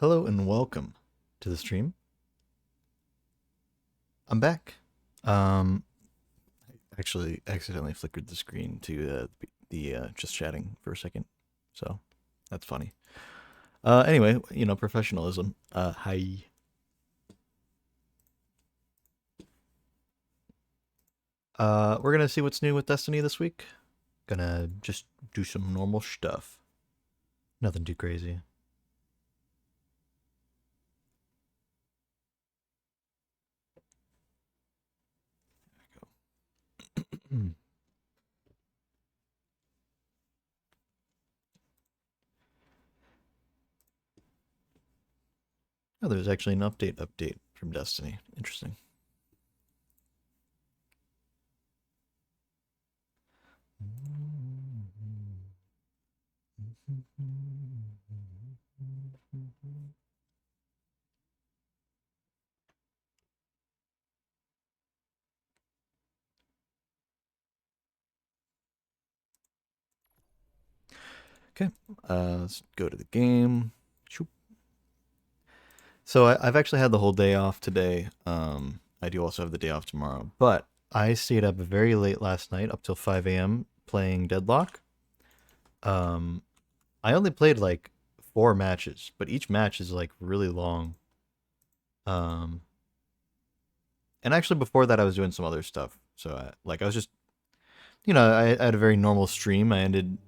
Hello and welcome to the stream. I'm back. Um, actually accidentally flickered the screen to the just chatting for a second, so that's funny. Anyway, professionalism. Hi. We're gonna see what's new with Destiny this week. Gonna just do some normal stuff. Nothing too crazy. Oh, there's actually an update from Destiny. Interesting. Okay, let's go to the game. So I've actually had the whole day off today. I do also have the day off tomorrow, but I stayed up very late last night, up till 5 a.m. playing Deadlock. Um, I only played like 4 matches, but each match is like really long. Um, and actually before that, I was doing some other stuff. So I was just, I had a very normal stream. I ended,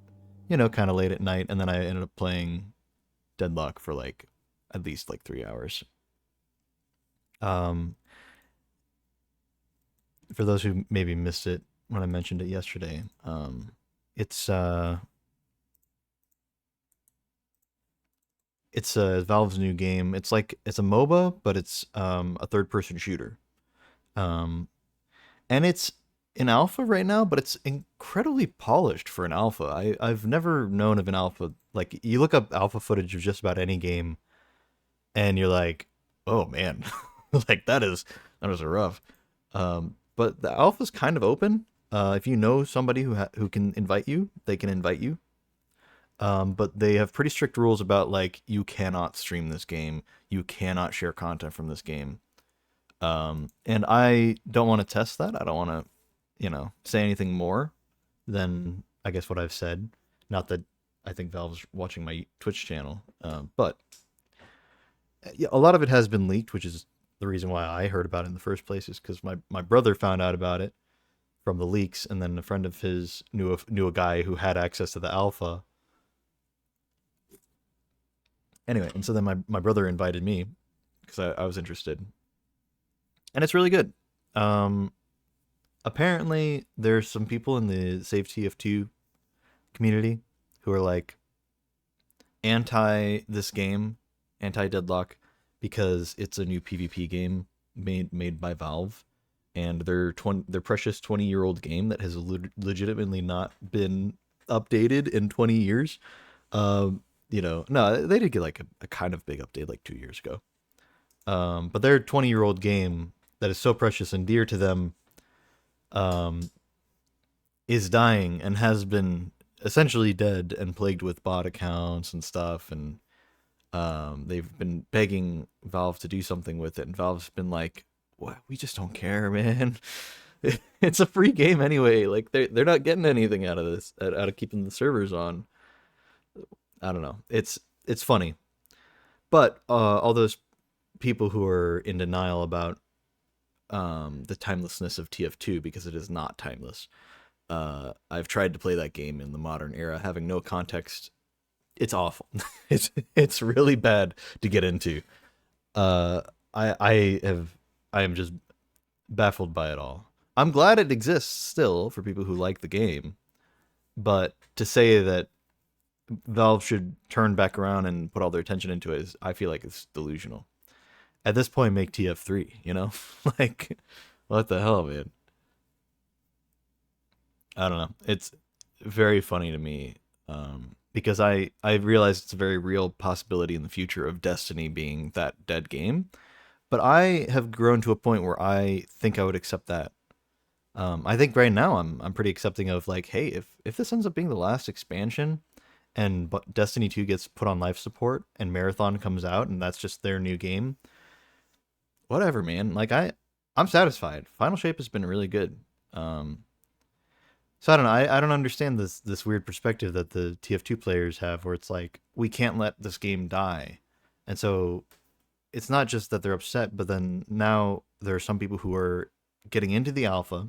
kind of late at night, and then I ended up playing Deadlock for like at least like 3 hours. Um, for those who maybe missed it when I mentioned it yesterday, it's uh, it's Valve's new game. It's a MOBA, but it's a third-person shooter. Um, and it's in alpha right now, but it's incredibly polished for an alpha. I've never known of an alpha like you look up alpha footage of just about any game, and you're like, oh man, like that is rough. But the alpha's kind of open. If you know somebody who can invite you, they can invite you. But they have pretty strict rules about like you cannot stream this game, you cannot share content from this game. And I don't want to test that. I don't want to, say anything more than I guess what I've said. Not that I think Valve's watching my Twitch channel, but yeah, a lot of it has been leaked, which is the reason why I heard about it in the first place. Is because my brother found out about it from the leaks, and then a friend of his knew a guy who had access to the alpha. Anyway, and so then my brother invited me because I was interested, and it's really good. Um, Apparently, there's some people in the Save TF2 community who are like anti this game, anti Deadlock, because it's a new PvP game made by Valve, and their precious 20-year-old game that has legitimately not been updated in 20 years. No, they did get like a kind of big update like 2 years ago. But their 20-year-old game that is so precious and dear to them um, is dying and has been essentially dead and plagued with bot accounts and stuff. And they've been begging Valve to do something with it, and Valve's been like, "What? We just don't care, man. It's a free game anyway. Like they're not getting anything out of this, out of keeping the servers on." I don't know. It's funny, but all those people who are in denial about the timelessness of TF2 because it is not timeless. I've tried to play that game in the modern era, having no context. It's awful. It's really bad to get into. Uh, I am just baffled by it all. I'm glad it exists still for people who like the game, but to say that Valve should turn back around and put all their attention into it is, I feel like it's delusional. At this point, make TF3. Like what the hell, man? I don't know. It's very funny to me because I realize it's a very real possibility in the future of Destiny being that dead game. But I have grown to a point where I think I would accept that. I think right now I'm pretty accepting of like, hey, if this ends up being the last expansion, and Destiny 2 gets put on life support and Marathon comes out and that's just their new game, whatever, man. Like I'm satisfied. Final Shape has been really good. Um, so I don't know. I don't understand this weird perspective that the TF2 players have, where it's like we can't let this game die, and so it's not just that they're upset, but then now there are some people who are getting into the alpha,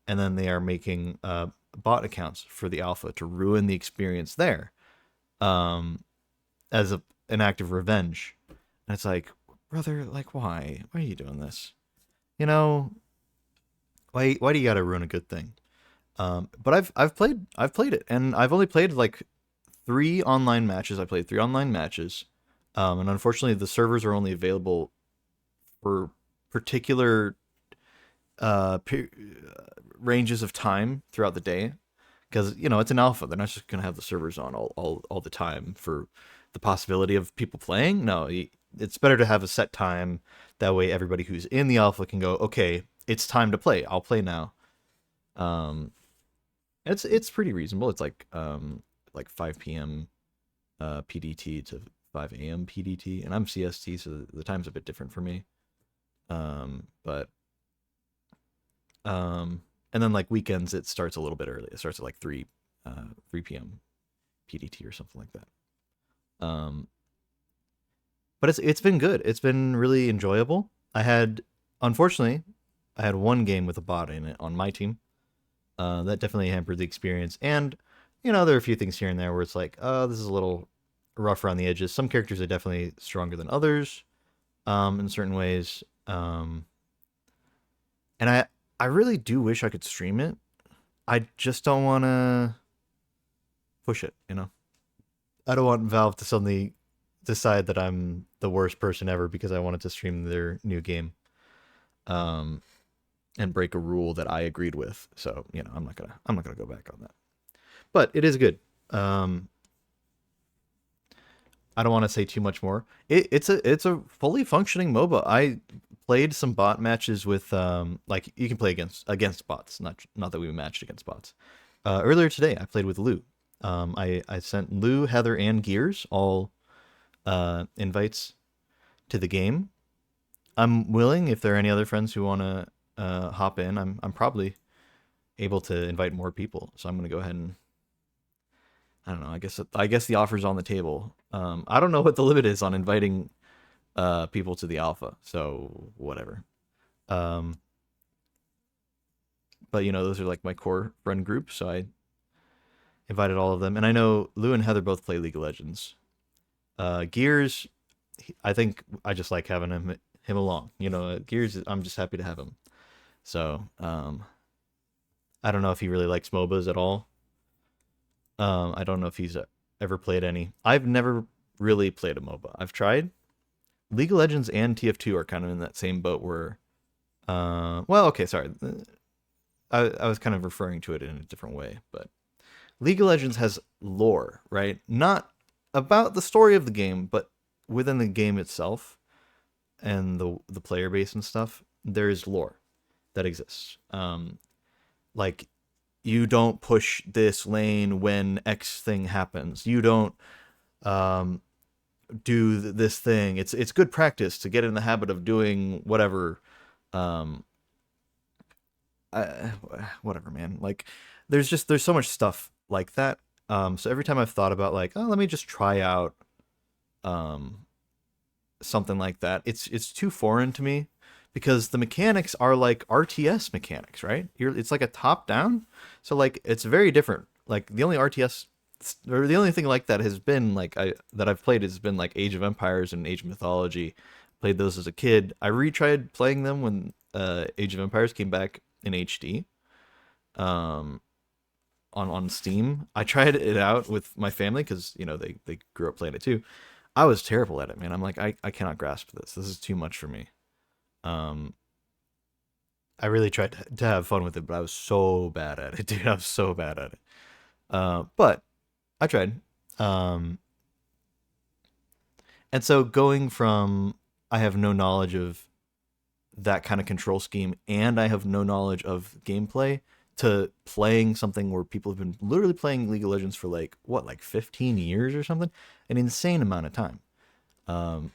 and then they are making bot accounts for the alpha to ruin the experience there, um, as an act of revenge. And it's like, brother, like why? Why are you doing this? You know, why do you gotta ruin a good thing? But I've played it, and I've only played like 3 online matches. I played 3 online matches, and unfortunately, the servers are only available for particular uh, per- ranges of time throughout the day, because it's an alpha. They're not just gonna have the servers on all the time for the possibility of people playing. No, it's better to have a set time. That way, everybody who's in the alpha can go, okay, it's time to play. I'll play now. Um, it's pretty reasonable. It's like 5 p.m. PDT to 5 a.m. PDT, and I'm CST, so the time's a bit different for me. But and then like weekends, it starts a little bit early. It starts at like 3 p.m. PDT or something like that. But it's been good. It's been really enjoyable. Unfortunately, I had one game with a bot in it on my team. That definitely hampered the experience. And, there are a few things here and there where it's like, oh, this is a little rough around the edges. Some characters are definitely stronger than others, in certain ways. And I really do wish I could stream it. I just don't want to push it. I don't want Valve to suddenly decide that I'm the worst person ever because I wanted to stream their new game. Um, and break a rule that I agreed with. So, I'm not gonna go back on that. But it is good. I don't want to say too much more. It's a fully functioning MOBA. I played some bot matches with like you can play against bots, not that we matched against bots. Earlier today, I played with Lou. I sent Lou, Heather, and Gears all invites to the game. I'm willing if there are any other friends who want to hop in. I'm probably able to invite more people, so I'm gonna go ahead and I don't know. I guess the offer's on the table. I don't know what the limit is on inviting people to the alpha, so whatever. Um, but those are like my core friend group, so I invited all of them, and I know Lou and Heather both play League of Legends. Gears, I think I just like having him along. Gears, I'm just happy to have him. So I don't know if he really likes MOBAs at all. I don't know if he's ever played any. I've never really played a MOBA. I've tried. League of Legends and TF2 are kind of in that same boat where, well, okay, sorry. I was kind of referring to it in a different way, but League of Legends has lore, right? Not about the story of the game, but within the game itself and the player base and stuff, there is lore that exists. Like you don't push this lane when X thing happens. You don't do this thing. It's good practice to get in the habit of doing whatever. Um, I, whatever, man. Like there's so much stuff like that. So every time I've thought about like, oh, let me just try out um something like that, it's too foreign to me because the mechanics are like RTS mechanics, right? It's like a top down, so like it's very different. Like the only RTS or the only thing like that has been like that I've played has been like Age of Empires and Age of Mythology. Played those as a kid. I retried playing them when Age of Empires came back in HD. Um, on Steam. I tried it out with my family because they grew up playing it too. I was terrible at it, man. I'm like I cannot grasp this. This is too much for me. Um, I really tried to have fun with it, but I was so bad at it, dude. I was so bad at it. But I tried. Um, and so going from I have no knowledge of that kind of control scheme and I have no knowledge of gameplay to playing something where people have been literally playing League of Legends for like what, like 15 years or something, an insane amount of time. Um,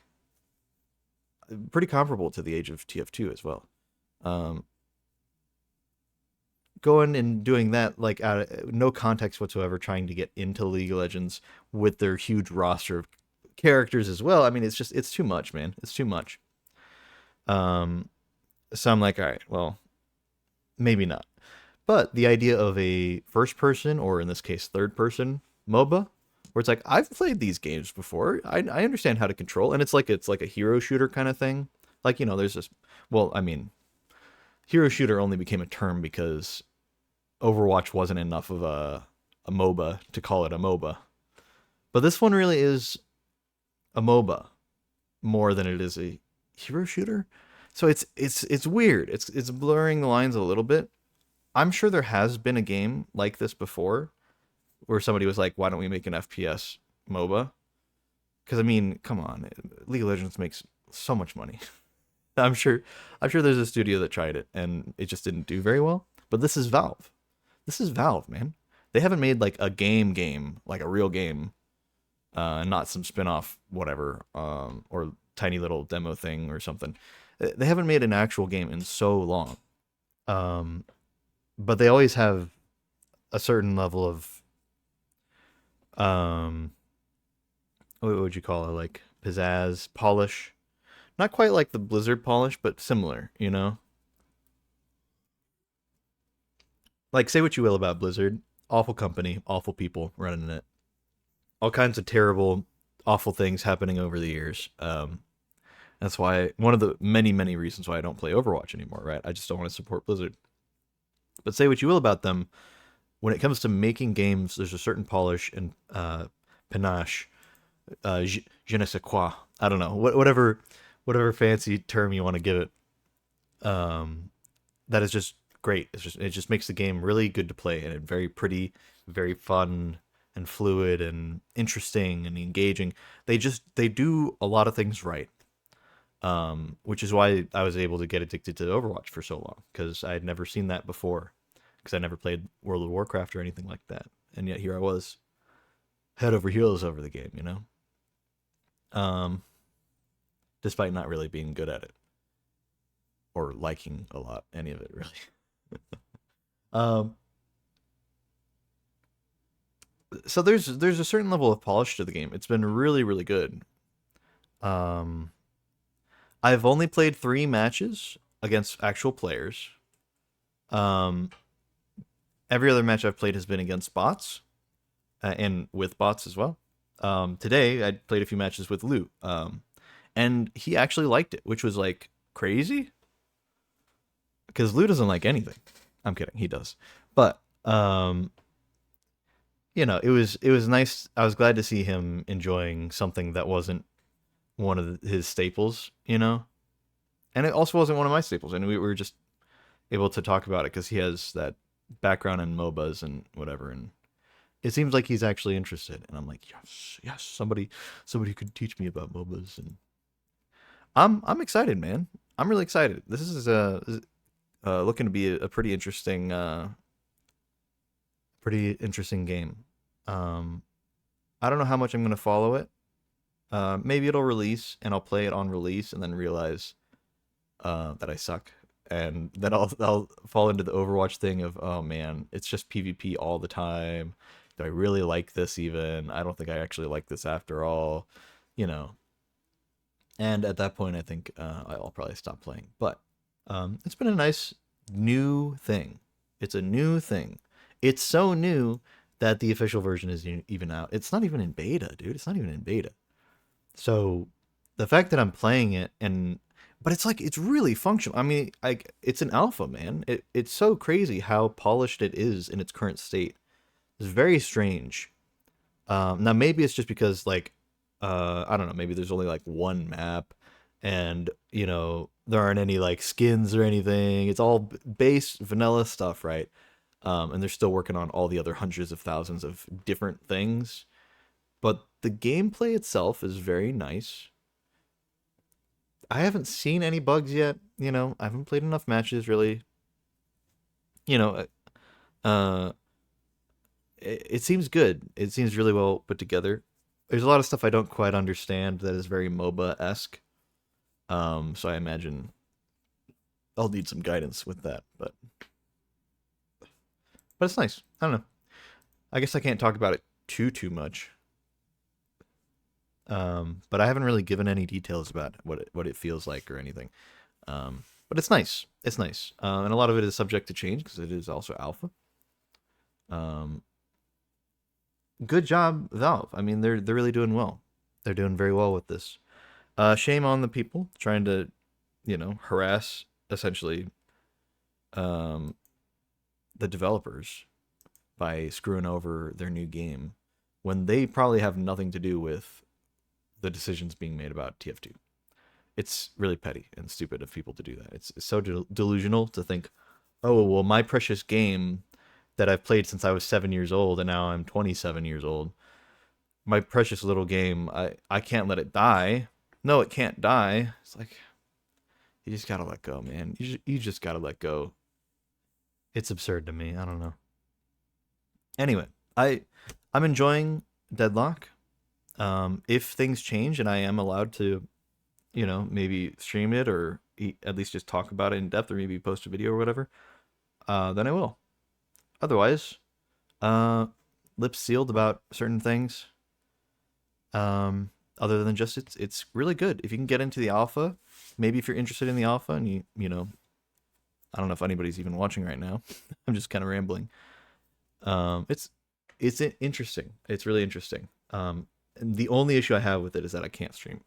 Pretty comparable to the age of TF2 as well. Um, Going and doing that like out of no context whatsoever, trying to get into League of Legends with their huge roster of characters as well. I mean, it's too much, man. It's too much. Um, so I'm like, all right, well, maybe not. But the idea of a first person, or in this case, third person MOBA, where it's like, I've played these games before. I understand how to control, and it's like a hero shooter kind of thing. Like, there's this. Well, I mean, hero shooter only became a term because Overwatch wasn't enough of a MOBA to call it a MOBA. But this one really is a MOBA more than it is a hero shooter. So it's weird. It's blurring the lines a little bit. I'm sure there has been a game like this before where somebody was like, "Why don't we make an FPS MOBA?" Because I mean, come on, League of Legends makes so much money. I'm sure there's a studio that tried it and it just didn't do very well. But this is Valve. This is Valve, man. They haven't made like a game, like a real game, and not some spin-off whatever, or tiny little demo thing or something. They haven't made an actual game in so long. Um, but they always have a certain level of um, what would you call it? Like pizzazz, polish. Not quite like the Blizzard polish, but similar, you know? Like, say what you will about Blizzard. Awful company, awful people running it. All kinds of terrible, awful things happening over the years. That's why one of the many, many reasons why I don't play Overwatch anymore, right? I just don't want to support Blizzard. But say what you will about them, when it comes to making games, there's a certain polish and panache, je ne sais quoi. I don't know, whatever fancy term you want to give it. That is just great. It just makes the game really good to play and very pretty, very fun and fluid and interesting and engaging. They do a lot of things right. Which is why I was able to get addicted to Overwatch for so long, because I had never seen that before, because I never played World of Warcraft or anything like that, and yet here I was, head over heels over the game, um, despite not really being good at it or liking a lot any of it really. um, so there's a certain level of polish to the game. It's been really really good. Um, I've only played 3 matches against actual players. Um, every other match I've played has been against bots, and with bots as well. Today I played a few matches with Lou, and he actually liked it, which was like crazy because Lou doesn't like anything. I'm kidding, he does, but it was nice. I was glad to see him enjoying something that wasn't one of his staples, and it also wasn't one of my staples, and we were just able to talk about it because he has that background in MOBAs and whatever, and it seems like he's actually interested, and I'm like, yes, somebody could teach me about MOBAs, and I'm excited, man. I'm really excited. This is looking to be a pretty interesting game. Um, I don't know how much I'm gonna follow it. Maybe it'll release, and I'll play it on release, and then realize that I suck, and then I'll fall into the Overwatch thing of, oh man, it's just PvP all the time. Do I really like this even? I don't think I actually like this after all, you know. And at that point, I think I'll probably stop playing. But it's been a nice new thing. It's a new thing. It's so new that the official version is even out. It's not even in beta, dude. It's not even in beta. So the fact that I'm playing it, but it's like it's really functional. I mean, it's an alpha, man. It's so crazy how polished it is in its current state. It's very strange. Now maybe it's just because like I don't know, maybe there's only like one map, and there aren't any like skins or anything. It's all base vanilla stuff, right? And they're still working on all the other hundreds of thousands of different things. But the gameplay itself is very nice. I haven't seen any bugs yet. I haven't played enough matches really. You know, Uh, it seems good. It seems really well put together. There's a lot of stuff I don't quite understand that is very MOBA esque. So I imagine I'll need some guidance with that, but it's nice. I don't know. I guess I can't talk about it too much. But I haven't really given any details about what it feels like or anything. But it's nice. It's nice, and a lot of it is subject to change because it is also alpha. Um, Good job, Valve. I mean, they're really doing well. They're doing very well with this. Shame on the people trying to, harass essentially um, the developers by screwing over their new game when they probably have nothing to do with the decisions being made about TF2. It's really petty and stupid of people to do that. It's so delusional to think, oh, well, my precious game that I've played since I was 7 years old and now I'm 27 years old, my precious little game, I can't let it die. No, it can't die. It's like, you just gotta let go, man. You just gotta let go. It's absurd to me. I don't know. Anyway, I'm enjoying Deadlock. If things change and I am allowed to, maybe stream it or at least just talk about it in depth or maybe post a video or whatever, then I will. Otherwise, uh, lips sealed about certain things. Other than just it's really good. If you can get into the alpha, maybe if you're interested in the alpha and I don't know if anybody's even watching right now. I'm just kind of rambling. It's interesting. It's really interesting. And the only issue I have with it is that I can't stream.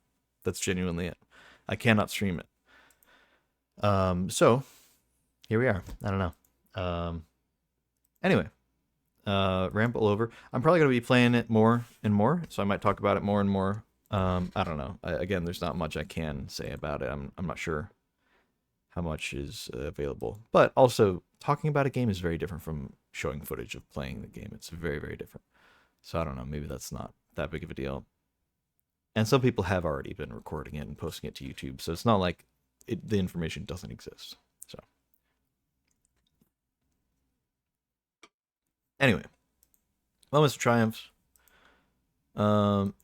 That's genuinely it. I cannot stream it. So here we are. I don't know. Anyway, ramble over. I'm probably gonna be playing it more and more, so I might talk about it more and more. I don't know. Again, there's not much I can say about it. I'm not sure how much is available, but also talking about a game is very different from showing footage of playing the game. It's very, very different. So I don't know. Maybe that's not that big of a deal. And some people have already been recording it and posting it to YouTube, so it's not like the information doesn't exist. So anyway, moments of triumph. Um,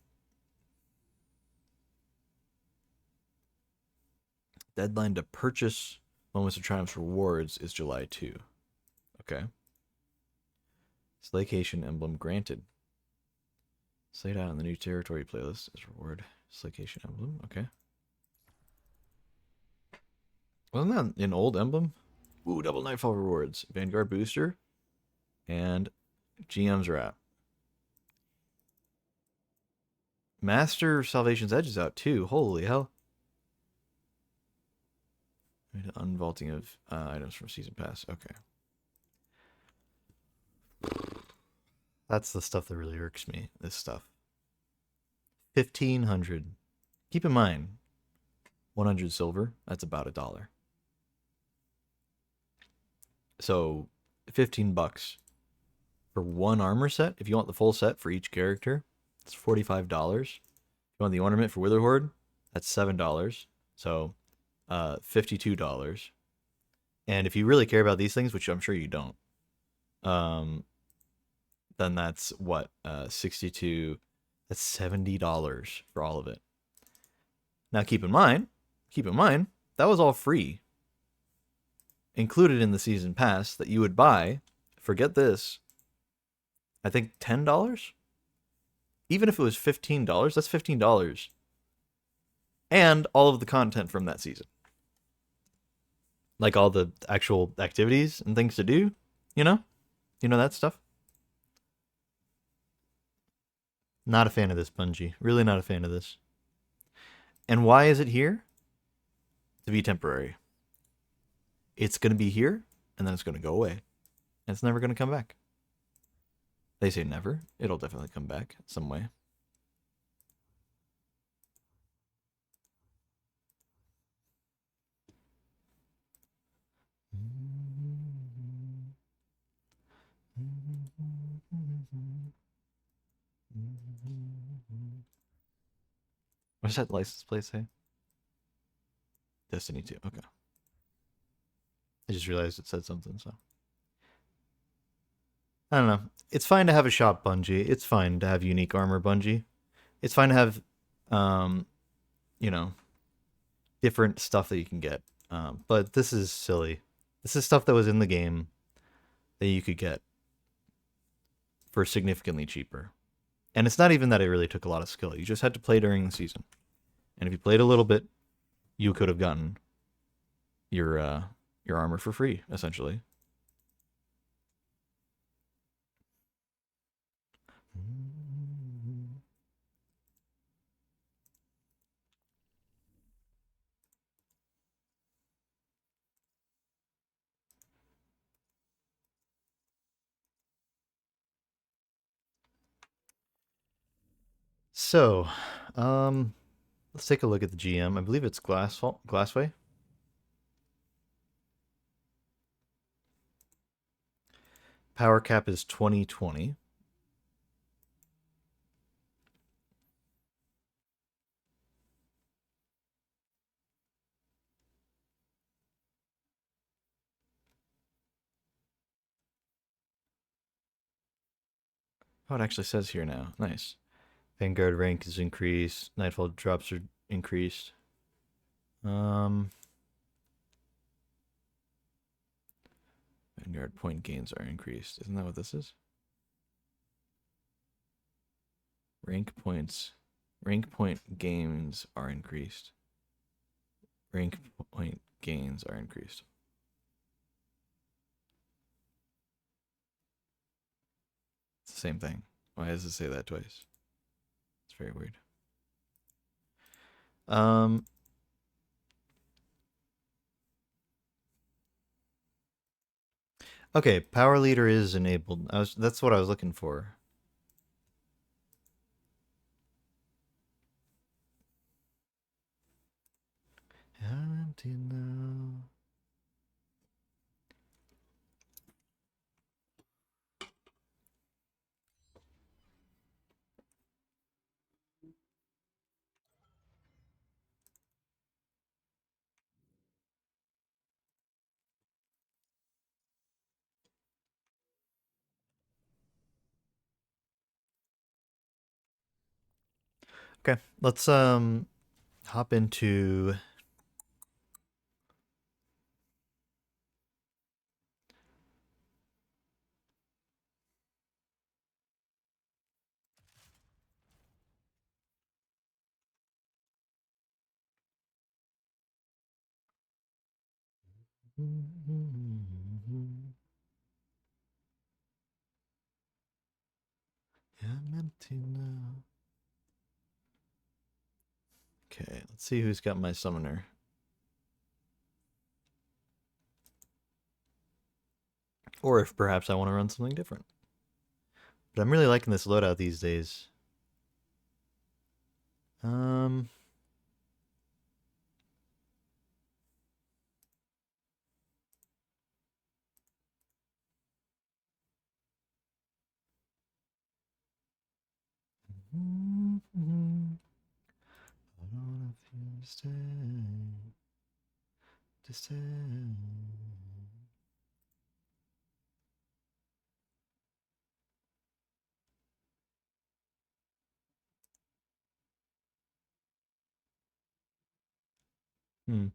Deadline to purchase Moments of Triumph's rewards is July 2. Okay. Slaycation emblem granted. Slayed out in the new territory playlist as reward. Slaycation emblem. Okay. Wasn't that an old emblem? Ooh, double Nightfall rewards. Vanguard booster. And GM's wrap. Master Salvation's Edge is out too. Holy hell. Unvaulting of items from Season Pass. Okay. That's the stuff that really irks me. This stuff. 1,500. Keep in mind, 100 silver. That's about $1. So, $15 for one armor set. If you want the full set for each character, it's $45. If you want the ornament for Witherhoard, that's $7. So, $52. And if you really care about these things, which I'm sure you don't, then that's what 62. That's $70 for all of it. Now keep in mind, that was all free, included in the season pass that you would buy. Forget this. I think $10. Even if it was $15, that's $15, and all of the content from that season, like all the actual activities and things to do. That stuff. Not a fan of this, Bungie. Really not a fan of this. And why is it here? To be temporary. It's going to be here, and then it's going to go away. And it's never going to come back. They say never. It'll definitely come back some way. What does that license plate say? Destiny 2. Okay. I just realized it said something, so. I don't know. It's fine to have a shop bungee. It's fine to have unique armor bungee. It's fine to have, um, you know, different stuff that you can get. But this is silly. This is stuff that was in the game that you could get for significantly cheaper. And it's not even that it really took a lot of skill. You just had to play during the season. And if you played a little bit, you could have gotten your armor for free, essentially. So, um, let's take a look at the GM. I believe it's Glassway. Power cap is 2020. Oh, it actually says here now. Nice. Vanguard rank is increased. Nightfall drops are increased. Um, Vanguard point gains are increased. Isn't that what this is? Rank points. Rank point gains are increased. Rank point gains are increased. It's the same thing. Why does it say that twice? It's very weird. Um, okay, power leader is enabled. That's what I was looking for. Empty now. Okay, let's hop into I'm empty now. Okay, let's see who's got my summoner. Or if perhaps I want to run something different. But I'm really liking this loadout these days. Um, I don't know if you stay. Hmm.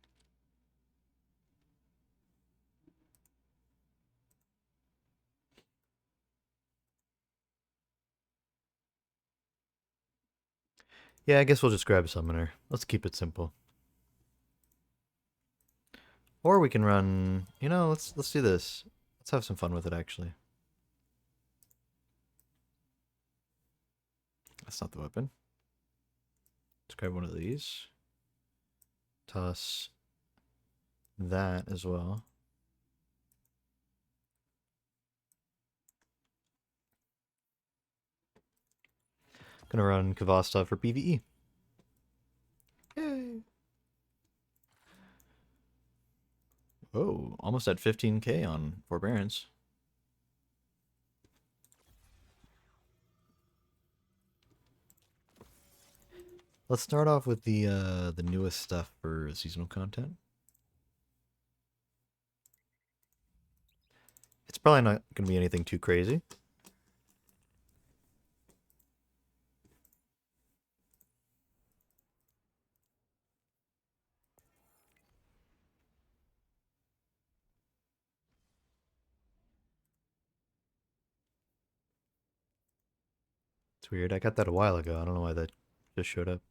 Yeah, I guess we'll just grab a summoner. Let's keep it simple. Or we can run. Let's do this. Let's have some fun with it. Actually, that's not the weapon. Let's grab one of these. Toss that as well. Gonna run Kavasta for PvE. Yay! Oh, almost at 15k on Forbearance. Let's start off with the newest stuff for seasonal content. It's probably not gonna be anything too crazy. It's weird. I got that a while ago. I don't know why that just showed up.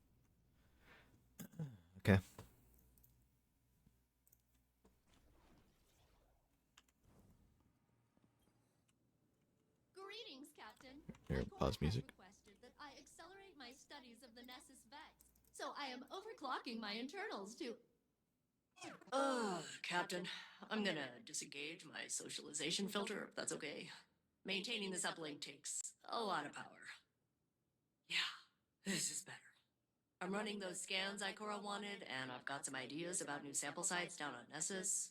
Okay. Greetings, Captain. Here, My pause court has music. requested that I accelerate my studies of the Nessus Vex, so I am overclocking my internals to. Captain, I'm gonna disengage my socialization filter, if that's okay. Maintaining this uplink takes a lot of power. Yeah, this is better. I'm running those scans Ikora wanted, and I've got some ideas about new sample sites down on Nessus.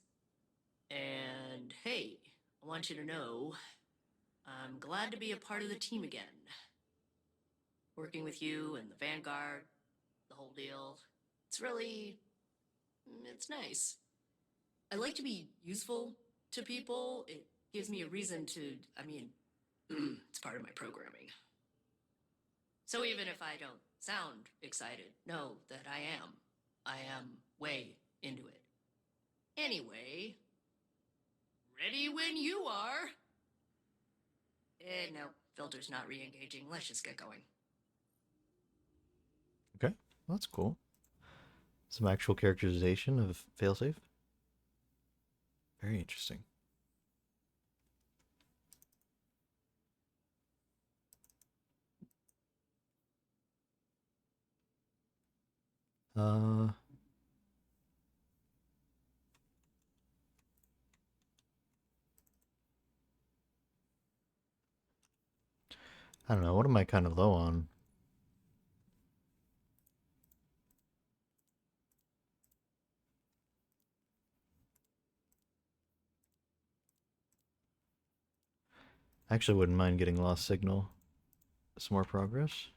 And hey, I want you to know, I'm glad to be a part of the team again. Working with you and the Vanguard, the whole deal. It's nice. I like to be useful to people. It gives me a reason to, it's part of my programming. So even if I don't sound excited, know that I am. I am way into it. Anyway, ready when you are. No, filter's not re-engaging. Let's just get going. Okay, well, that's cool. Some actual characterization of failsafe. Very interesting. I don't know. What am I kind of low on? I actually wouldn't mind getting lost signal. Some more progress.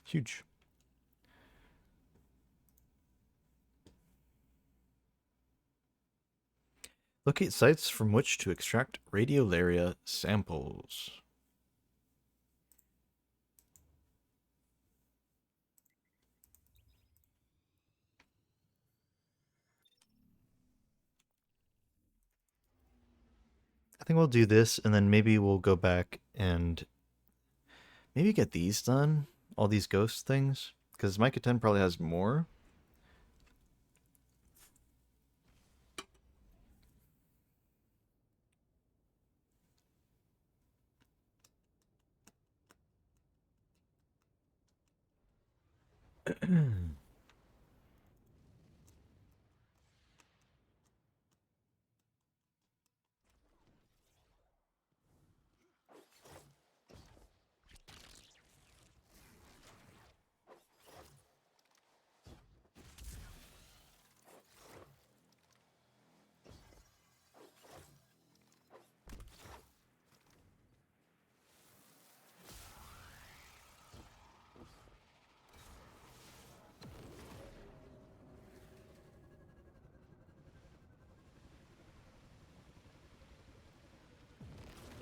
Huge. Locate sites from which to extract radiolaria samples. I think we'll do this, and then maybe we'll go back and maybe get these done. All these ghost things. Because Micah 10 probably has more.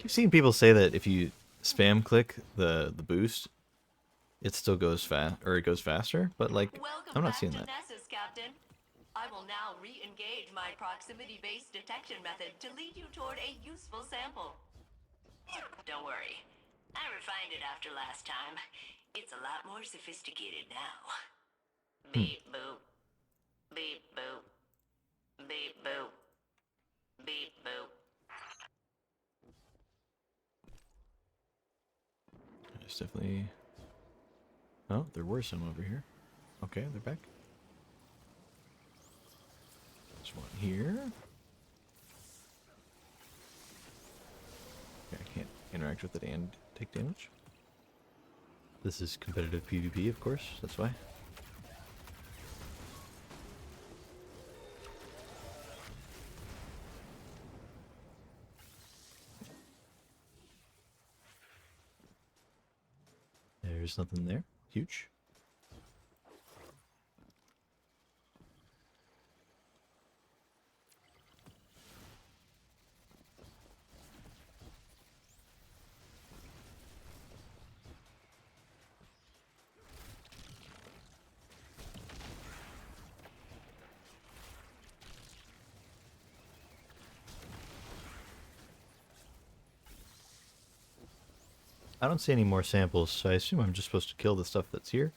I've seen people say that if you spam click the boost, it still goes fast, or it goes faster. But like, I'm not seeing that. Nessus, Captain. I will now re-engage my proximity-based detection method to lead you toward a useful sample. Don't worry. I refined it after last time. It's a lot more sophisticated now. Beep boop. Beep boop. Beep boop. Beep boop. There's definitely. Oh, there were some over here. Okay, they're back. There's one here. Okay, I can't interact with it and take damage. This is competitive PvP, of course. That's why. There's nothing there. Huge. I don't see any more samples, so I assume I'm just supposed to kill the stuff that's here.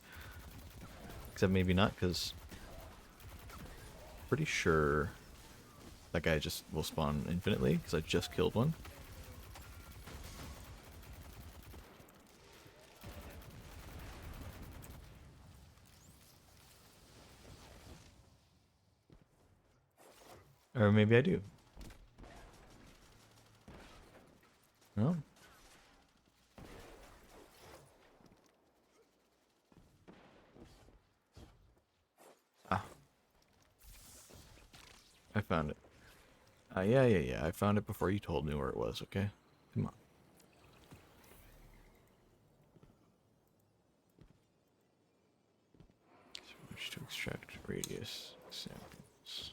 Except maybe not, because pretty sure that guy just will spawn infinitely, because I just killed one. Or maybe I do. No? Ah. I found it. Yeah. I found it before you told me where it was, okay? Come on. Switch to extract radius samples.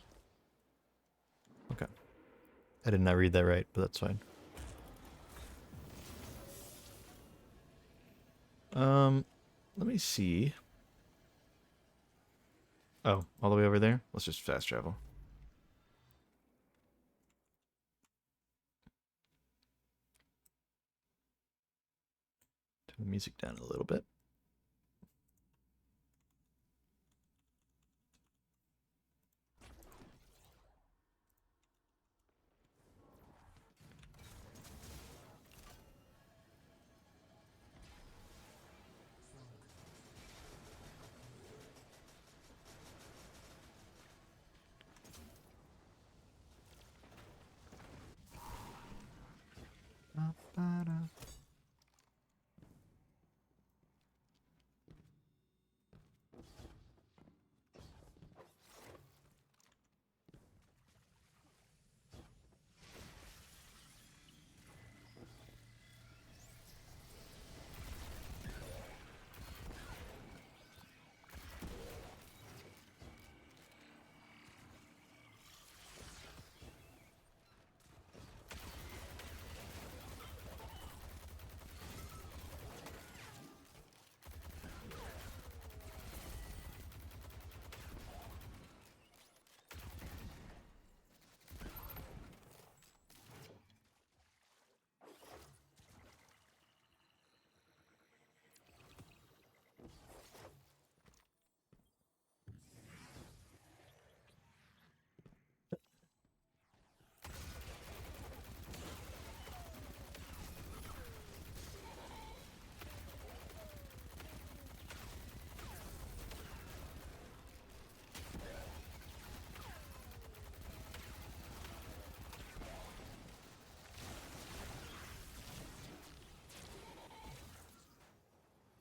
Okay. I did not read that right, but that's fine. Let me see. Oh, all the way over there? Let's just fast travel. Turn the music down a little bit.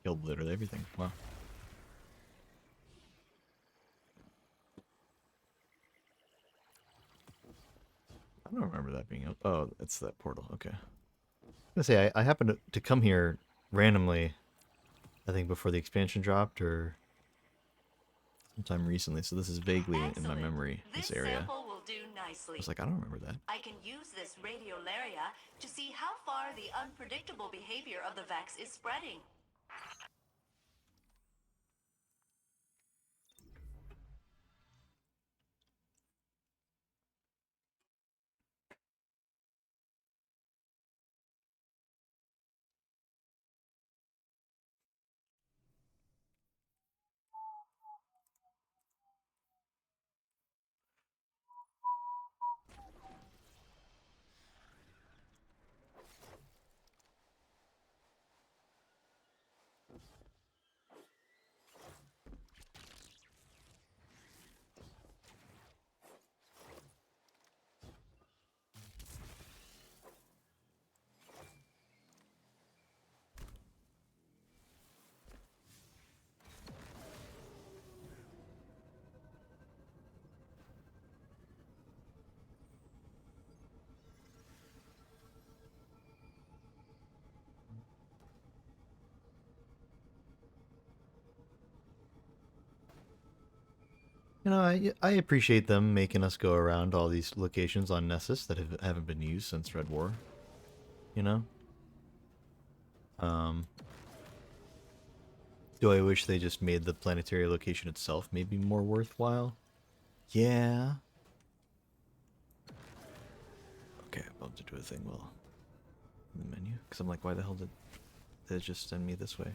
Killed literally everything. Wow. I don't remember that being... Oh, it's that portal. Okay. I was gonna say, I happened to come here randomly, I think before the expansion dropped, or sometime recently, so this is vaguely in my memory, this area. Sample will do I nicely. was like, I don't remember that. I can use this radiolaria to see how far the unpredictable behavior of the Vex is spreading. You know, I appreciate them making us go around all these locations on Nessus that haven't been used since Red War. You know? Um, do I wish they just made the planetary location itself maybe more worthwhile? Yeah. Okay, I bumped into a thing well in the menu. Because I'm like, why the hell did... Did it just send me this way?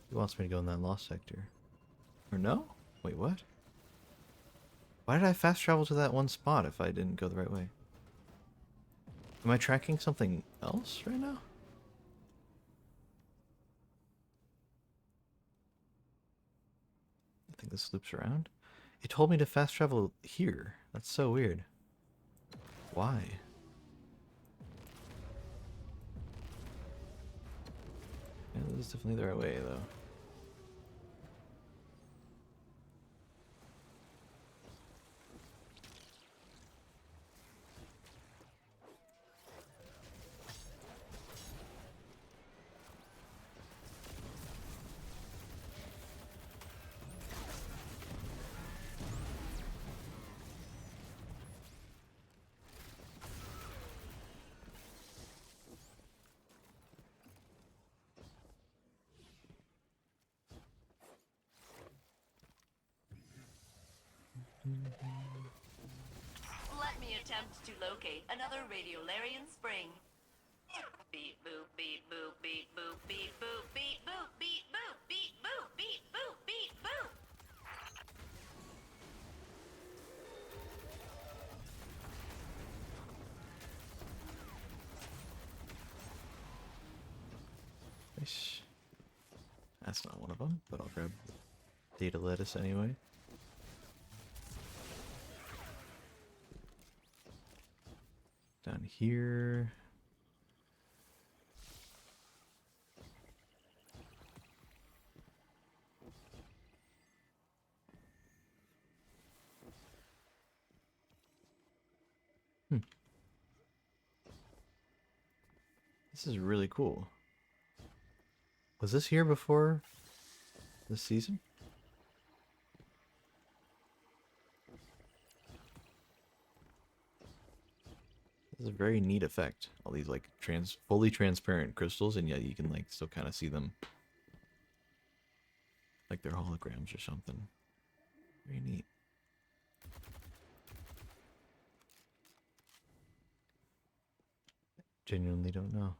He wants me to go in that lost sector. Or no? Wait, what? Why did I fast travel to that one spot if I didn't go the right way? Am I tracking something else right now? I think this loops around. It told me to fast travel here. That's so weird. Why? Yeah, this is definitely the right way, though. Let me attempt to locate another radiolarian spring. Beep boop beep boop beep boop beep boop beep boop beep boop beep boop beep boop beep boop. Nice. That's not one of them, but I'll grab data lettuce anyway. Down here. This is really cool. Was this here before this season? This is a very neat effect. All these like fully transparent crystals, and yet you can like still kind of see them like they're holograms or something. Very neat. Genuinely don't know.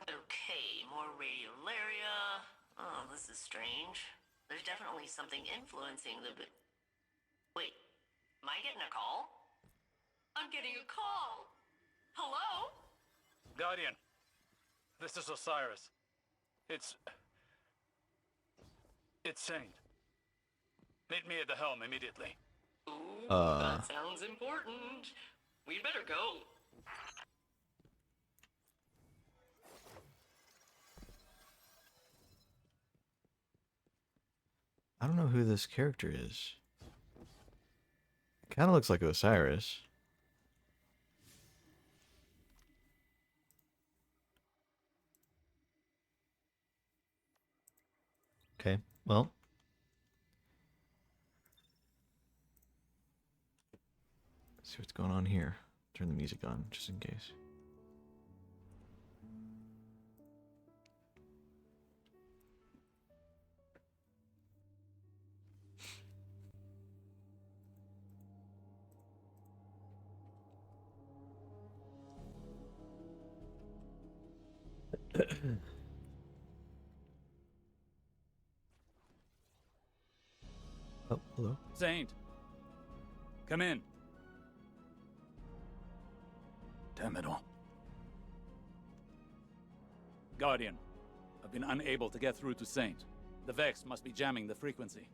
Okay, more radiolaria. Oh, this is strange. There's definitely something influencing the. Wait, am I getting a call? I'm getting a call. Hello? Guardian, this is Osiris. It's Saint. Meet me at the helm immediately. Ooh, that sounds important. We'd better go. I don't know who this character is. Kind of looks like Osiris. Okay, well. Let's see what's going on here. Turn the music on, just in case. Oh, hello. Saint, come in. Damn it all. Guardian, I've been unable to get through to Saint. The Vex must be jamming the frequency.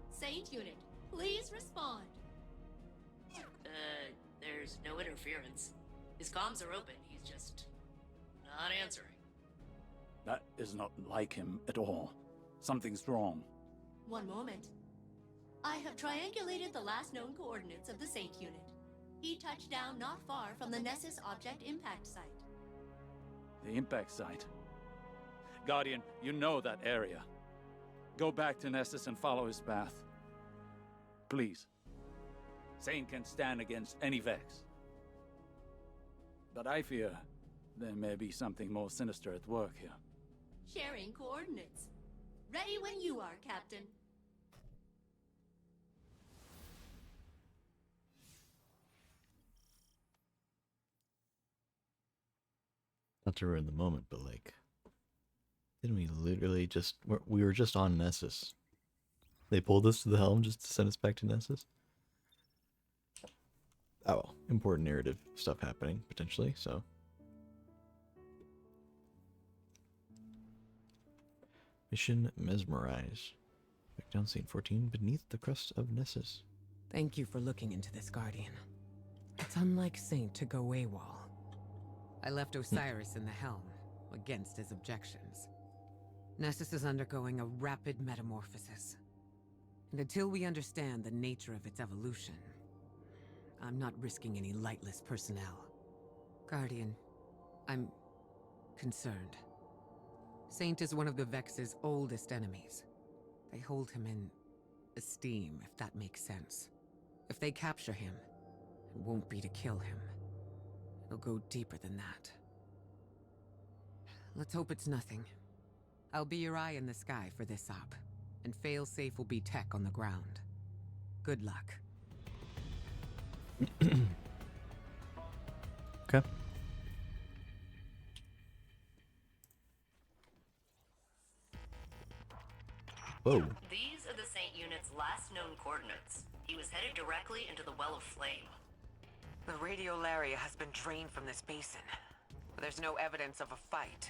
Saint Unit, please respond. There's no interference. His comms are open. He's just not answering. That is not like him at all. Something's wrong. One moment. I have triangulated the last known coordinates of the Saint Unit. He touched down not far from the Nessus object impact site. The impact site. Guardian, you know that area. Go back to Nessus and follow his path. Please. Saint can stand against any Vex. But I fear there may be something more sinister at work here. Sharing coordinates. Ready when you are, Captain. Not to ruin the moment, but like, didn't we literally just we were just on Nessus? They pulled us to the helm just to send us back to Nessus. Oh well, important narrative stuff happening potentially. So, mission mesmerize. Back down scene 14 beneath the crust of Nessus. Thank you for looking into this, Guardian. It's unlike Saint to go AWOL. I left Osiris in the helm, against his objections. Nessus is undergoing a rapid metamorphosis. And until we understand the nature of its evolution, I'm not risking any lightless personnel. Guardian, I'm concerned. Saint is one of the Vex's oldest enemies. They hold him in esteem, if that makes sense. If they capture him, it won't be to kill him. It'll go deeper than that. Let's hope it's nothing. I'll be your eye in the sky for this op, and failsafe will be tech on the ground. Good luck. Okay. Whoa. These are the Saint unit's last known coordinates. He was headed directly into the Well of Flame. The radiolaria has been drained from this basin. But there's no evidence of a fight.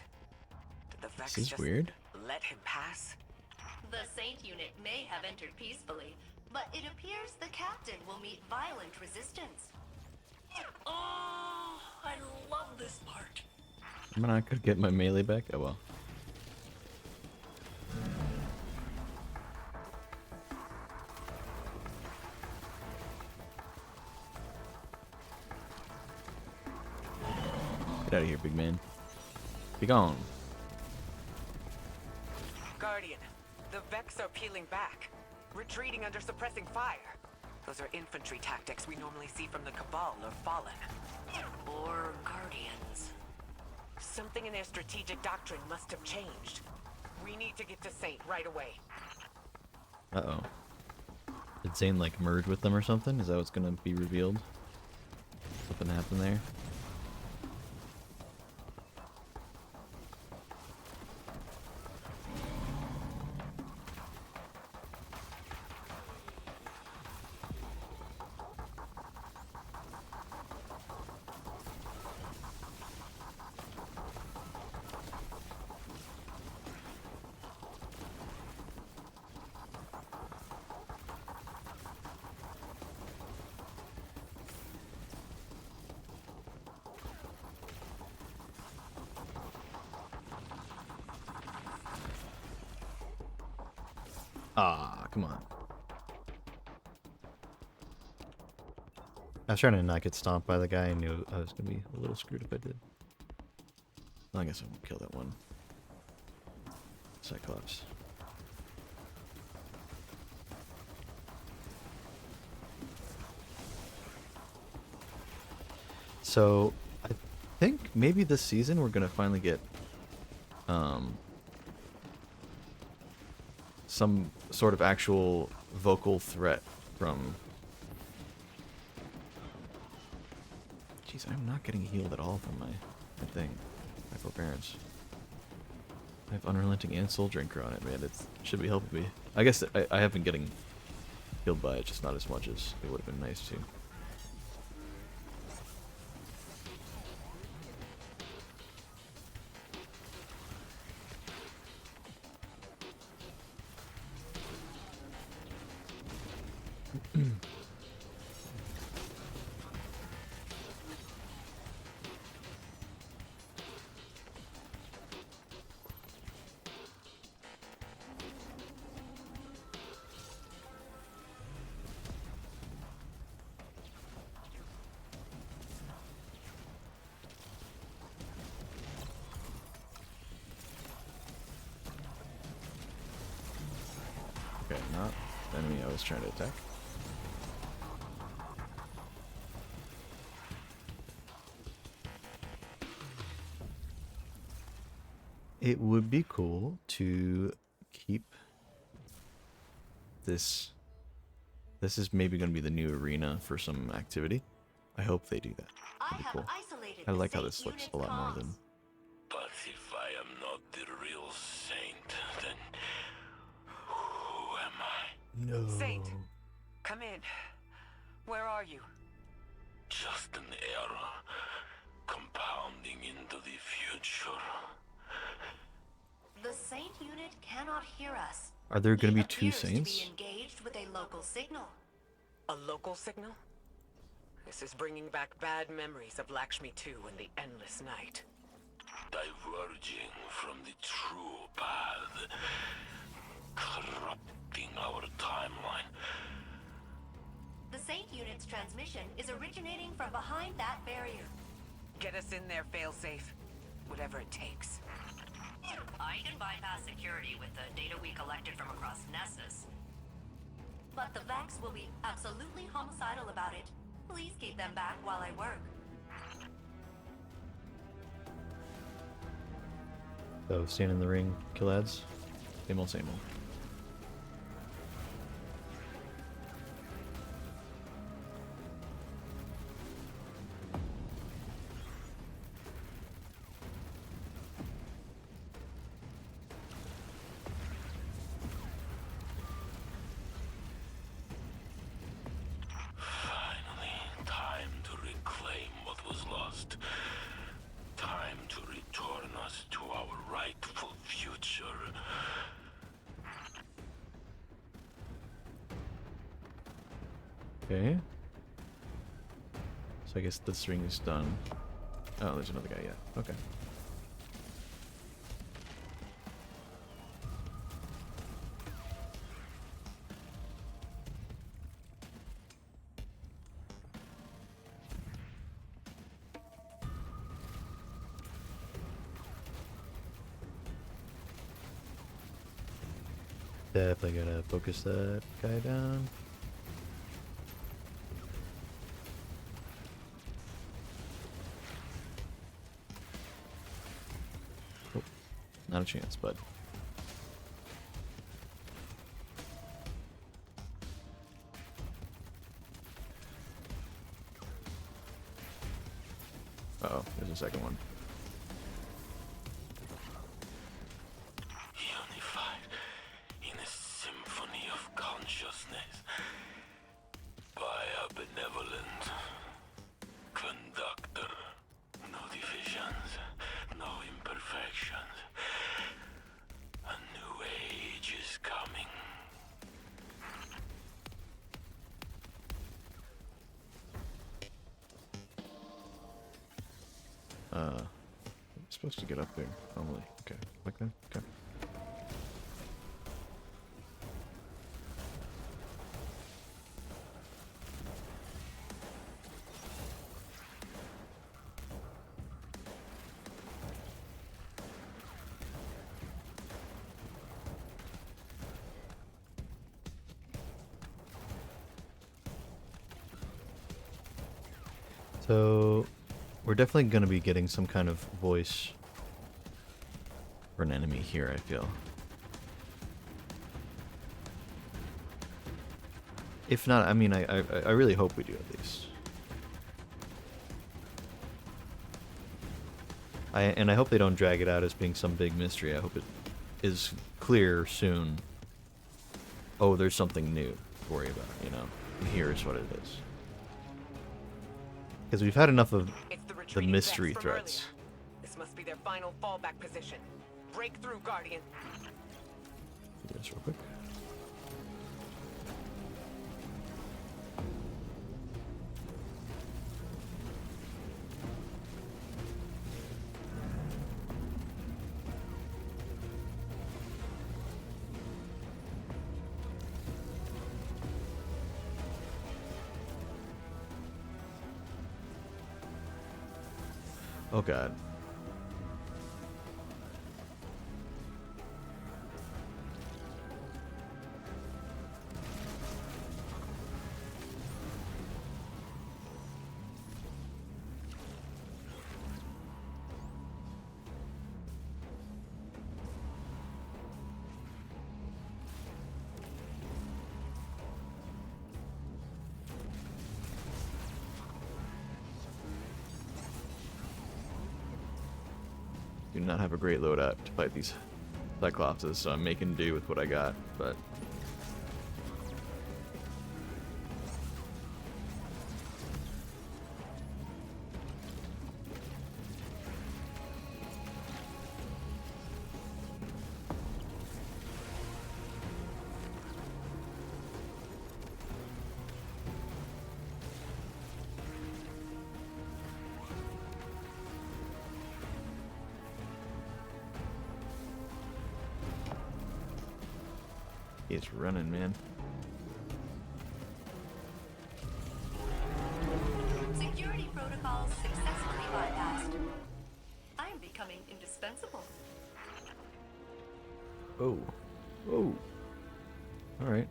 Did the Vex This is just weird. let him pass? The Saint unit may have entered peacefully, but it appears the captain will meet violent resistance. Oh, I love this part. I'm not gonna get my melee back. Oh well. Get out of here, big man. Be gone. Guardian, the Vex are peeling back, retreating under suppressing fire. Those are infantry tactics we normally see from the Cabal or Fallen. Or Guardians. Something in their strategic doctrine must have changed. We need to get to Saint right away. Uh-oh. Did Zane, like, merge with them or something? Is that what's gonna be revealed? Something happened there? Ah, come on. I was trying to not get stomped by the guy. I knew I was going to be a little screwed if I did. Well, I guess I won't kill that one. Cyclops. So, I think maybe this season we're going to finally get some sort of actual vocal threat from... Jeez, I'm not getting healed at all from my thing. My forbearance. I have Unrelenting and Soul Drinker on it, man. It should be helping me. I guess I have been getting healed by it, just not as much as it would have been nice to. Okay, not the enemy I was trying to attack. it would be cool to keep this. This is maybe going to be the new arena for some activity. I hope they do that. I That'd be have cool. isolated I the like how Saint this looks unit's a lot more than. comms. But if I am not the real saint, then who am I? No. Saint, come in. Where are you? Just an error, compounding into the future. The Saint unit cannot hear us. Are there going to He be two appears saints? to be engaged with a local signal. A local signal? This is bringing back bad memories of Lakshmi 2 and the endless night. Diverging from the true path, corrupting our timeline. The Saint unit's transmission is originating from behind that barrier. Get us in there, failsafe. Whatever it takes. I can bypass security with the data we collected from across Nessus. But the Vex will be absolutely homicidal about it. Please keep them back while I work. So, stand in the ring, kill ads. Same old, same old. Finally, time to reclaim what was lost. Time to return us to our rightful future. Okay. So I guess this ring is done. Oh, there's another guy yet. Okay. Definitely gotta focus that guy down. Oh, not a chance, bud. Uh-oh, there's a second one. Unified in a symphony of consciousness by a benevolent conductor. No divisions, no imperfections. A new age is coming. I'm supposed to get up there normally. Okay, like that? Okay. So, we're definitely going to be getting some kind of voice for an enemy here, I feel. If not, I mean, I really hope we do at least. And I hope they don't drag it out as being some big mystery. I hope it is clear soon. Oh, there's something new to worry about, you know? And here's what it is. Because we've had enough of It's the retreating mystery Vex from threats. earlier. This must be their final fallback position. Break through, Guardian. Do this real quick. Oh god. not have a great loadout to fight these Cyclopses, so I'm making do with what I got, but... It's running, man. Security protocols successfully bypassed. I am becoming indispensable. Oh. Oh. Alright.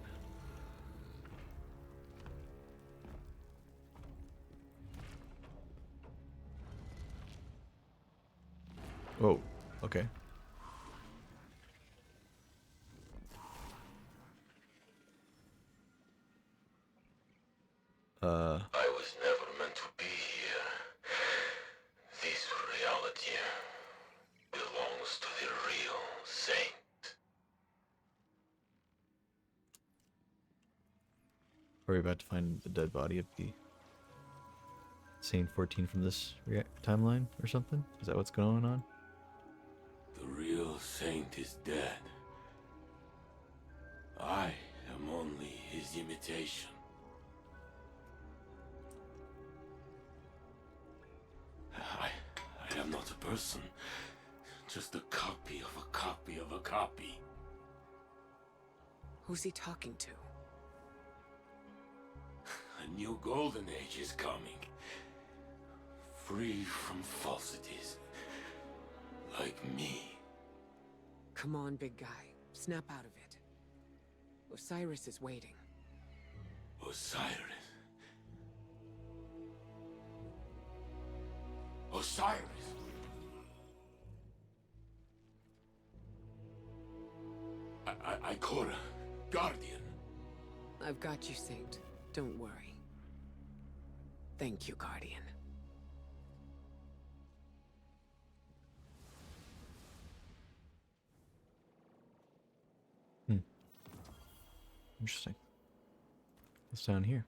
Oh, okay. I was never meant to be here. This reality belongs to the real Saint. Are we about to find the dead body of the Saint 14 from this timeline or something? Is that what's going on? The real Saint is dead. I am only his imitation. I am not a person, just a copy of a copy of a copy. Who's he talking to? A new golden age is coming. Free from falsities. Like me. Come on, big guy. Snap out of it. Osiris is waiting. Osiris. Osiris! Ikora, Guardian. I've got you, Saint. Don't worry. Thank you, Guardian. Interesting. What's down here?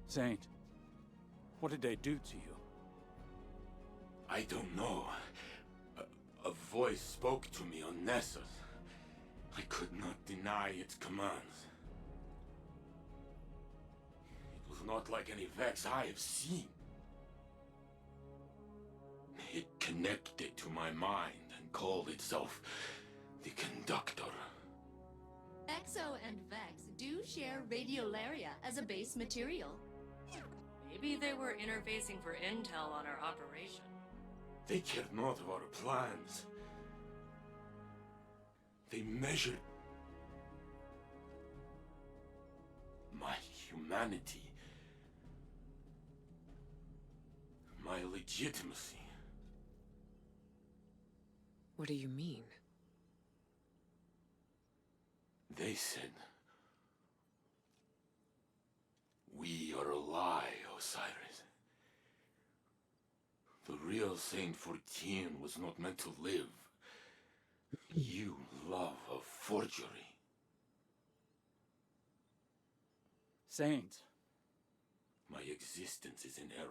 Saint, what did they do to you? I don't know. A voice spoke to me on Nessus. I could not deny its commands. It was not like any Vex I have seen. It connected to my mind and called itself the Conductor. Exo and Vex do share radiolaria as a base material. Maybe they were interfacing for intel on our operation. They cared not of our plans. They measured my humanity, my legitimacy. What do you mean? They said, "We are a lie, Osiris. The real Saint 14 was not meant to live. You love a forgery." Saint, My existence is in error.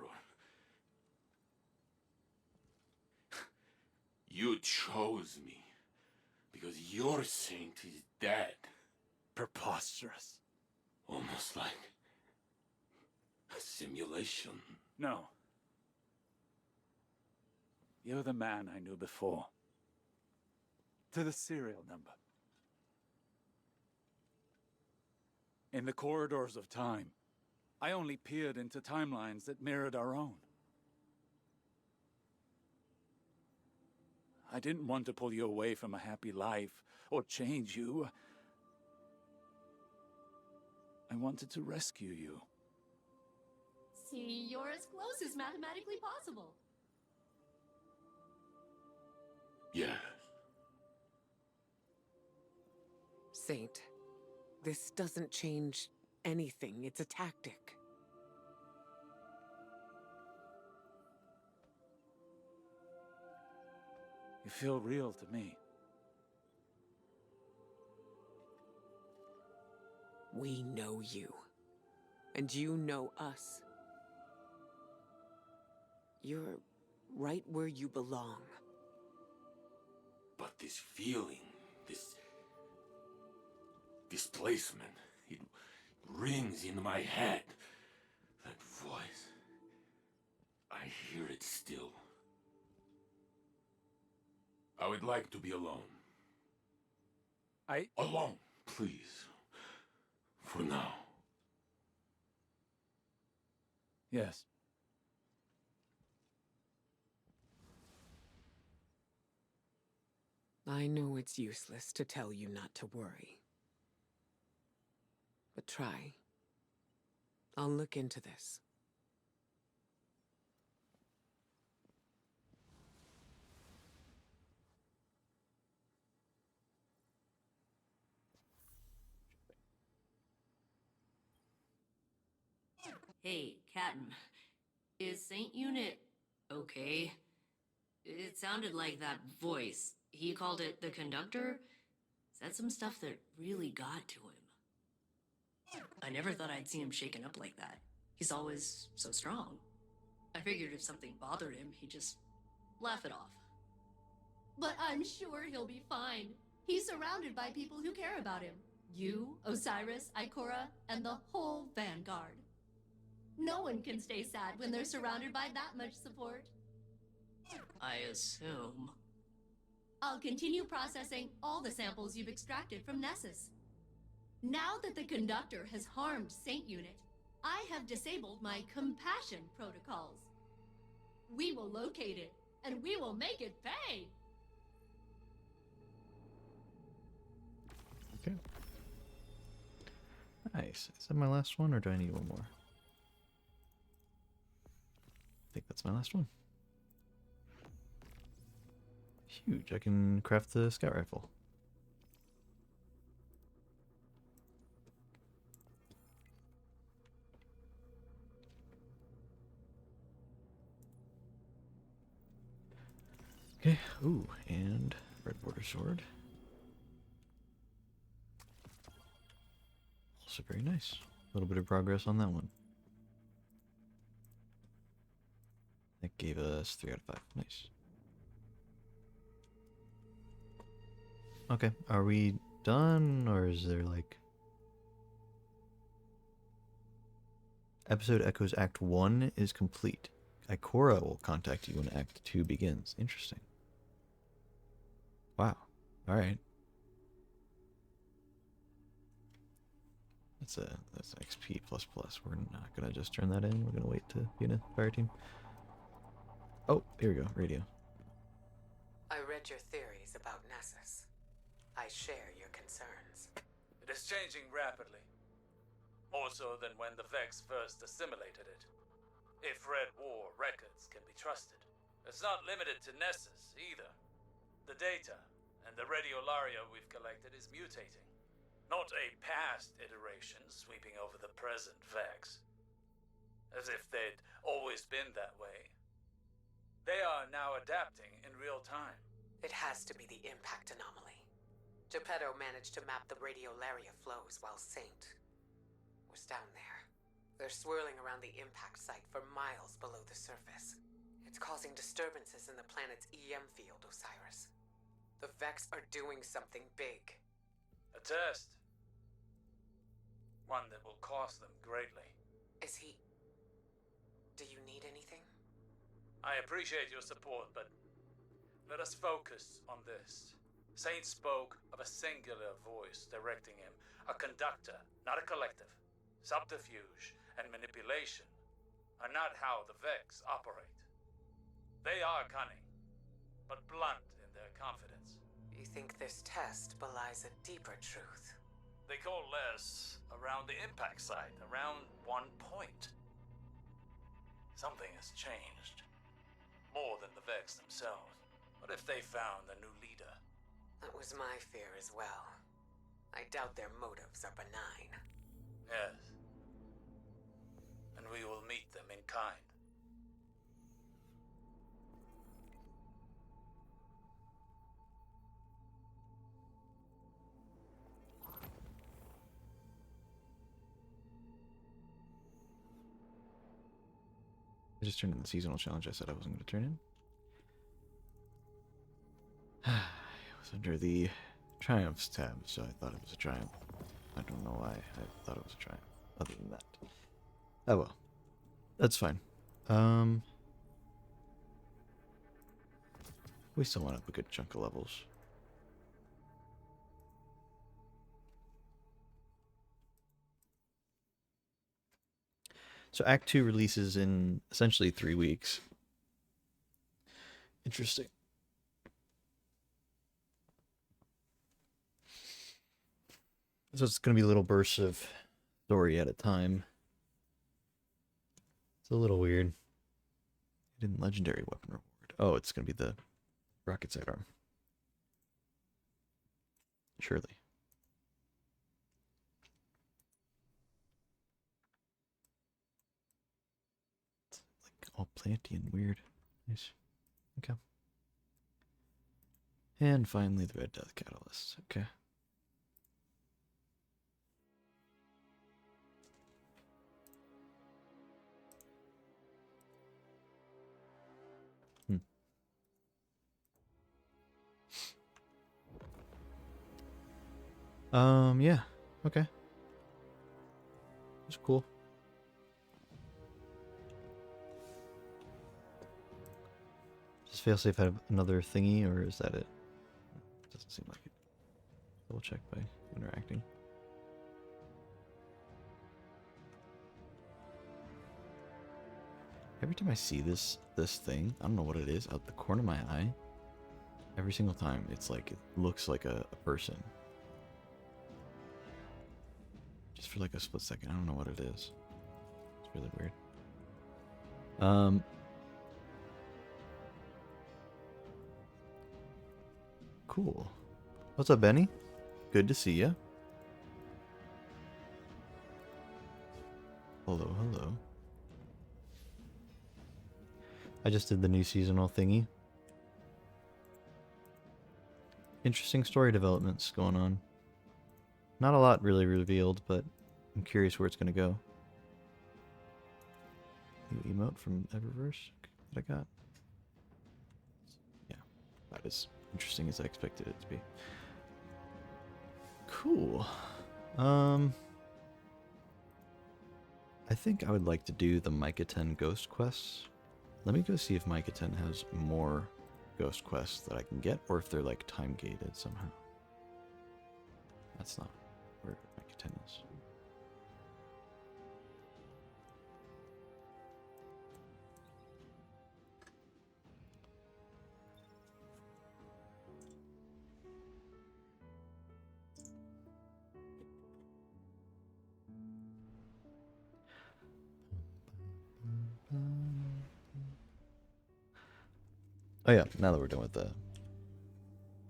You chose me because your saint is dead. Preposterous. Almost like a simulation. No. You're the man I knew before. To the serial number. In the corridors of time, I only peered into timelines that mirrored our own. I didn't want to pull you away from a happy life, or change you. I wanted to rescue you. See, you're as close as mathematically possible. Yes. Saint, this doesn't change anything. It's a tactic. You feel real to me. We know you. And you know us. You're right where you belong. But this feeling, this displacement, it rings in my head. That voice, I hear it still. I would like to be alone. Alone, please. For now. Yes. I know it's useless to tell you not to worry. But try. I'll look into this. Hey, Captain. Is Saint Unit okay? It sounded like that voice. He called it the conductor? Said some stuff that really got to him. I never thought I'd see him shaken up like that. He's always so strong. I figured if something bothered him, he'd just laugh it off. But I'm sure he'll be fine. He's surrounded by people who care about him. You, Osiris, Ikora, and the whole Vanguard. No one can stay sad when they're surrounded by that much support. I assume. I'll continue processing all the samples you've extracted from Nessus. Now that the conductor has harmed Saint Unit, I have disabled my compassion protocols. We will locate it, and we will make it pay! Okay. Nice. Is that my last one, or do I need one more? I think that's my last one. Huge. I can craft the scout rifle. Okay. Ooh, and red border sword. Also very nice. A little bit of progress on that one. That gave us 3 out of 5. Nice. Okay, are we done, or is there like... Episode Echoes Act 1 is complete. Ikora will contact you when Act 2 begins. Interesting. Wow. Alright. That's XP++. We're not gonna just turn that in. We're gonna wait to be in a fire team. Oh, here we go. Radio. I read your theories about Nessus. I share your concerns. It is changing rapidly. More so than when the Vex first assimilated it. If Red War records can be trusted. It's not limited to Nessus, either. The data and the radiolaria we've collected is mutating. Not a past iteration sweeping over the present Vex. As if they'd always been that way. They are now adapting in real time. It has to be the impact anomaly. Geppetto managed to map the radiolaria flows while Saint was down there. They're swirling around the impact site for miles below the surface. It's causing disturbances in the planet's EM field, Osiris. The Vex are doing something big. A test. One that will cost them greatly. Is he... Do you need anything? I appreciate your support, but let us focus on this. Saint spoke of a singular voice directing him, a conductor, not a collective. Subterfuge and manipulation are not how the Vex operate. They are cunning, but blunt in their confidence. You think this test belies a deeper truth? They coalesce around the impact site, around one point. Something has changed. More than the Vex themselves. What if they found a new leader? That was my fear as well. I doubt their motives are benign. Yes. And we will meet them in kind. I just turned in the seasonal challenge I said I wasn't going to turn in. It was under the Triumphs tab, so I thought it was a triumph. I don't know why I thought it was a triumph, other than that. Oh well. That's fine. We still went up a good chunk of levels. So Act 2 releases in essentially 3 weeks. Interesting. So it's going to be little bursts of story at a time. It's a little weird. Hidden legendary weapon reward. Oh, it's going to be the rocket sidearm. Surely. It's like all planty and weird. Nice. Okay. And finally the Red Death Catalyst. Okay. Yeah. Okay. That's cool. Does failsafe have another thingy, or is that it? Doesn't seem like it. Double check by interacting. Every time I see this thing, I don't know what it is, out the corner of my eye, every single time, it's like, it looks like a person. Just for like a split second. I don't know what it is. It's really weird. Cool. What's up, Benny? Good to see you. Hello, hello. I just did the new seasonal thingy. Interesting story developments going on. Not a lot really revealed, but I'm curious where it's going to go. New emote from Eververse that I got. Yeah, about as interesting as I expected it to be. Cool. I think I would like to do the Micah 10 ghost quests. Let me go see if Micah 10 has more ghost quests that I can get, or if they're like time gated somehow. That's not where Micah 10 is. Oh yeah, now that we're done with the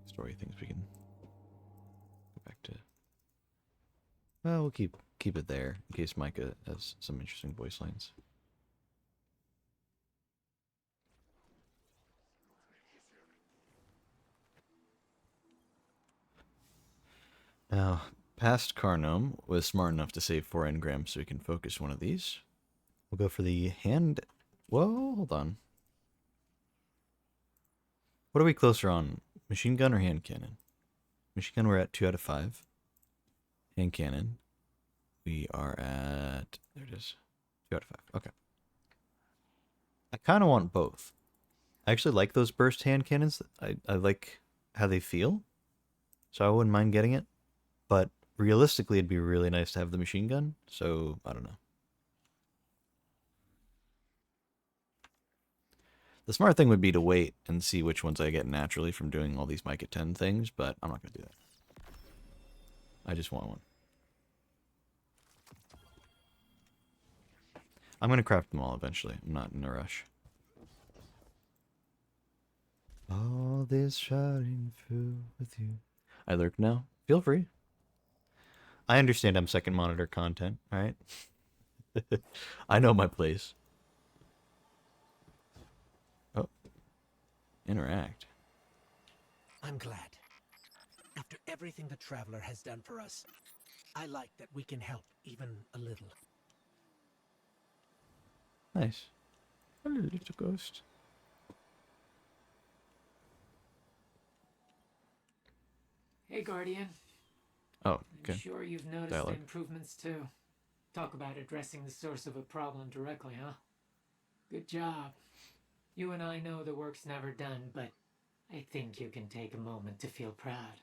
story things, we can go back to... Well, we'll keep it there, in case Micah has some interesting voice lines. Now, past Carnome was smart enough to save 4 engrams so we can focus one of these. We'll go for the hand... Whoa, hold on. What are we closer on? Machine gun or hand cannon? Machine gun, we're at 2 out of 5. Hand cannon, we are at... There it is. 2 out of 5. Okay. I kind of want both. I actually like those burst hand cannons. I like how they feel. So I wouldn't mind getting it. But realistically, it'd be really nice to have the machine gun. So, I don't know. The smart thing would be to wait and see which ones I get naturally from doing all these Micah 10 things, but I'm not going to do that. I just want one. I'm going to craft them all eventually. I'm not in a rush. All this shouting through with you. I lurk now. Feel free. I understand I'm second monitor content, alright? I know my place. Oh. Interact. I'm glad. After everything the Traveler has done for us, I like that we can help even a little. Nice. Hello, little ghost. Hey, Guardian. Oh, okay. I'm sure you've noticed Dialogue. the improvements too. Talk about addressing the source of a problem directly, huh? Good job. You and I know the work's never done, but I think you can take a moment to feel proud.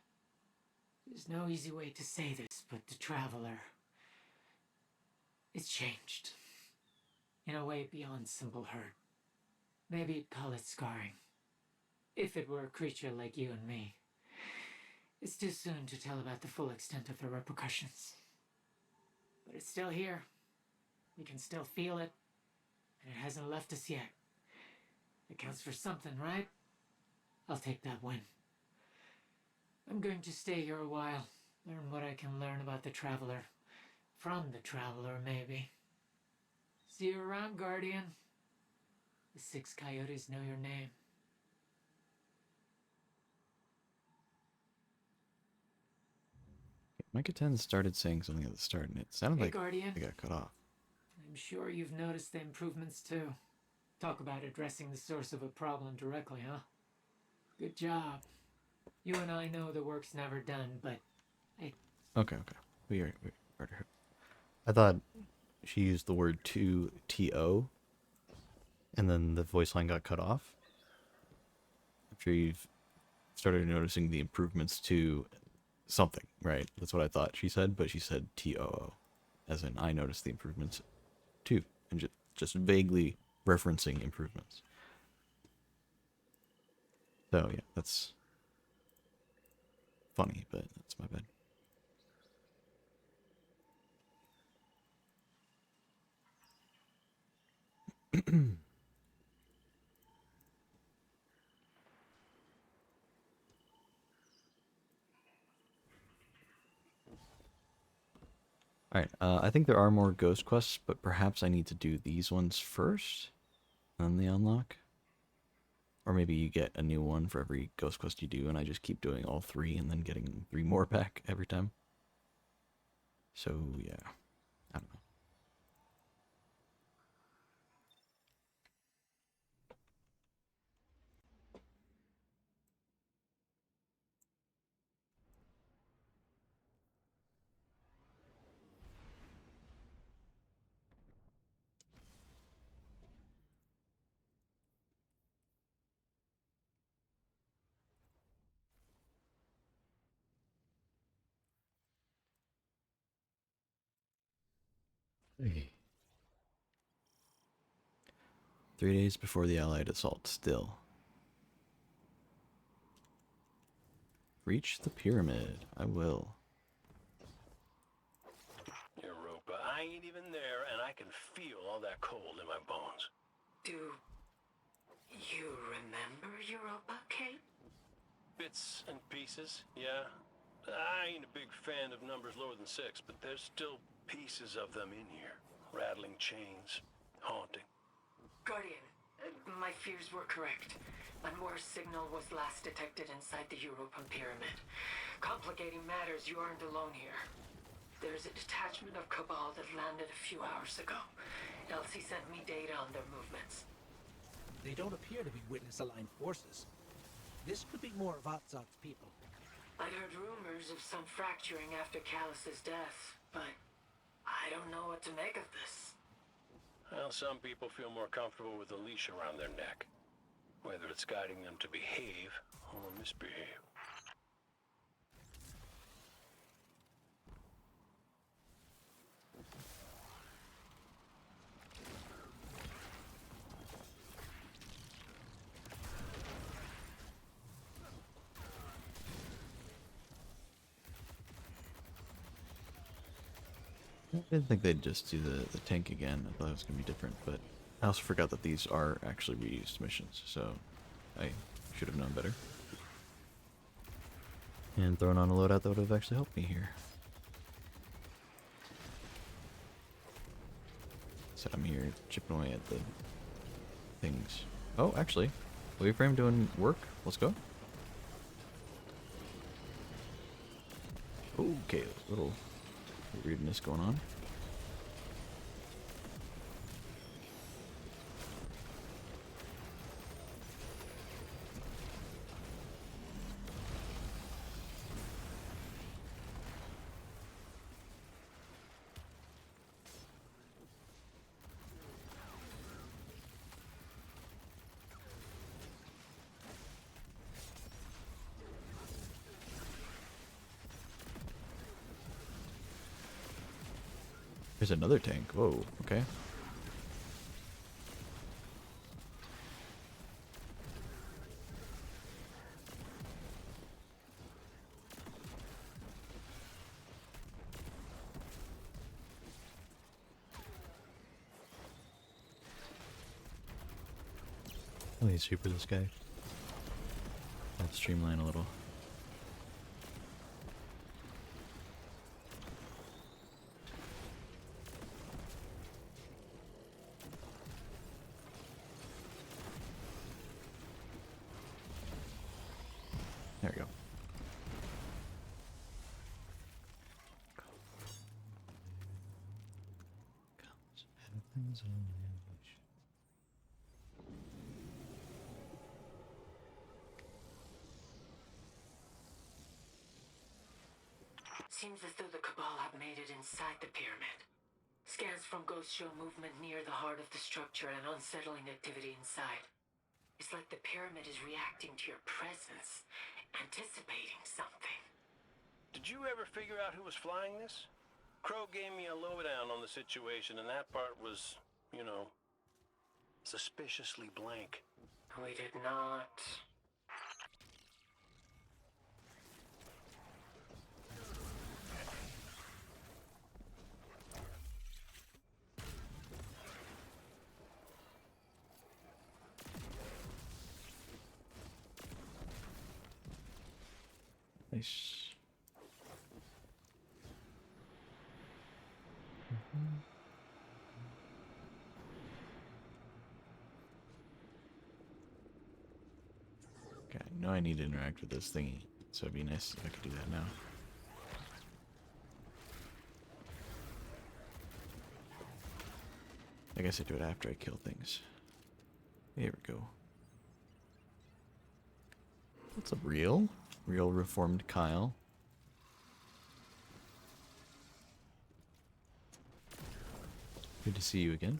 There's no easy way to say this, but the Traveler... it's changed. In a way beyond simple hurt. Maybe you'd call it scarring. If it were a creature like you and me. It's too soon to tell about the full extent of the repercussions. But it's still here. We can still feel it. And it hasn't left us yet. It counts for something, right? I'll take that win. I'm going to stay here a while. Learn what I can learn about the Traveler. From the Traveler, maybe. See you around, Guardian. The 6 coyotes know your name. Micah 10 started saying something at the start, and it sounded Hey, like Guardian. they got cut off. I'm sure you've noticed the improvements too. Talk about addressing the source of a problem directly, huh? Good job. You and I know the work's never done, but Okay. We already heard. I thought she used the word to, and then the voice line got cut off. I'm sure you've started noticing the improvements to something, right? That's what I thought she said, but she said TOO, as in I noticed the improvements too, and just vaguely referencing improvements. So yeah, that's funny, but that's my bad. Alright, I think there are more ghost quests, but perhaps I need to do these ones first, then they unlock. Or maybe you get a new one for every ghost quest you do, and I just keep doing all 3 and then getting 3 more back every time. So, yeah. I don't know. Hey. 3 days before the Allied assault, still. Reach the pyramid. I will. Europa, I ain't even there, and I can feel all that cold in my bones. Do you remember Europa, Kate? Bits and pieces, yeah. I ain't a big fan of numbers lower than 6, but there's still pieces of them in here. Rattling chains, haunting. Guardian, my fears were correct. A Morse signal was last detected inside the European pyramid. Complicating matters, you aren't alone here. There's a detachment of Cabal that landed a few hours ago. Elsie sent me data on their movements. They don't appear to be witness-aligned forces. This could be more of Otzok's people. I heard rumors of some fracturing after Callus's death, but I don't know what to make of this. Well, some people feel more comfortable with a leash around their neck, whether it's guiding them to behave or misbehave. I didn't think they'd just do the tank again. I thought it was going to be different, but I also forgot that these are actually reused missions, so I should have known better. And throwing on a loadout that would have actually helped me here. So I'm here chipping away at the things. Oh, actually, Waveframe doing work. Let's go. Okay, little weirdness going on. There's another tank. Whoa, okay. Let me super this guy. I'll streamline a little. There we go. Seems as though the Cabal have made it inside the pyramid. Scans from Ghost show movement near the heart of the structure and unsettling activity inside. It's like the pyramid is reacting to your presence, anticipating something. Did you ever figure out who was flying this? Crow gave me a lowdown on the situation, and that part was, you know, suspiciously blank. We did not. Nice. Okay, I know I need to interact with this thingy, so it'd be nice if I could do that now. I guess I do it after I kill things. There we go. What's up, real? Real reformed Kyle. Good to see you again.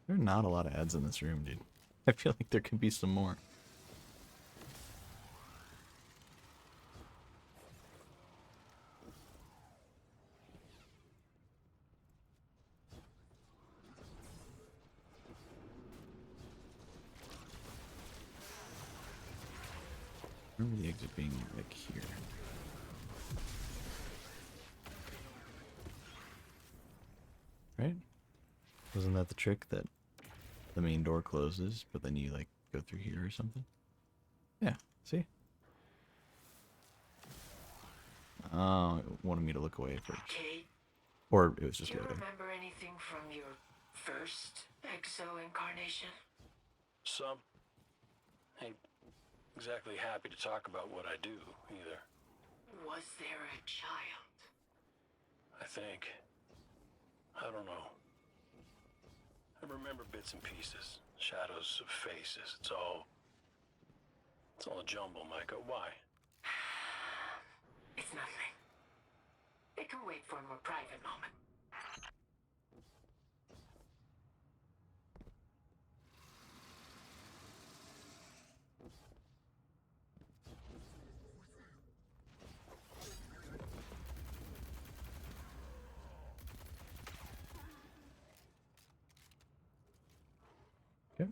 There are not a lot of ads in this room, dude. I feel like there could be some more. I remember the exit being like here. Right? Wasn't that the trick that the main door closes, but then you like go through here or something? Yeah, see? Oh, it wanted me to look away first. Kate, Or it was just do you loading. remember anything from your first exo incarnation? Some. Ain't exactly happy to talk about what I do, either. Was there a child? I think. I don't know. I remember bits and pieces. Shadows of faces. It's all a jumble, Micah. Why? It's nothing. It can wait for a more private moment. Okay.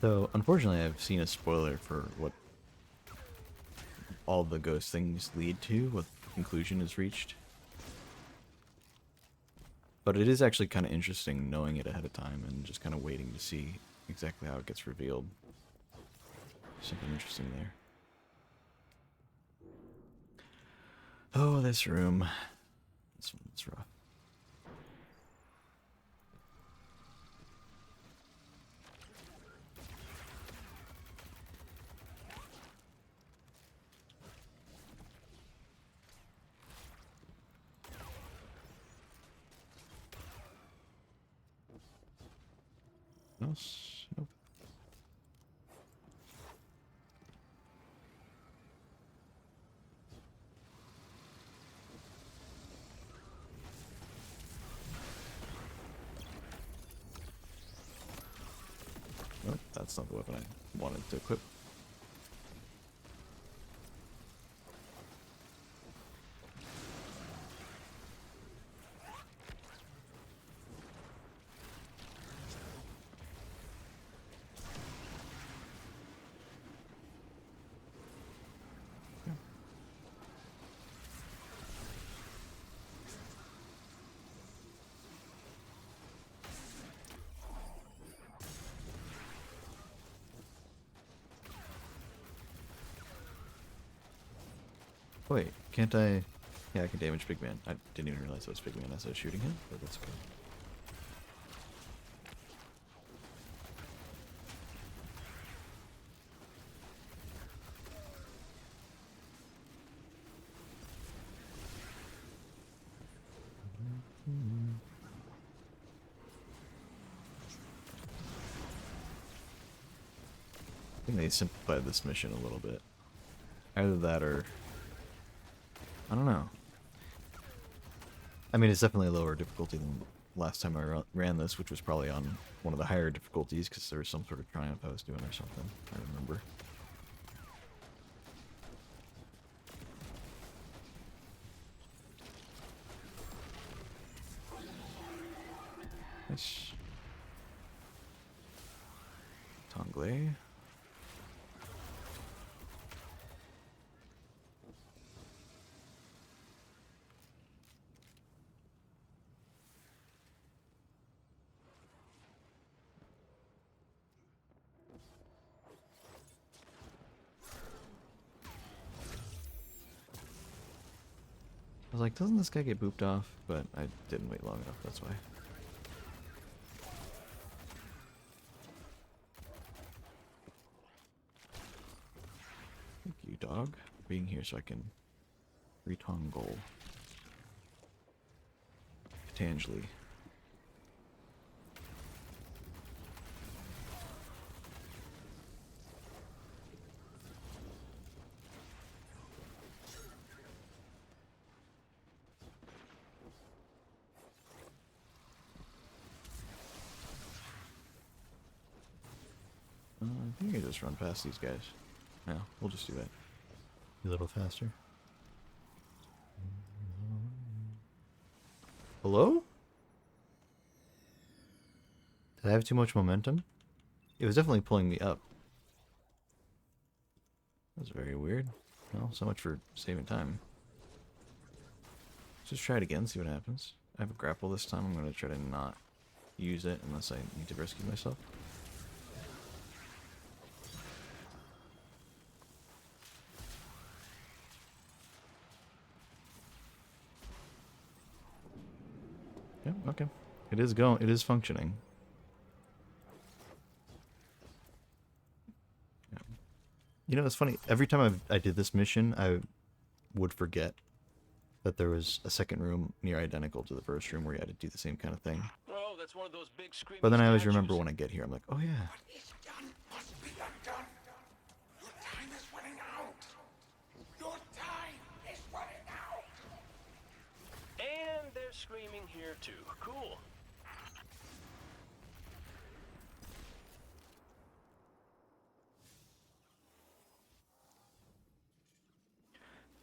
So, unfortunately, I've seen a spoiler for what all the ghost things lead to, what conclusion is reached. But it is actually kind of interesting knowing it ahead of time and just kind of waiting to see exactly how it gets revealed. Something interesting there. Oh, this room. This one's rough. Nope. Nope, that's not the weapon I wanted to equip. Wait, can't I? Yeah, I can damage Big Man. I didn't even realize it was Big Man as I was shooting him, but that's good. I think they simplified this mission a little bit. Either that or... I don't know. I mean, it's definitely a lower difficulty than last time I ran this, which was probably on one of the higher difficulties because there was some sort of triumph I was doing or something. I remember. Nice. Tonglay. I was like, doesn't this guy get booped off? But I didn't wait long enough, that's why. Thank you, dog, for being here so I can retongle. Tangely. I think I just run past these guys. Yeah, we'll just do that. A little faster. Hello? Did I have too much momentum? It was definitely pulling me up. That was very weird. Well, so much for saving time. Let's just try it again, see what happens. I have a grapple this time. I'm going to try to not use it unless I need to rescue myself. Yeah, okay. It is going. It is functioning. Yeah. You know, it's funny. Every time I did this mission, I would forget that there was a second room near identical to the first room where you had to do the same kind of thing. Oh, that's one of those big screaming But then I always statues. remember when I get here, I'm like, oh yeah. What is done must be undone. Your time is running out. Your time is running out. And they're screaming here too. Cool.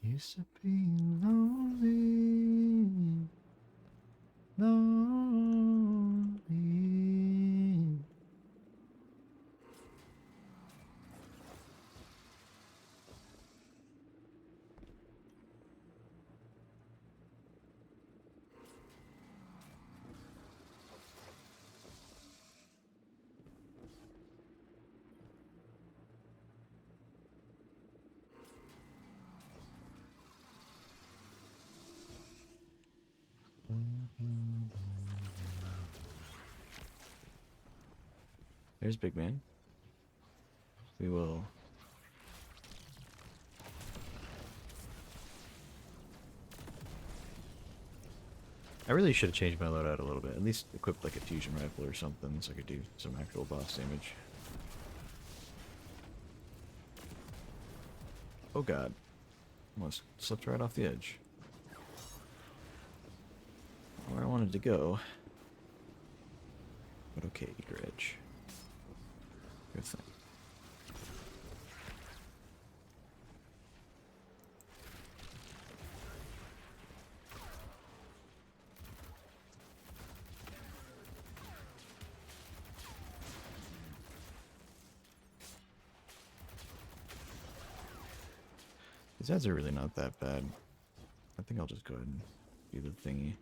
Used to be lonely, lonely. There's Big Man. We will. I really should have changed my loadout a little bit. At least equip like a fusion rifle or something so I could do some actual boss damage. Oh god. Almost slipped right off the edge. Where I wanted to go. But okay, eager edge. Good thing. These ads are really not that bad. I think I'll just go ahead and do the thingy.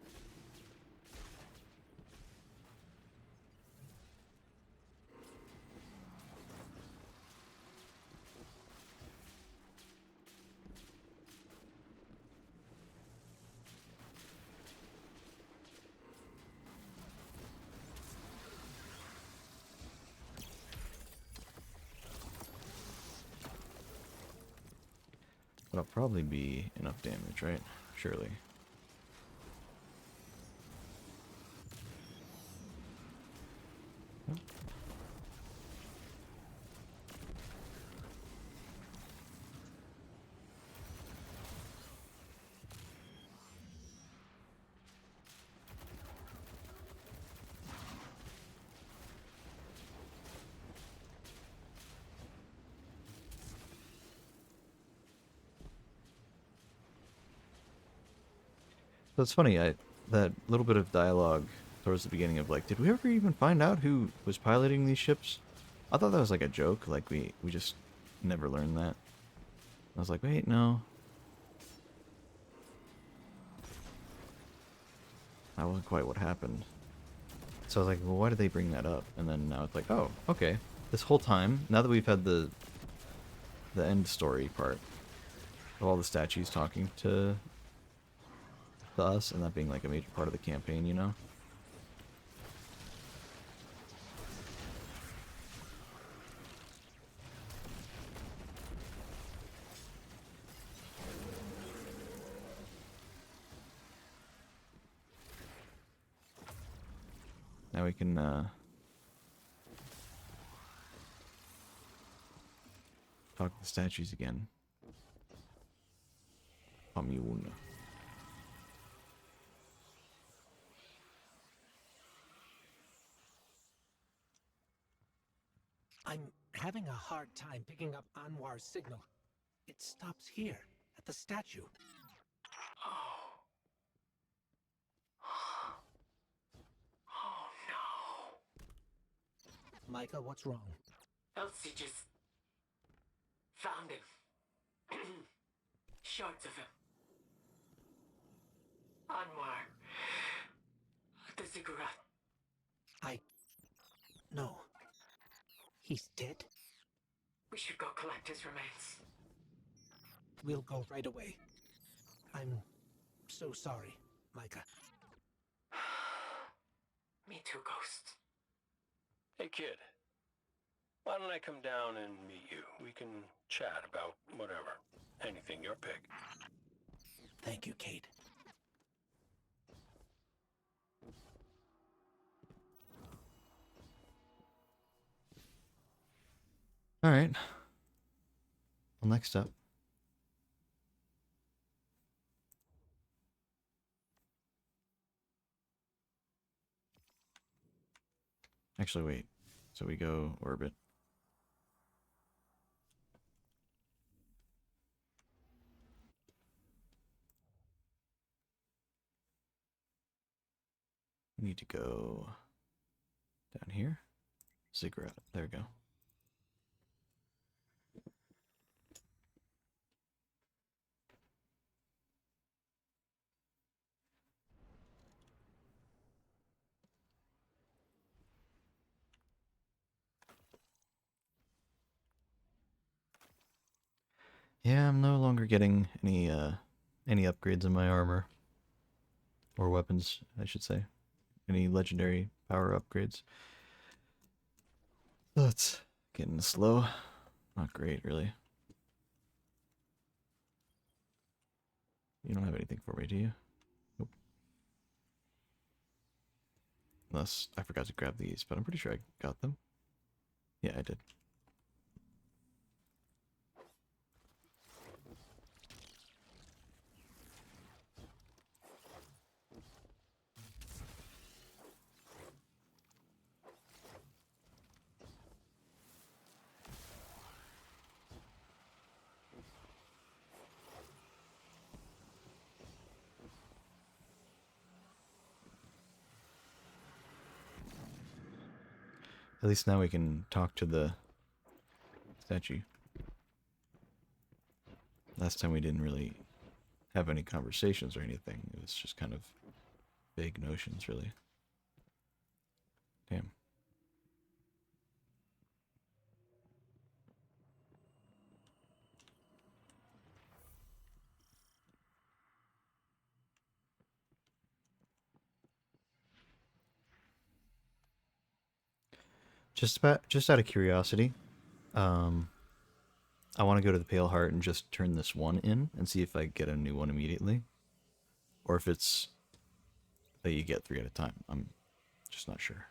That'll probably be enough damage, right? Surely. Nope. So it's funny, that little bit of dialogue towards the beginning of like, did we ever even find out who was piloting these ships? I thought that was like a joke, like we just never learned that. I was like, wait, no. That wasn't quite what happened. So I was like, well, why did they bring that up? And then now it's like, oh, okay. This whole time, now that we've had the end story part of all the statues talking to us, and that being like a major part of the campaign, you know? Now we can talk to the statues again. Commune. I'm having a hard time picking up Anwar's signal. It stops here, at the statue. Oh. Oh no. Micah, what's wrong? Elsie just found him. Shards of him. Anwar. The cigarette. No. He's dead? We should go collect his remains. We'll go right away. I'm so sorry, Micah. Me too, Ghost. Hey, kid. Why don't I come down and meet you? We can chat about whatever. Anything, your pick. Thank you, Kate. All right. Well, next up. Actually, wait. So we go orbit. We need to go down here. Ziggurat. There we go. Yeah, I'm no longer getting any upgrades in my armor. Or weapons, I should say. Any legendary power upgrades. So it's getting slow. Not great, really. You don't have anything for me, do you? Nope. Unless I forgot to grab these, but I'm pretty sure I got them. Yeah, I did. At least now we can talk to the statue. Last time we didn't really have any conversations or anything. It was just kind of vague notions, really. Damn. Just out of curiosity, I want to go to the Pale Heart and just turn this one in and see if I get a new one immediately, or if it's that you get 3 at a time. I'm just not sure.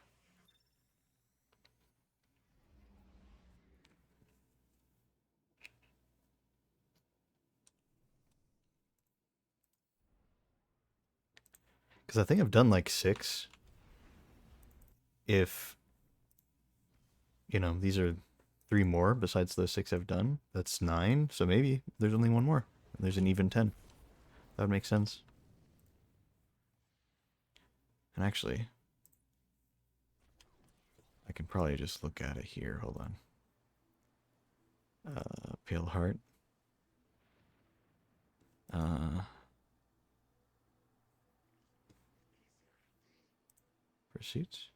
Because I think I've done like 6. If, you know, these are 3 more besides those 6 I've done, that's 9. So maybe there's only one more. There's an even 10. That would make sense. And actually, I can probably just look at it here. Hold on. Pale Heart. Pursuits.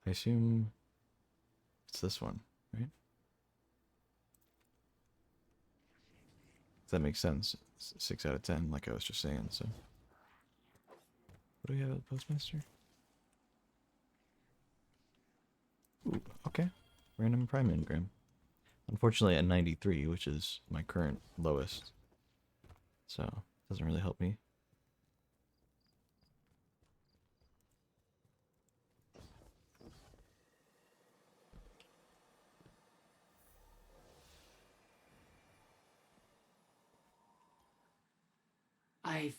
I assume it's this one, right? Does that make sense? 6 out of 10, like I was just saying, so. What do we have at the Postmaster? Ooh, okay. Random Prime Engram. Unfortunately at 93, which is my current lowest. So, doesn't really help me. I've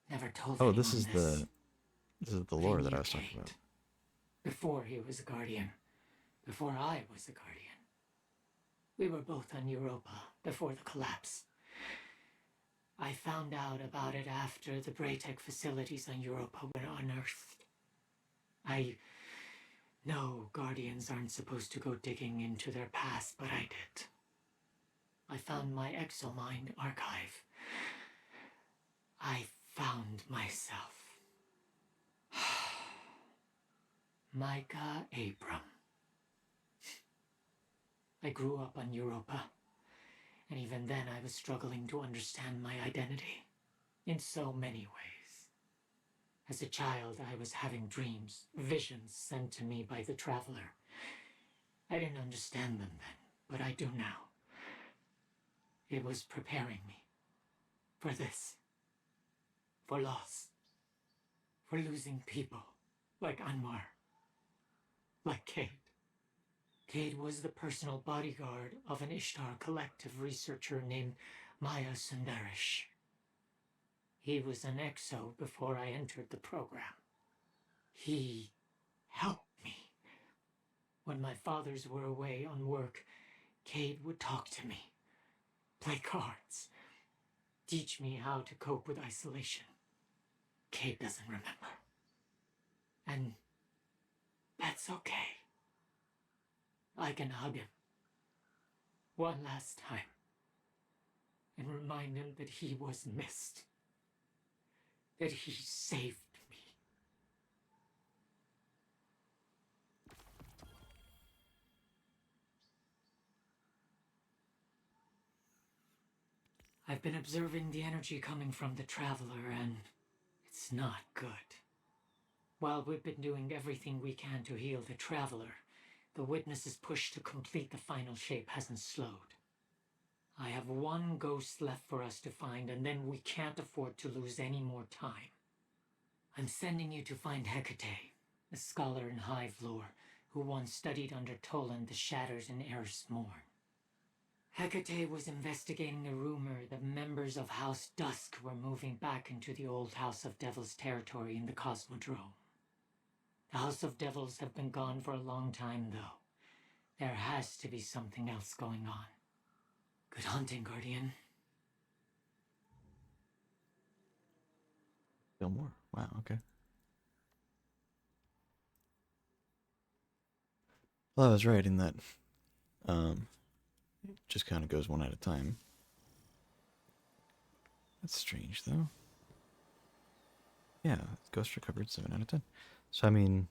never told Oh, anyone this is the lore that I was talking about. Before he was a guardian. Before I was a guardian. We were both on Europa before the collapse. I found out about it after the Braytech facilities on Europa were unearthed. I know Guardians aren't supposed to go digging into their past, but I did. I found my Exomind archive. I found myself. Micah Abram. I grew up on Europa, and even then I was struggling to understand my identity in so many ways. As a child, I was having dreams, visions sent to me by the Traveler. I didn't understand them then, but I do now. It was preparing me for this, for loss, for losing people like Anwar, like Cade. Cade was the personal bodyguard of an Ishtar Collective researcher named Maya Sundarish. He was an exo before I entered the program. He helped me. When my fathers were away on work, Cade would talk to me, play cards, teach me how to cope with isolation. Cade doesn't remember. And that's okay. I can hug him one last time and remind him that he was missed, that he saved me. I've been observing the energy coming from the Traveler, and it's not good. While we've been doing everything we can to heal the Traveler, the Witness's push to complete the final shape hasn't slowed. I have one ghost left for us to find, and then we can't afford to lose any more time. I'm sending you to find Hecate, a scholar in Hive lore, who once studied under Toland the Shatters in Eris Morn. Hecate was investigating a rumor that members of House Dusk were moving back into the old House of Devils territory in the Cosmodrome. The House of Devils have been gone for a long time, though. There has to be something else going on. Good hunting, Guardian. Still more. Wow, okay. Well, I was right in that it just kind of goes one at a time. That's strange, though. Yeah, ghost recovered 7 out of 10. So, I mean,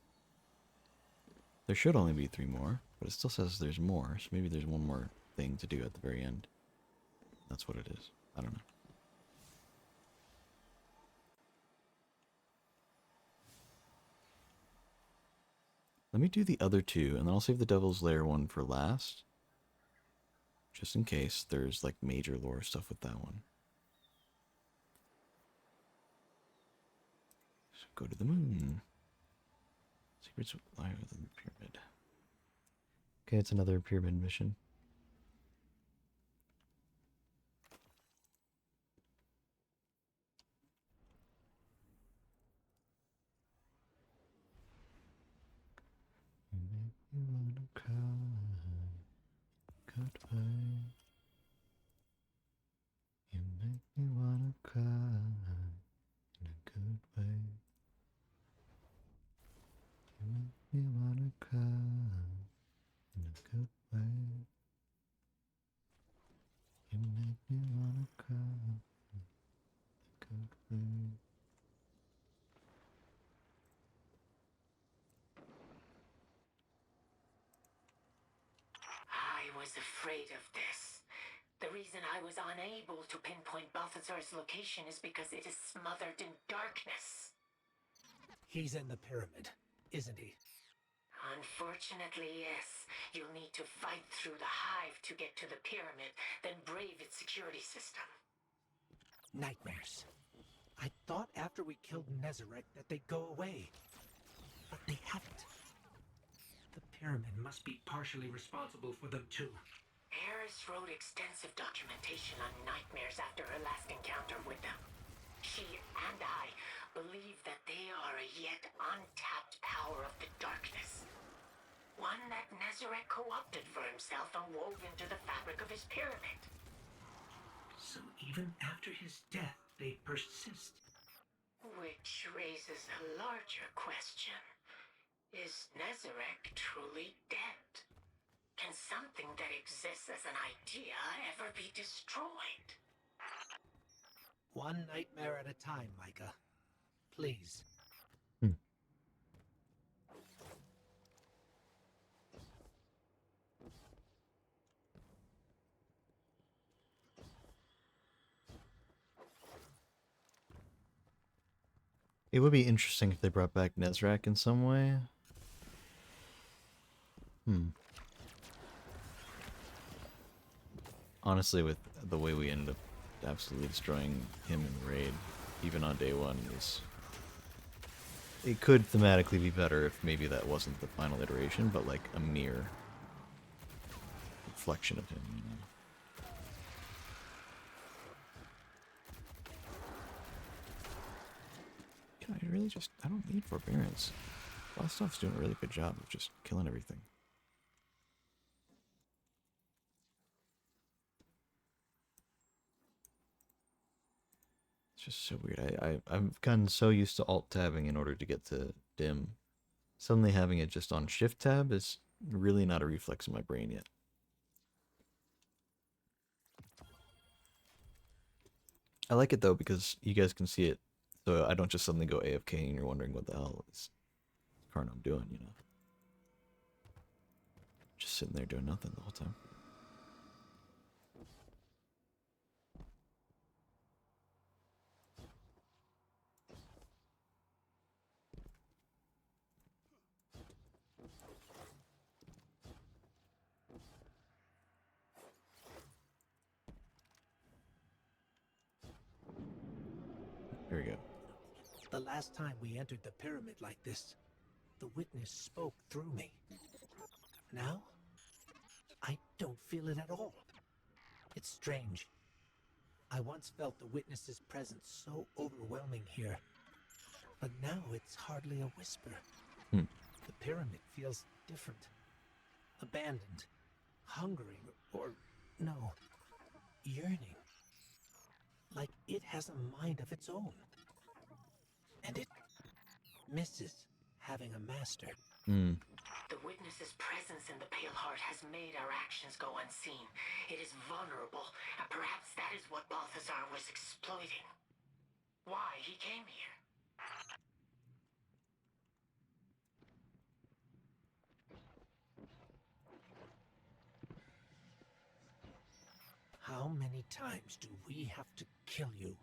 there should only be 3 more, but it still says there's more, so maybe there's one more thing to do at the very end. That's what it is. I don't know. Let me do the other 2, and then I'll save the Devil's Lair one for last. Just in case there's, like, major lore stuff with that one. So go to the moon. Secrets lie within the pyramid. Okay, it's another pyramid mission. You make me wanna cry. Goodbye. You make me wanna cry in a good way. You make me wanna cry in a good way. You make me wanna cry in a good way. I was afraid of this. The reason I was unable to pinpoint Balthazar's location is because it is smothered in darkness. He's in the pyramid, isn't he? Unfortunately, yes. You'll need to fight through the hive to get to the pyramid, then brave its security system. Nightmares. I thought after we killed Nezarek that they'd go away. But they haven't. The pyramid must be partially responsible for them too. Eris wrote extensive documentation on nightmares after her last encounter with them. She and I believe that they are a yet untapped power of the darkness. One that Nezarek co-opted for himself and wove into the fabric of his pyramid. So even after his death, they persist. Which raises a larger question. Is Nezarek truly dead? Can something that exists as an idea ever be destroyed? One nightmare at a time, Micah. Please. It would be interesting if they brought back Nezrak in some way. Honestly, with the way we ended up absolutely destroying him in Raid, even on day one, it could thematically be better if maybe that wasn't the final iteration, but like a mere reflection of him, you know? God, I really just, I don't need forbearance. Vostok's doing a really good job of just killing everything. It's just so weird. I've gotten so used to alt-tabbing in order to get to dim. Suddenly having it just on shift-tab is really not a reflex in my brain yet. I like it though because you guys can see it, so I don't just suddenly go AFK and you're wondering what the hell is Carnum doing, you know? Just sitting there doing nothing the whole time. Here we go. The last time we entered the pyramid like this, the witness spoke through me. Now, I don't feel it at all. It's strange. I once felt the witness's presence so overwhelming here, but now it's hardly a whisper. The pyramid feels different. Abandoned. Hungering, or no, yearning. Like it has a mind of its own. And it misses having a master. The witness's presence in the Pale Heart has made our actions go unseen. It is vulnerable, and perhaps that is what Balthazar was exploiting. Why he came here. How many times do we have to kill you?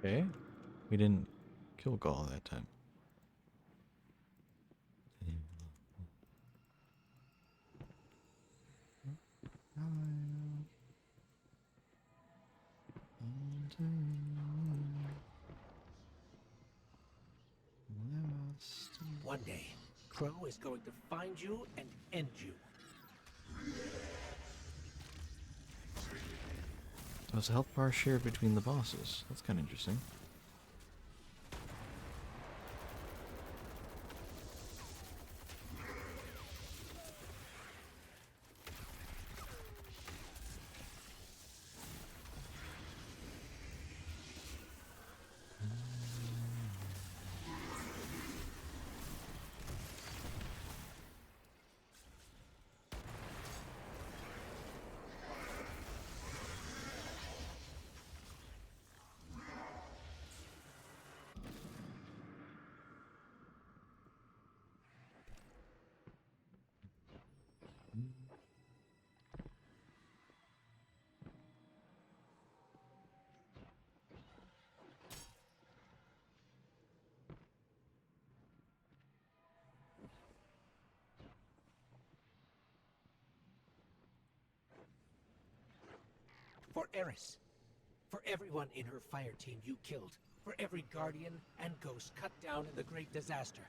Okay. We didn't kill Gaul that time. One day, Crow is going to find you and end you. So it's a health bar shared between the bosses. That's kind of interesting. For Eris. For everyone in her fire team you killed. For every guardian and ghost cut down in the great disaster.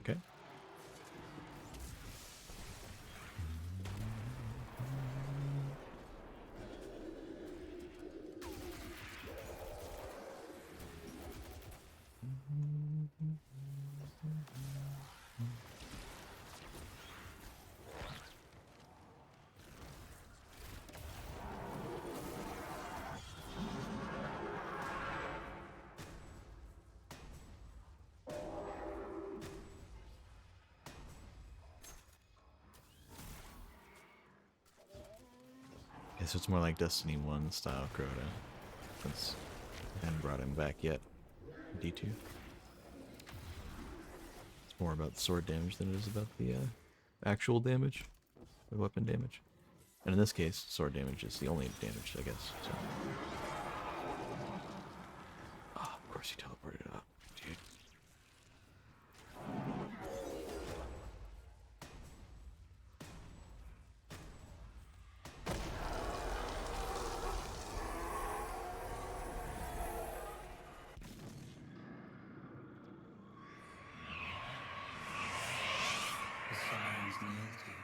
Okay. Guess it's more like Destiny 1 style Crota. Since I haven't brought him back yet. D2. It's more about the sword damage than it is about the actual damage. The weapon damage. And in this case, sword damage is the only damage, I guess. So. Oh, of course he teleported up, dude. The Sirens kneel to you.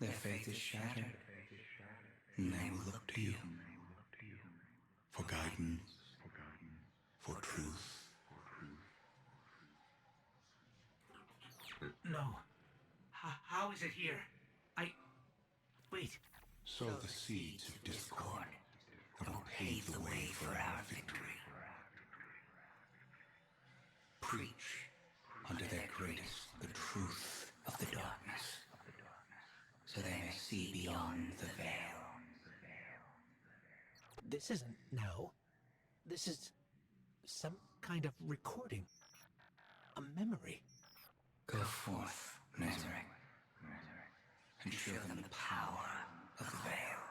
Their faith is shattered, and they will look to you for guidance, for truth. No. How is it here? Wait. Sow the seeds of discord that will pave the way for our victory. Preach unto their greatest the truth of the darkness, so they may see beyond the veil. This isn't now. This is some kind of recording. A memory. Go forth, Nazareth, and show them the power of the veil,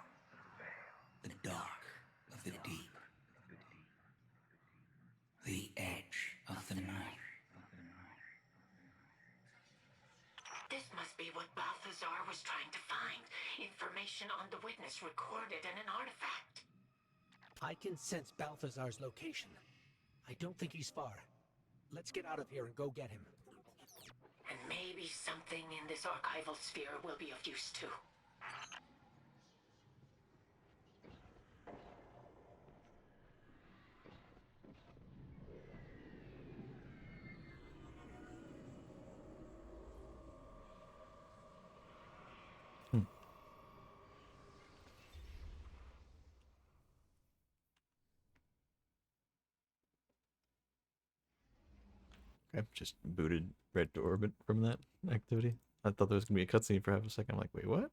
the dark of the deep, the edge of the night. This must be what Balthazar was trying to find. Information on the witness recorded in an artifact. I can sense Balthazar's location. I don't think he's far. Let's get out of here and go get him. And maybe something in this archival sphere will be of use too. Okay, just booted right to orbit from that activity. I thought there was going to be a cutscene for half a second. I'm like, wait, what?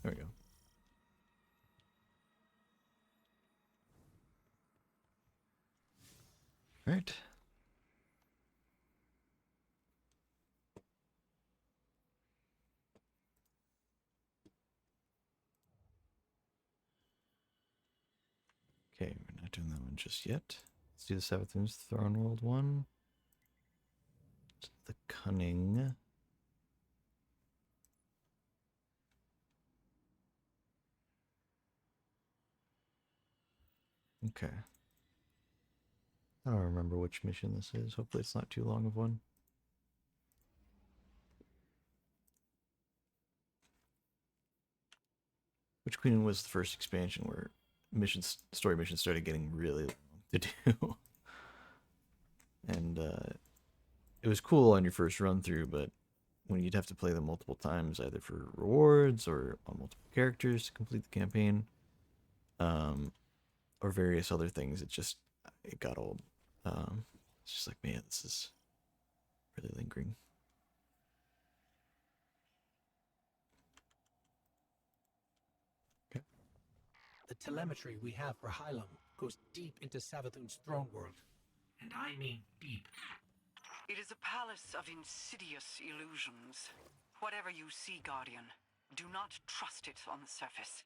There we go. All right. doing that one just yet. Let's do the Savathun's Throne World one. The Cunning. Okay. I don't remember which mission this is. Hopefully it's not too long of one. Witch Queen was the first expansion where story missions started getting really long to do. And it was cool on your first run through, but when you'd have to play them multiple times, either for rewards or on multiple characters to complete the campaign, or various other things, it got old. It's just like, man, this is really lingering. Okay. The telemetry we have for Hylam goes deep into Savathun's throne world. And I mean deep. It is a palace of insidious illusions. Whatever you see, Guardian, do not trust it on the surface.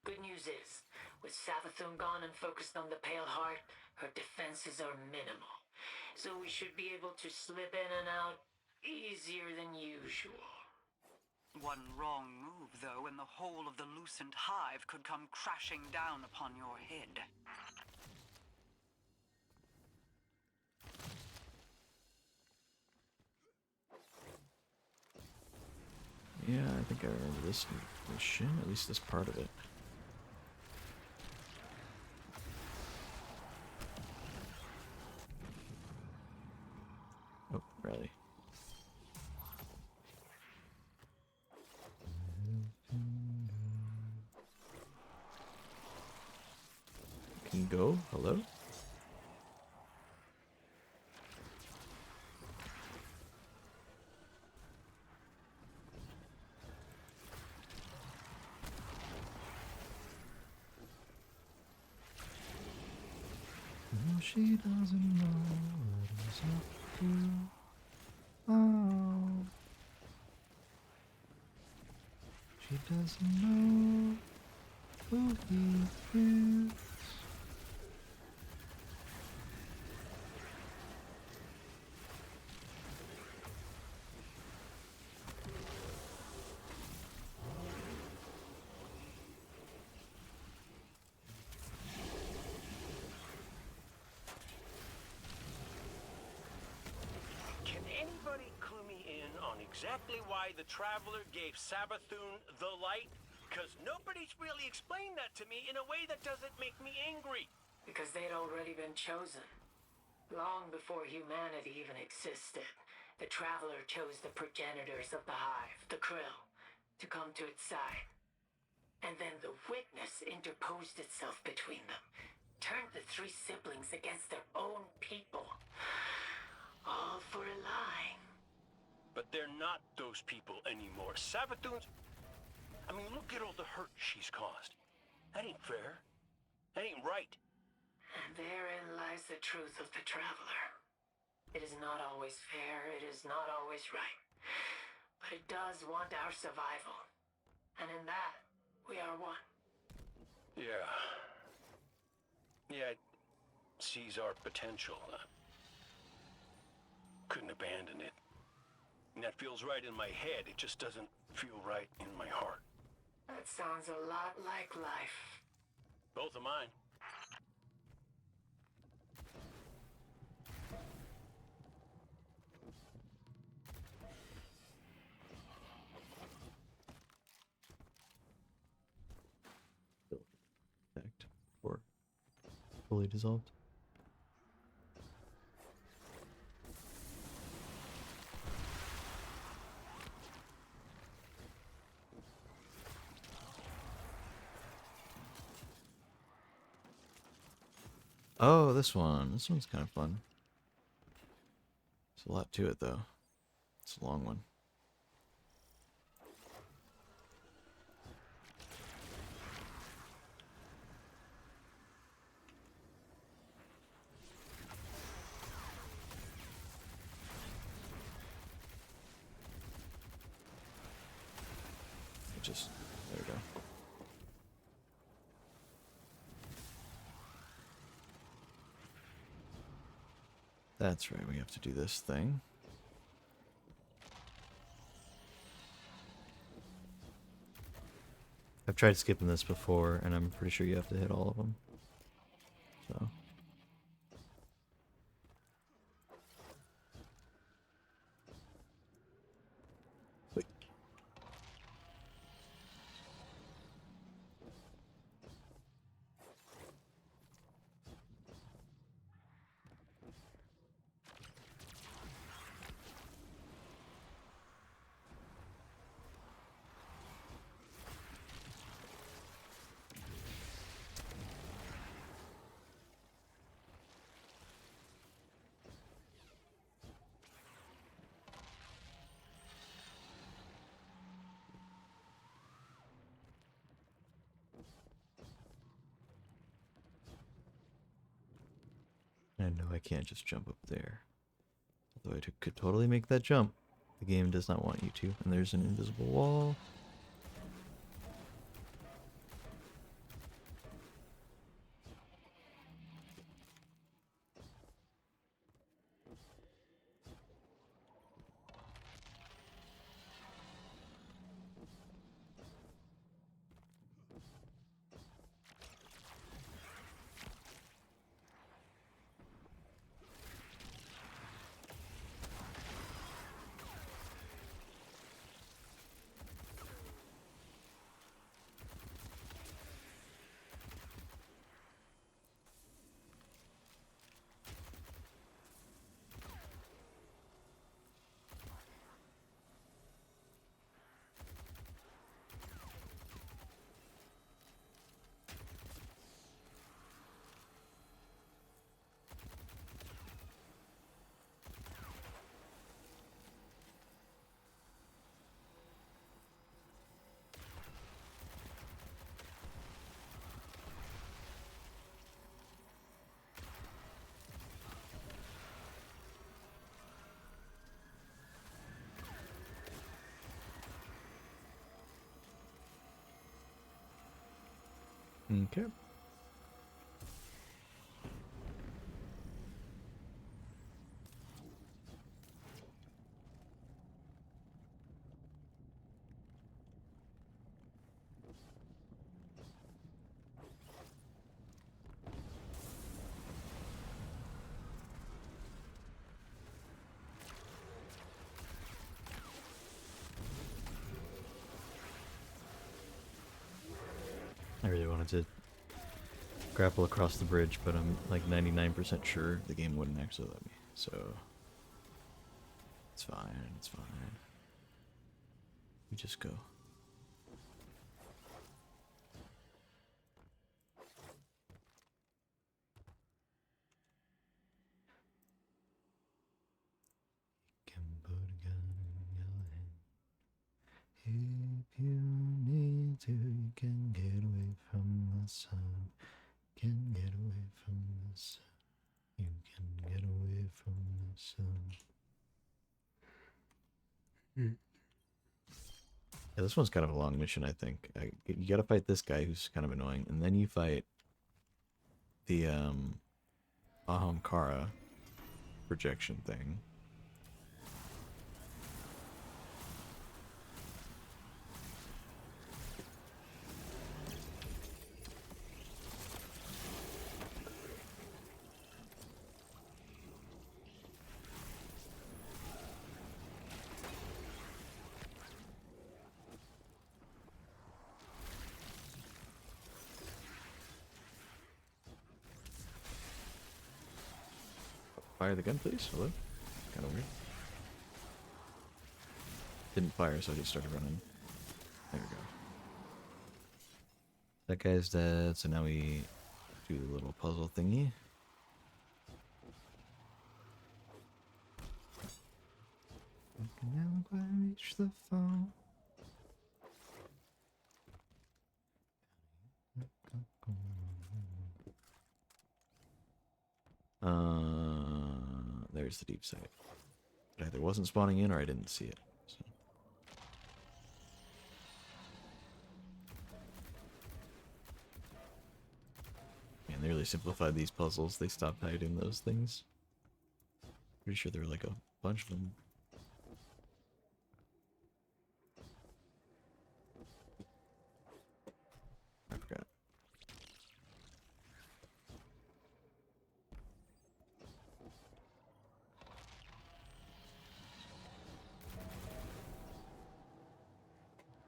Good news is, with Savathun gone and focused on the Pale Heart, her defenses are minimal. So we should be able to slip in and out easier than usual. One wrong move, though, and the whole of the Lucent Hive could come crashing down upon your head. Yeah, I think I remember this mission, at least this part of it. Oh, really? Can you go? Hello? She doesn't know what is up to. Oh. She doesn't know who he is. Can anybody clue me in on exactly why the Traveler gave Savathun the light? Because nobody's really explained that to me in a way that doesn't make me angry. Because they'd already been chosen. Long before humanity even existed, the Traveler chose the progenitors of the Hive, the Krill, to come to its side. And then the Witness interposed itself between them, turned the three siblings against their own people. All for a lie. But they're not those people anymore. Savathun's... I mean, look at all the hurt she's caused. That ain't fair. That ain't right. And therein lies the truth of the Traveler. It is not always fair, it is not always right. But it does want our survival. And in that, we are one. Yeah. Yeah, it sees our potential. Couldn't abandon it. And that feels right in my head. It just doesn't feel right in my heart. That sounds a lot like life. Both of mine. Effect or fully dissolved. Oh, this one. This one's kind of fun. There's a lot to it, though. It's a long one. There we go. That's right, we have to do this thing. I've tried skipping this before, and I'm pretty sure you have to hit all of them. So. Wait. I know I can't just jump up there. Although I could totally make that jump. The game does not want you to. And there's an invisible wall. Okay. I really wanted to grapple across the bridge, but I'm like 99% sure the game wouldn't actually let me. So it's fine, it's fine. We just go. Can put a gun in your hand. If you need to, you can get away from the sun. Can get away from the sun. You can get away from the sun. Yeah, this one's kind of a long mission, I think. You gotta fight this guy who's kind of annoying, and then you fight the Ahamkara projection thing. Fire the gun, please. Hello? Kind of weird. Didn't fire, so I just started running. There we go. That guy's dead, so now we do the little puzzle thingy. I can never quite reach the phone. There's the deep sight. It either wasn't spawning in or I didn't see it. So. Man, they really simplified these puzzles. They stopped hiding those things. Pretty sure there were like a bunch of them. I forgot.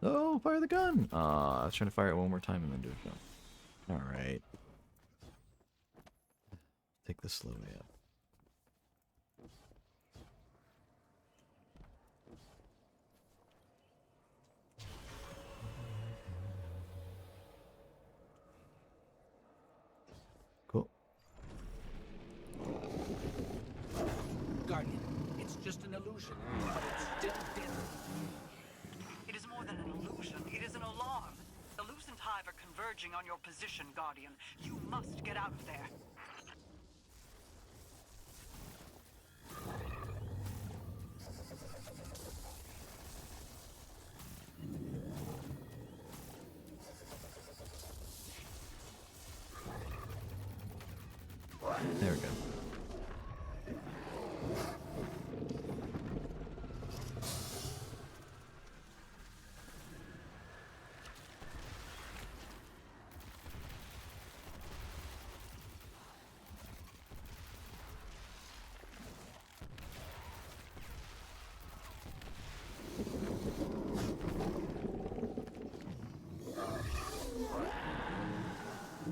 Oh, fire the gun! I was trying to fire it one more time and then do a jump. Alright. Take the slow way up. Cool. Guardian, it's just an illusion, but it's still deadly. It is more than an illusion. It is an alarm. The Lucent Hive are converging on your position, Guardian. You must get out of there. There we go.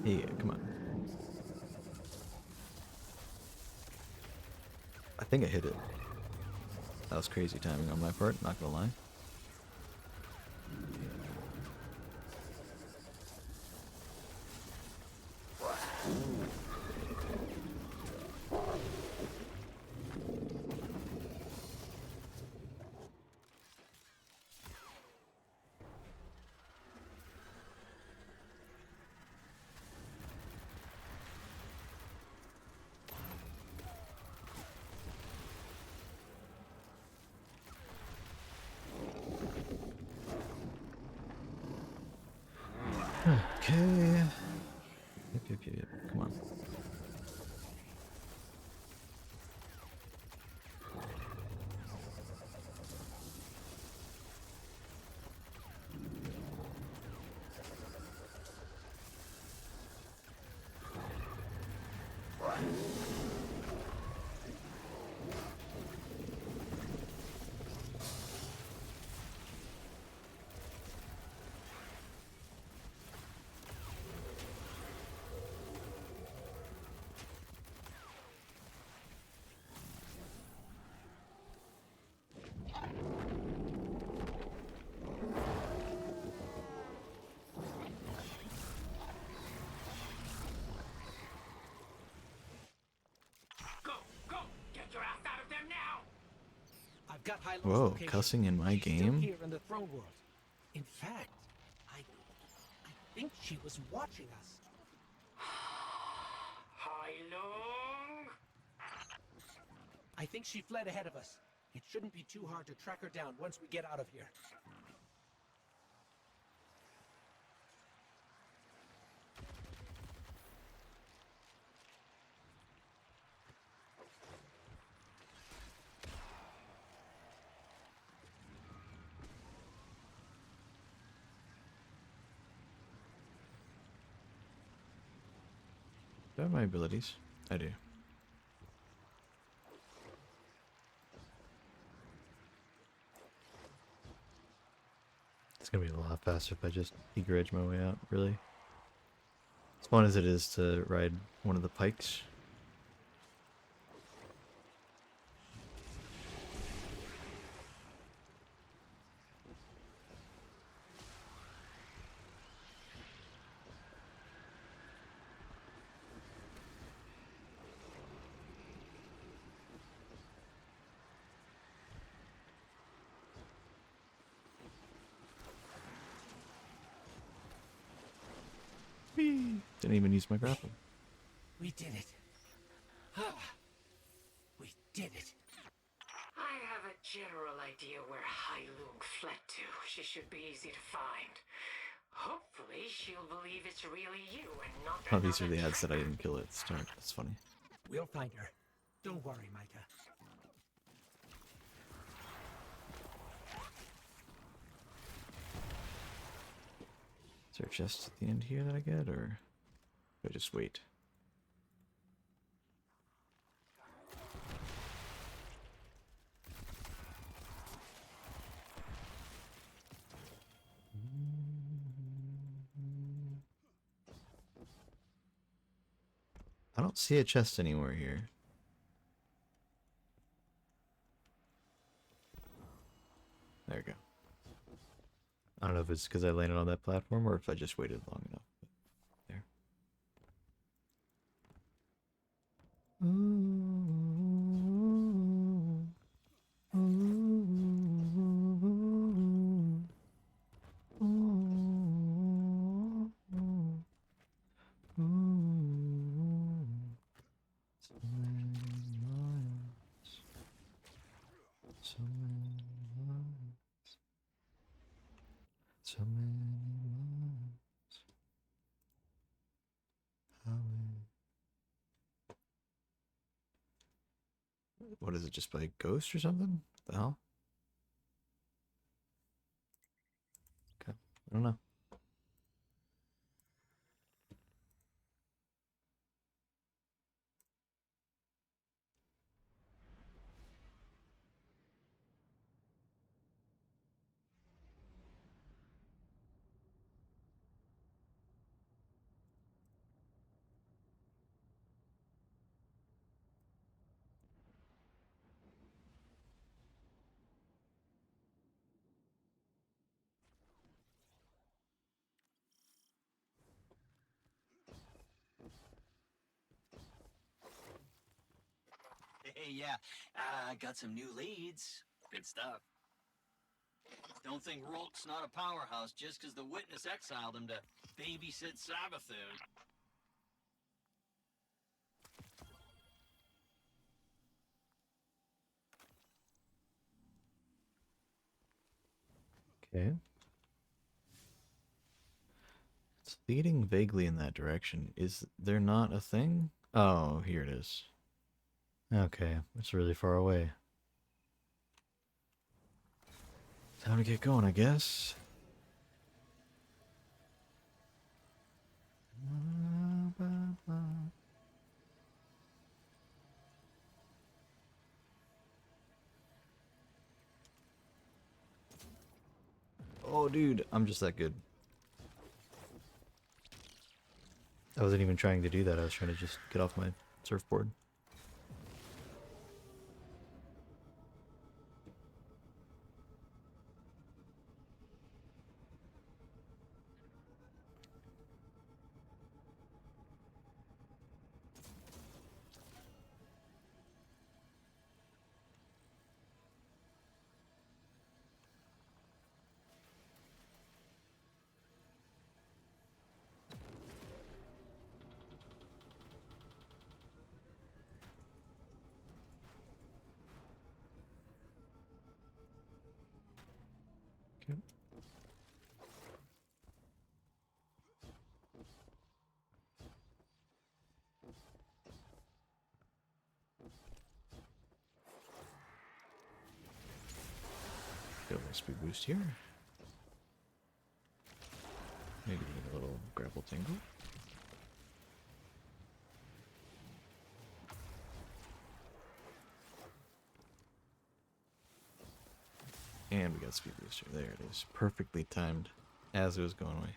Yeah, come on. I think I hit it. That was crazy timing on my part, not gonna lie. Okay. Yep. Come on. Go! Get your ass out of there now! I've got High Loom's Whoa, location. cussing in my She's still game? here in the throne world. In fact, I think she was watching us. Long. I think she fled ahead of us. It shouldn't be too hard to track her down once we get out of here. Do I have my abilities? I do. It's gonna be a lot faster if I just eager edge my way out, really. As fun as it is to ride one of the pikes. Whee! Didn't even use my grapple. We did it. We did it. I have a general idea where High Loom fled to. She should be easy to find. Hopefully, she'll believe it's really you and not Oh, these are another the ads that I traitor. didn't kill at the start. That's funny. We'll find her. Don't worry, Micah. Is there a chest at the end here that I get, or do I just wait? I don't see a chest anywhere here. There we go. I don't know if it's because I landed on that platform or if I just waited long enough. But there. So many miles. So many miles. So many miles. What is it, just by Ghost or something? The hell? Okay, I don't know. Hey, yeah, I got some new leads. Good stuff. Don't think Rolk's not a powerhouse just because the witness exiled him to babysit Sabathoon. Okay. It's leading vaguely in that direction. Is there not a thing? Oh, here it is. Okay, it's really far away. Time to get going, I guess. Oh, dude, I'm just that good. I wasn't even trying to do that. I was trying to just get off my surfboard. Okay. Get a little speed boost here. Maybe a little grapple tingle. And we got speed booster. There it is. Perfectly timed as it was going away.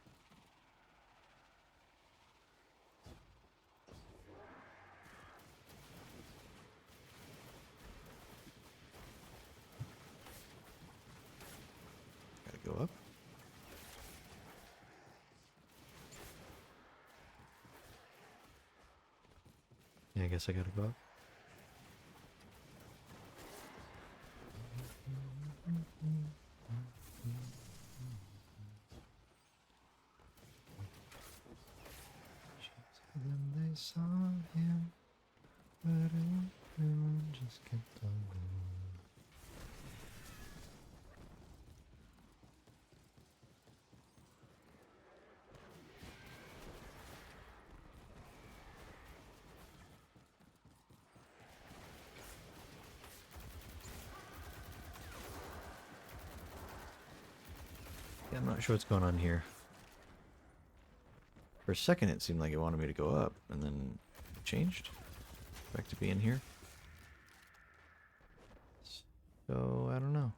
Gotta go up. Yeah, I guess I gotta go up. Then they saw him, but everyone just kept on going. Yeah, I'm not sure what's going on here. For a second, it seemed like it wanted me to go up, and then it changed. Back to being here. So, I don't know.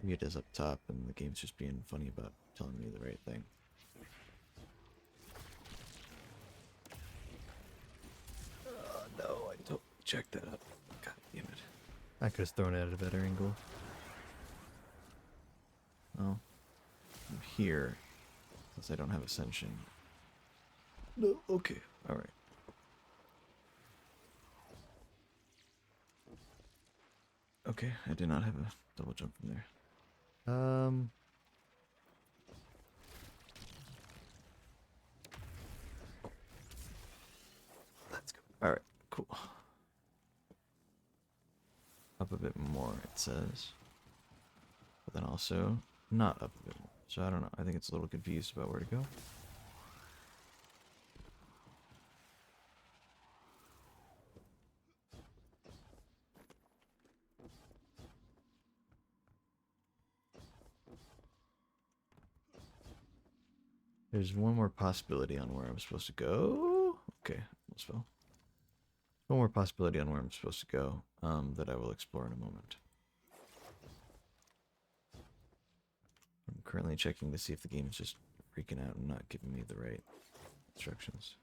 Maybe it is up top, and the game's just being funny about telling me the right thing. No, I don't check that up. God damn it. I could have thrown it at a better angle. Oh. I'm here. Since I don't have Ascension. No, okay. Alright. Okay, I did not have a double jump from there. Let's go. Alright, cool. Up a bit more, it says. But then also, not up a bit more. So I don't know. I think it's a little confused about where to go. There's one more possibility on where I'm supposed to go. Okay, let's go. One more possibility on where I'm supposed to go that I will explore in a moment. I'm currently checking to see if the game is just freaking out and not giving me the right instructions.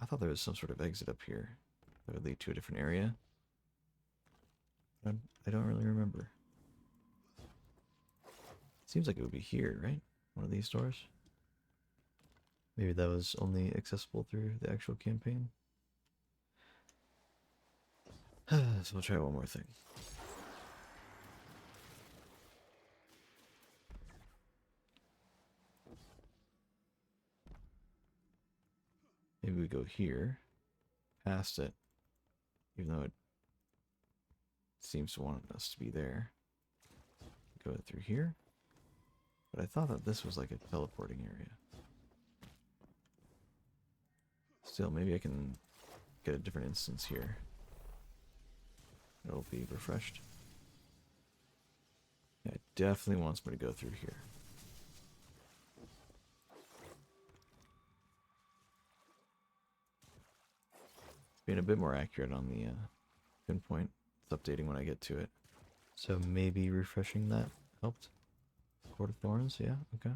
I thought there was some sort of exit up here that would lead to a different area. I don't really remember. Seems like it would be here, right? One of these doors. Maybe that was only accessible through the actual campaign. So we'll try one more thing. Maybe we go here, past it, even though it seems to want us to be there. Go through here. But I thought that this was like a teleporting area. Still, maybe I can get a different instance here. It'll be refreshed. Yeah, it definitely wants me to go through here. It's being a bit more accurate on the pinpoint. It's updating when I get to it. So maybe refreshing that helped. Court of Thorns, yeah, okay.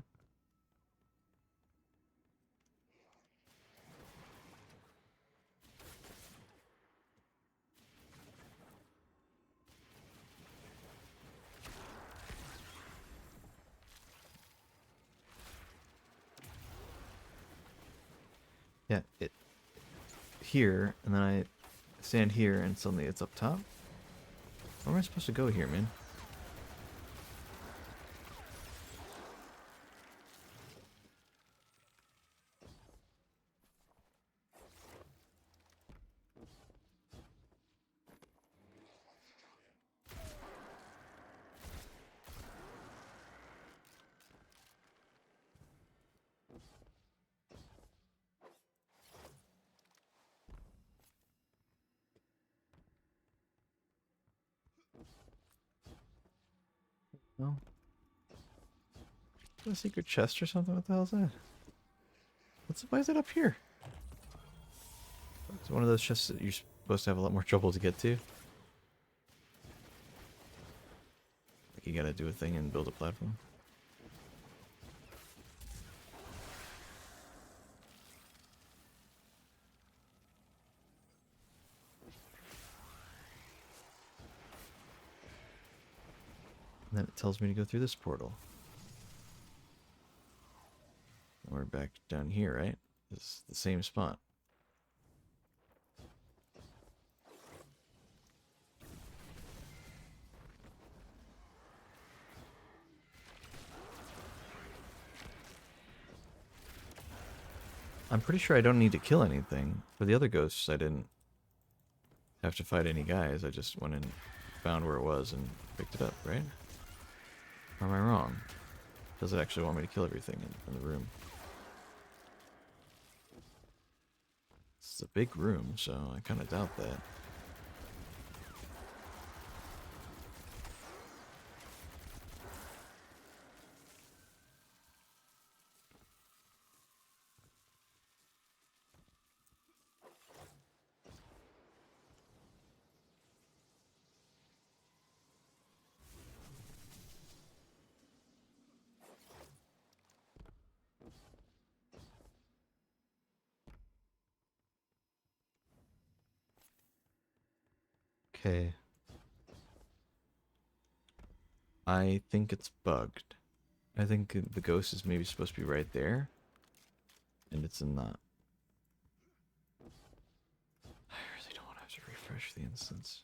Yeah, it here, and then I stand here, and suddenly it's up top. Where am I supposed to go here, man? No. A secret chest or something? What the hell is that? Why is it up here? It's one of those chests that you're supposed to have a lot more trouble to get to. Like you gotta do a thing and build a platform. And then it tells me to go through this portal. And we're back down here, right? It's the same spot. I'm pretty sure I don't need to kill anything. For the other ghosts, I didn't have to fight any guys. I just went and found where it was and picked it up, right? Or am I wrong? Does it actually want me to kill everything in the room? It's a big room, so I kind of doubt that. Okay. I think it's bugged. I think the ghost is maybe supposed to be right there. And it's not. I really don't want to have to refresh the instance.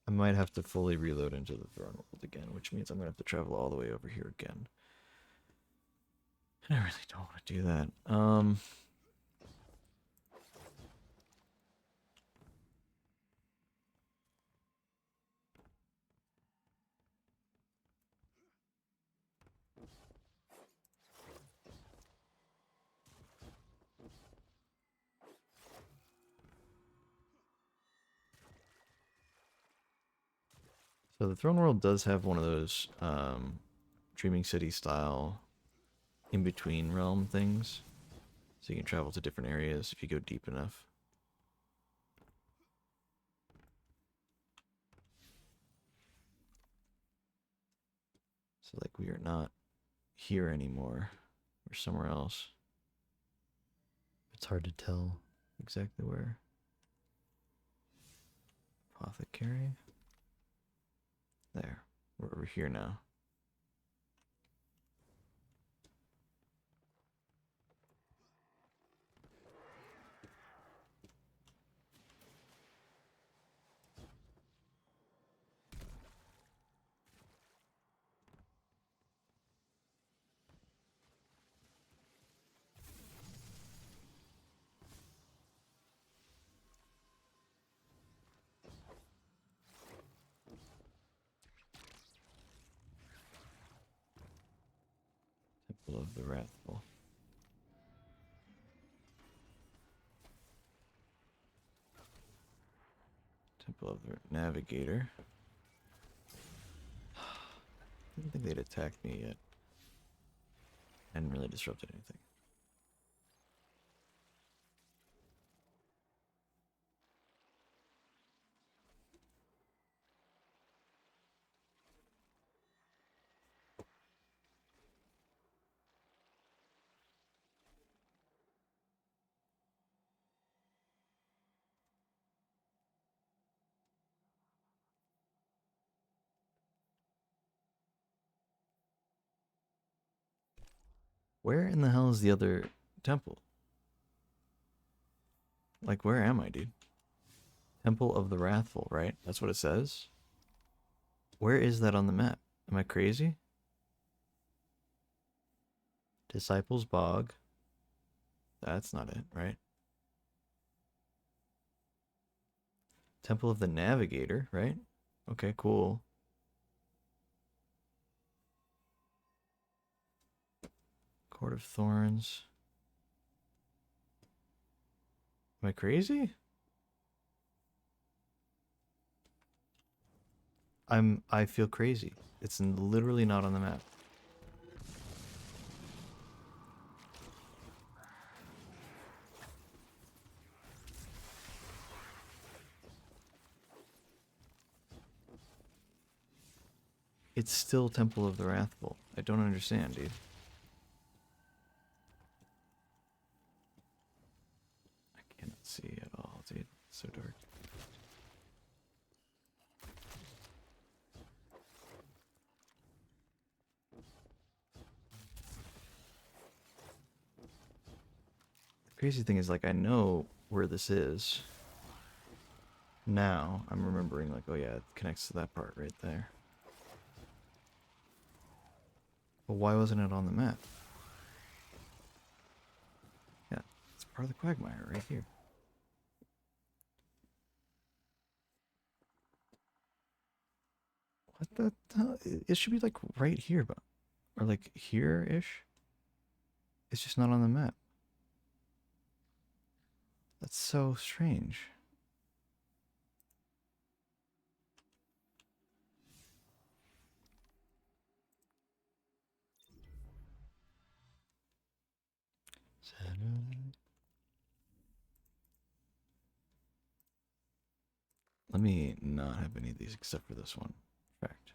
I might have to fully reload into the throne world again, which means I'm going to have to travel all the way over here again. And I really don't want to do that. So the throne world does have one of those Dreaming City style in-between realm things. So you can travel to different areas if you go deep enough. So like we are not here anymore. We're somewhere else. It's hard to tell exactly where. Apothecary? There. We're over here now. Temple of the Wrathful. Temple of the Navigator. I didn't think they'd attacked me yet. Hadn't really disrupted anything. Where in the hell is the other temple? Like, where am I, dude? Temple of the Wrathful, right? That's what it says? Where is that on the map? Am I crazy? Disciples Bog. That's not it, right? Temple of the Navigator, right? Okay, cool. Court of Thorns. Am I crazy? I feel crazy. It's literally not on the map. It's still Temple of the Wrathful. I don't understand, dude. I cannot see at all, dude. It's so dark. The crazy thing is, like, I know where this is. Now, I'm remembering, like, oh yeah, it connects to that part right there. But why wasn't it on the map? Yeah, part of the quagmire right here. What the hell? It should be like right here, but or like here-ish. It's just not on the map. That's so strange. Let me not have any of these except for this one. In fact.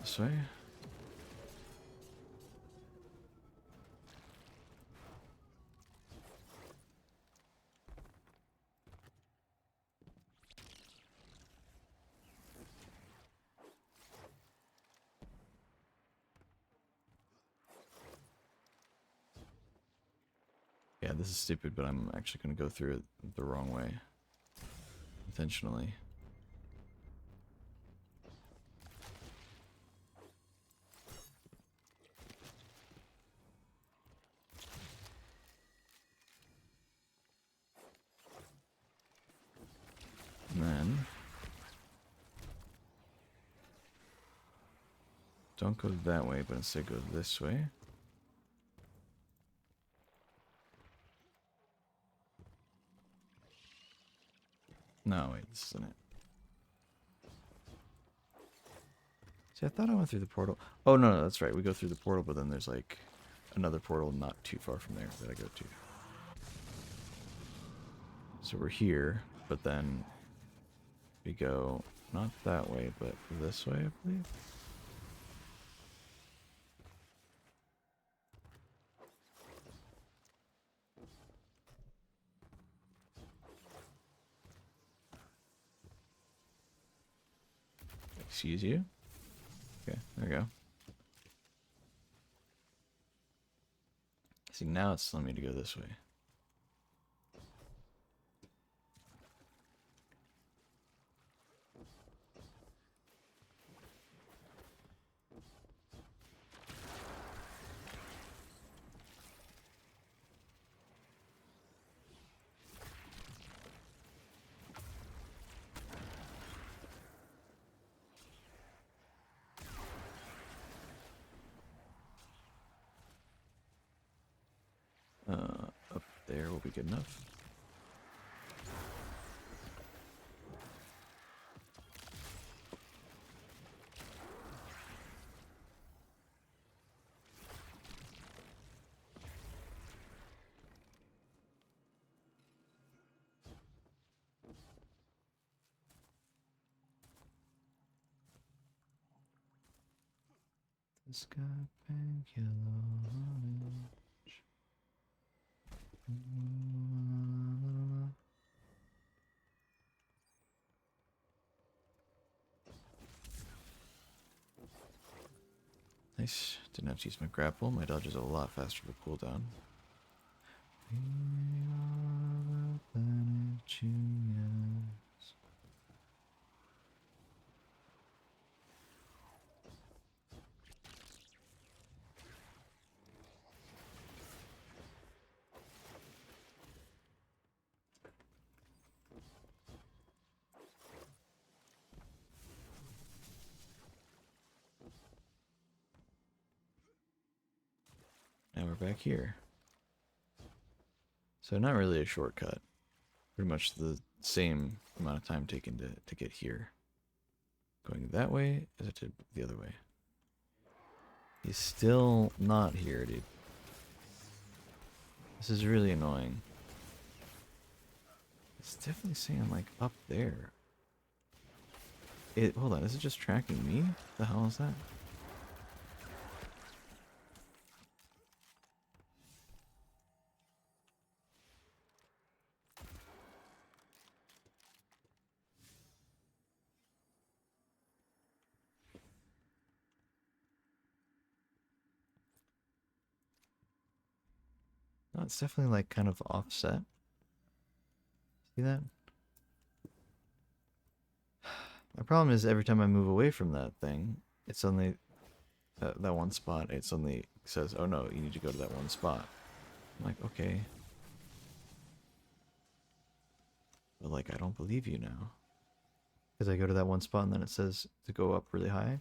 This way. Yeah, this is stupid, but I'm actually going to go through it the wrong way. Intentionally. And then... don't go that way, but instead go this way. No, wait, this isn't it. See, I thought I went through the portal. Oh, no, that's right. We go through the portal, but then there's like another portal not too far from there that I go to. So we're here, but then we go not that way, but this way, I believe. Excuse you? Okay, there we go. See, now it's telling me to go this way. Up there will be good enough. The sky pink yellow orange. Nice. Didn't have to use my grapple. My dodge is a lot faster for cooldown. Now we're back here. So not really a shortcut. Pretty much the same amount of time taken to get here. Going that way as it did the other way. He's still not here, dude. This is really annoying. It's definitely saying like up there. Hold on, is it just tracking me? What the hell is that? It's definitely like kind of offset. See that? My problem is every time I move away from that thing, it suddenly, that one spot, it suddenly says, oh no, you need to go to that one spot. I'm like, okay. But like, I don't believe you now. Because I go to that one spot and then it says to go up really high.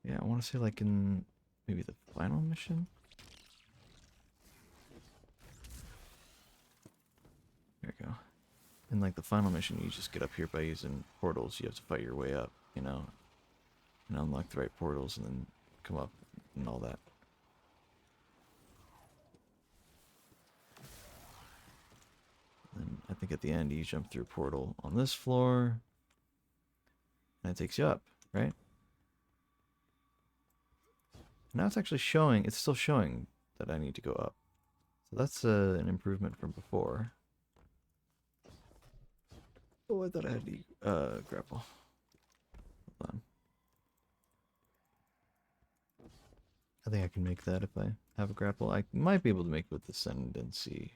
Yeah, I want to say like in maybe the final mission. There you go. In like the final mission, you just get up here by using portals. You have to fight your way up, you know, and unlock the right portals and then come up and all that. And I think at the end you jump through a portal on this floor and it takes you up, right? Now it's actually showing, it's still showing that I need to go up. So that's an improvement from before. Oh, I thought I had to grapple. Hold on. I think I can make that if I have a grapple. I might be able to make it with Ascendancy.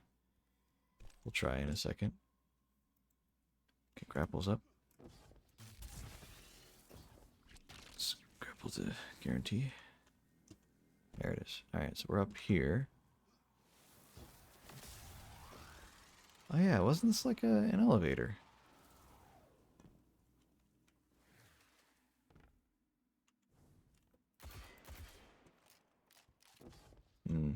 We'll try in a second. Okay, grapples up. Let's grapple to guarantee. There it is. Alright, so we're up here. Oh yeah, wasn't this like an elevator? Hmm.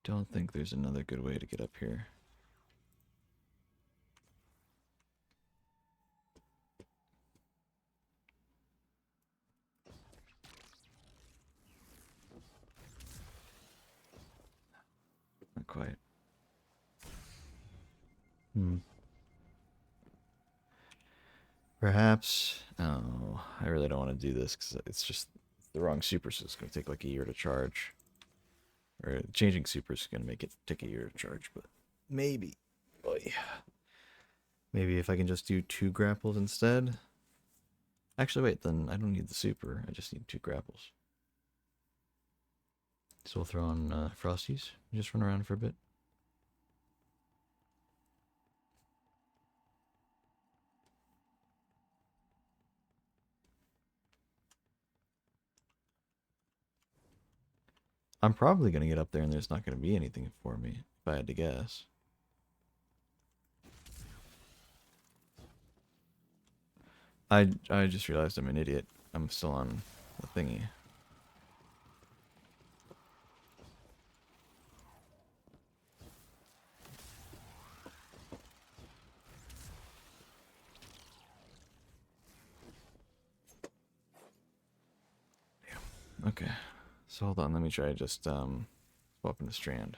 Don't think there's another good way to get up here. Not quite. Perhaps. Oh, I really don't want to do this because it's just the wrong super, so it's going to take like a year to charge. Or changing super is going to make it take a year to charge, but maybe. Boy. Maybe if I can just do 2 grapples instead. Actually, wait, then I don't need the super. I just need 2 grapples. So we'll throw on Frosties and just run around for a bit. I'm probably going to get up there and there's not going to be anything for me, if I had to guess. I just realized I'm an idiot. I'm still on the thingy. Damn. Okay. So hold on, let me try just swapping the strand.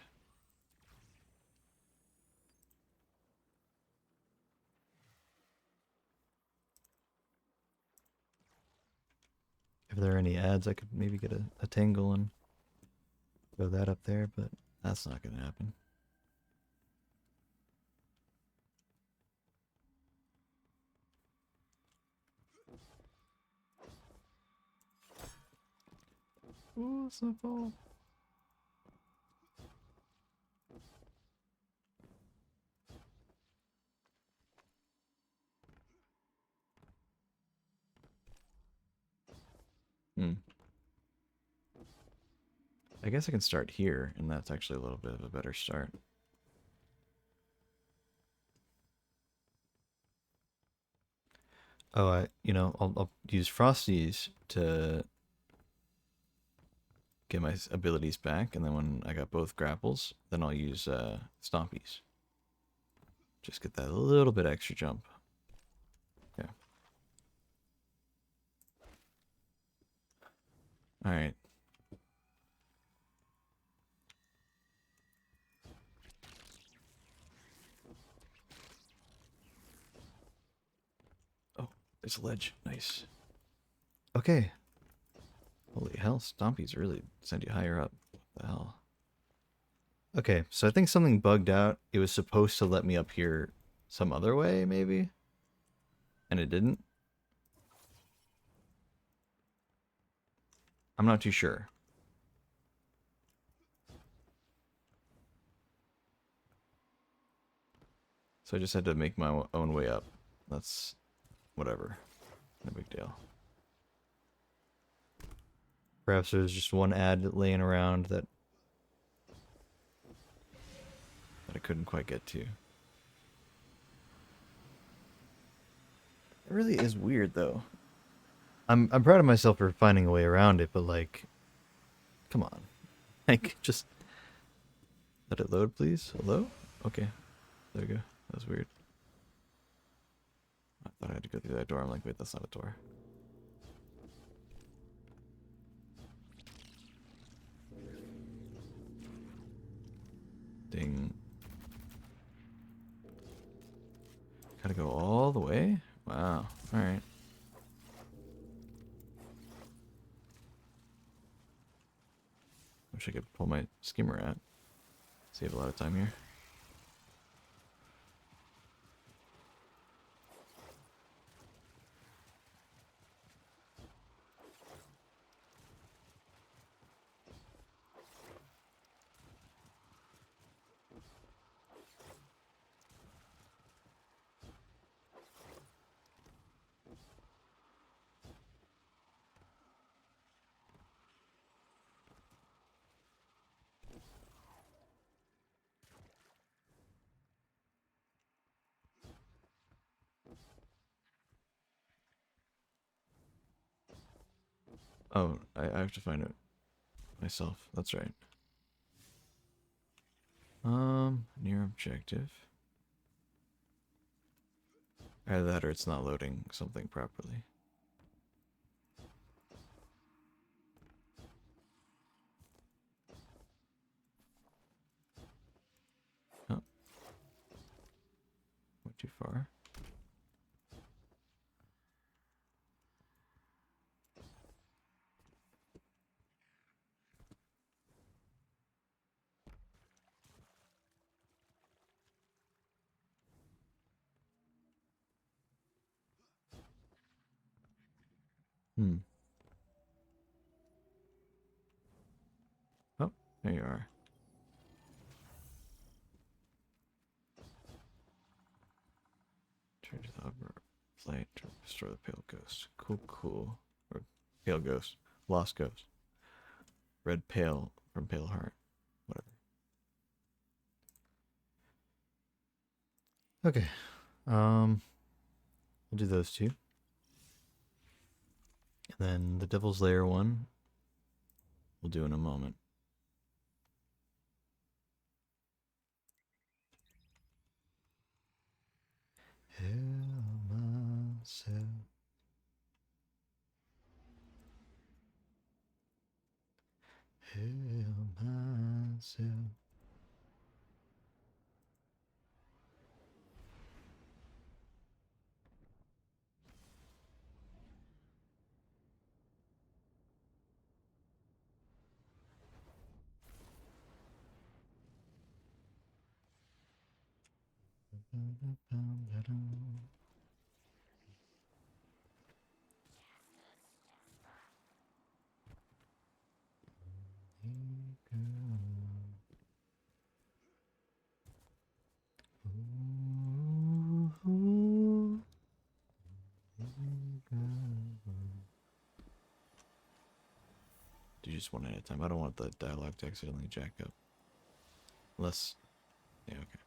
If there are any ads, I could maybe get a tangle and throw that up there, but that's not going to happen. Ooh, snowball. I guess I can start here, and that's actually a little bit of a better start. Oh, I'll use Frosties to get my abilities back, and then when I got both grapples, then I'll use Stompies. Just get that little bit extra jump. Yeah. Alright. Oh, there's a ledge. Nice. Okay. Holy hell, Stompies really send you higher up. What the hell? Okay, so I think something bugged out. It was supposed to let me up here some other way, maybe? And it didn't? I'm not too sure. So I just had to make my own way up. That's whatever. No big deal. Perhaps there's just one ad laying around that I couldn't quite get to. It really is weird though. I'm proud of myself for finding a way around it, but like, come on. Like, just let it load, please. Hello? Okay. There we go. That was weird. I thought I had to go through that door. I'm like, wait, that's not a door. Ding. Gotta go all the way? Wow. Alright. Wish I could pull my skimmer out. Save a lot of time here. Oh, I have to find it myself. That's right. Near objective. Either that or it's not loading something properly. Oh. Went too far. Hmm. Oh, there you are. Turn to the upper plate to restore the pale ghost. Cool, cool. Or pale ghost. Lost ghost. Red pale from pale heart. Whatever. Okay. We'll do those two. And then the Devil's Lair one we'll do in a moment. Heal myself. Heal myself. Do just one at a time. I don't want the dialogue to accidentally jack up. Unless, yeah, okay.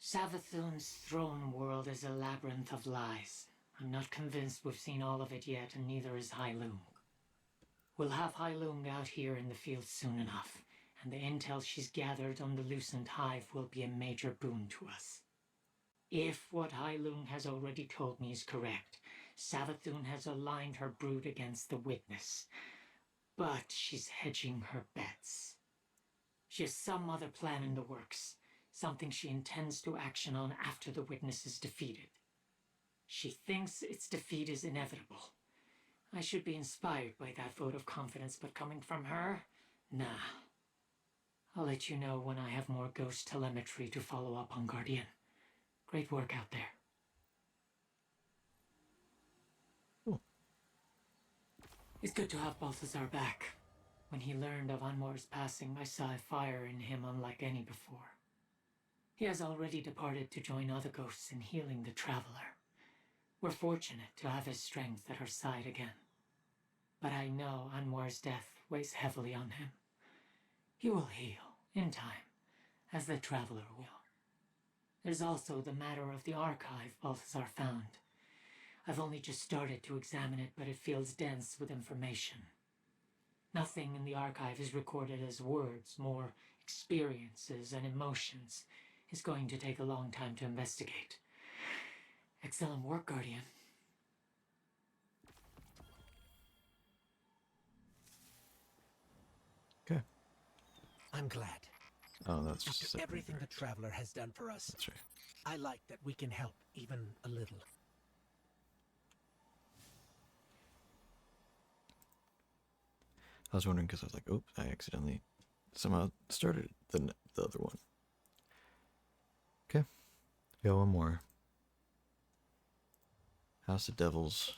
Savathun's throne world is a labyrinth of lies. I'm not convinced we've seen all of it yet, and neither is Hailung. We'll have Hailung out here in the field soon enough, and the intel she's gathered on the Lucent Hive will be a major boon to us. If what Hailung has already told me is correct, Savathun has aligned her brood against the Witness. But she's hedging her bets. She has some other plan in the works, something she intends to action on after the Witness is defeated. She thinks its defeat is inevitable. I should be inspired by that vote of confidence, but coming from her? Nah. I'll let you know when I have more ghost telemetry to follow up on Guardian. Great work out there. Cool. It's good to have Balthazar back. When he learned of Anwar's passing, I saw a fire in him unlike any before. He has already departed to join other ghosts in healing the Traveler. We're fortunate to have his strength at our side again. But I know Anwar's death weighs heavily on him. He will heal, in time, as the Traveler will. There's also the matter of the archive Balthazar found. I've only just started to examine it, but it feels dense with information. Nothing in the archive is recorded as words, more experiences and emotions. It's going to take a long time to investigate. Excellent work, Guardian. Okay. I'm glad. Oh, that's After just everything the Traveler has done for us, That's right. I like that we can help even a little. I was wondering because I was like, oops, I accidentally somehow started the other one. Okay. We got one more. House of Devils.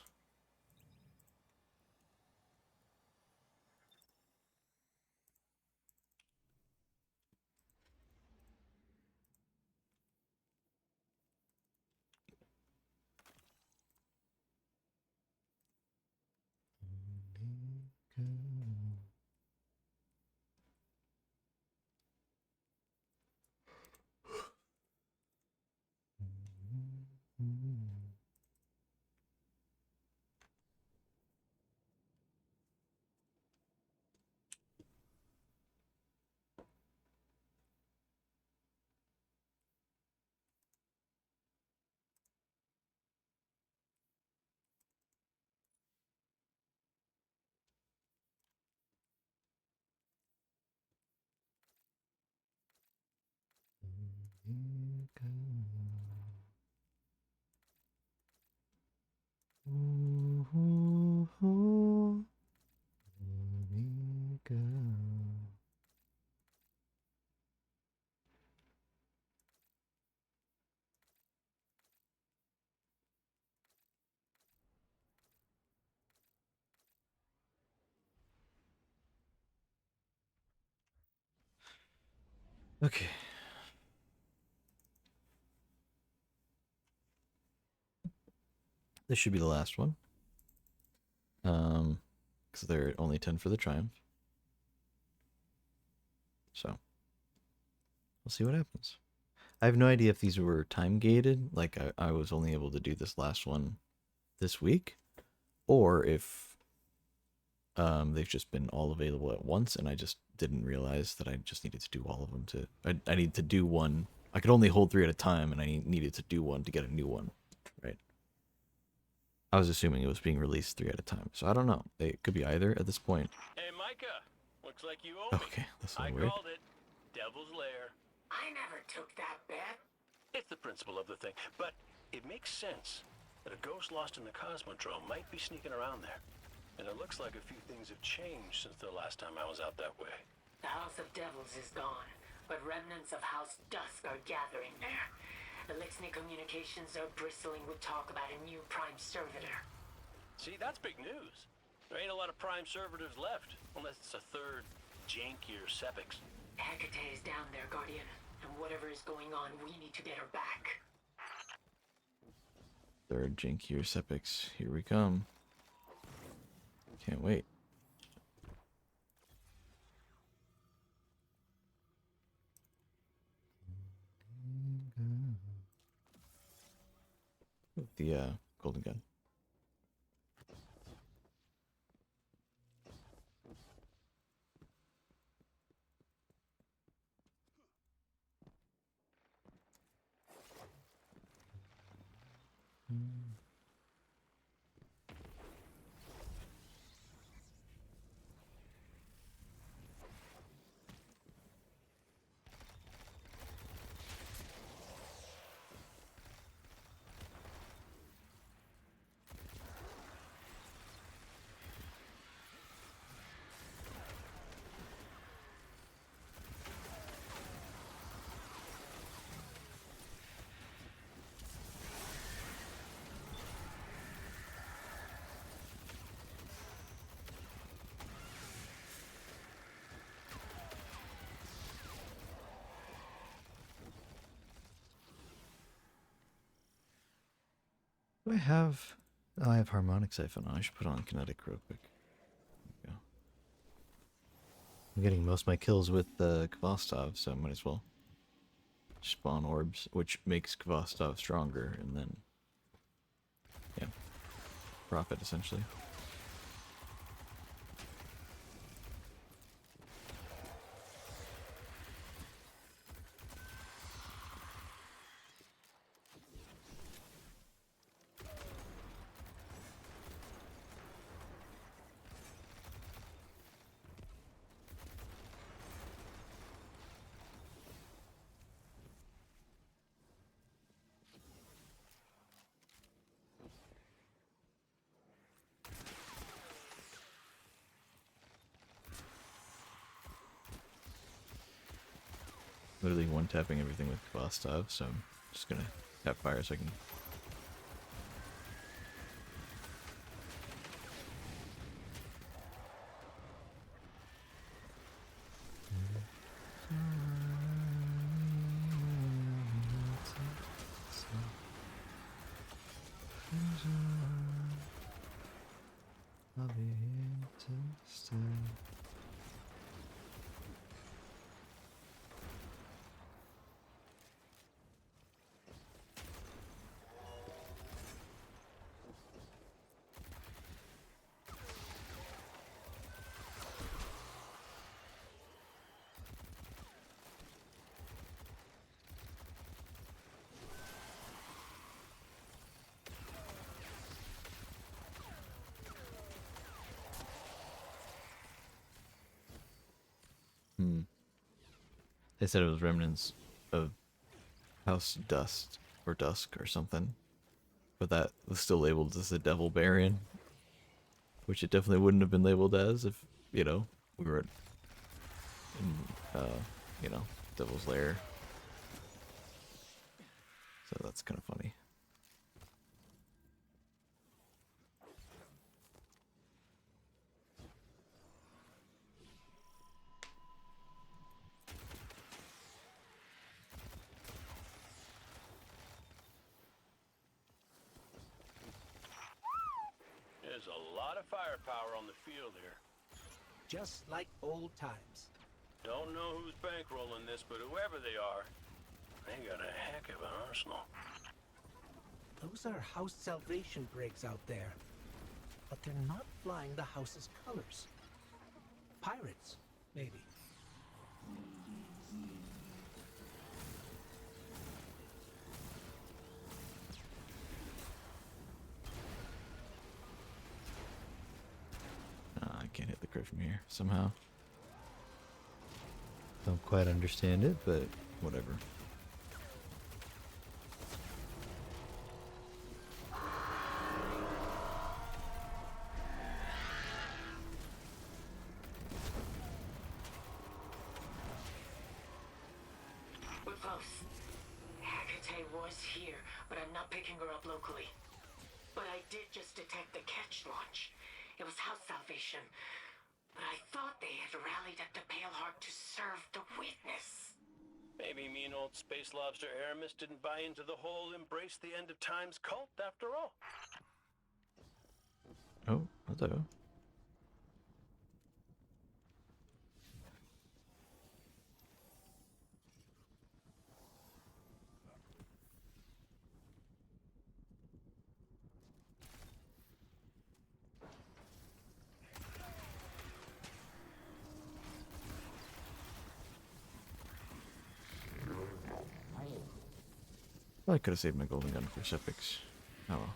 Okay. This should be the last one. Because they're at only 10 for the triumph. So, we'll see what happens. I have no idea if these were time gated, like I was only able to do this last one this week, or if they've just been all available at once and I just didn't realize that I just needed to do all of them to... I need to do one. I could only hold 3 at a time, and I needed to do one to get a new one, right? I was assuming it was being released 3 at a time, so I don't know. It could be either at this point. Hey, Micah. Looks like you owe me. Okay, that's a I little weird. called it. Devil's Lair. I never took that bet. It's the principle of the thing, but it makes sense that a ghost lost in the Cosmodrome might be sneaking around there. And it looks like a few things have changed since the last time I was out that way. The House of Devils is gone, but remnants of House Dusk are gathering there. Elixir communications are bristling with talk about a new prime servitor. See, that's big news. There ain't a lot of prime servitors left, unless it's a third jankier Sepix. Hecate is down there, Guardian, and whatever is going on, we need to get her back. Third Jinky or Sepix. Here we come. Can't wait. with the golden gun. Do I have... Oh, I have harmonic siphon on. I should put on kinetic real quick. There we go. I'm getting most of my kills with Kvostov, so I might as well spawn orbs, which makes Kvostov stronger, and then... yeah. Profit, essentially. Literally one-tapping everything with Kvostov, so I'm just gonna tap fire so I can... I'll be here to stay. They said it was remnants of House Dust or Dusk or something, but that was still labeled as the Devil Baron, which it definitely wouldn't have been labeled as if, you know, we were in, you know, Devil's Lair. So that's kind of funny. There's a lot of firepower on the field here. Just like old times. Don't know who's bankrolling this, but whoever they are, they got a heck of an arsenal. Those are House Salvation Breaks out there. But they're not flying the House's colors. Pirates, maybe. I can't hit the crit from here somehow. Don't quite understand it, but whatever. We're close. Hecate was here, but I'm not picking her up locally. But I did just detect the catch launch. It was House Salvation. But I thought they had rallied at the Pale Heart to serve the witness. Maybe mean old space lobster Aramis didn't buy into the whole embrace the end of times cult after all. Oh, hello. Well, I could have saved my golden gun for Sepix. Oh well.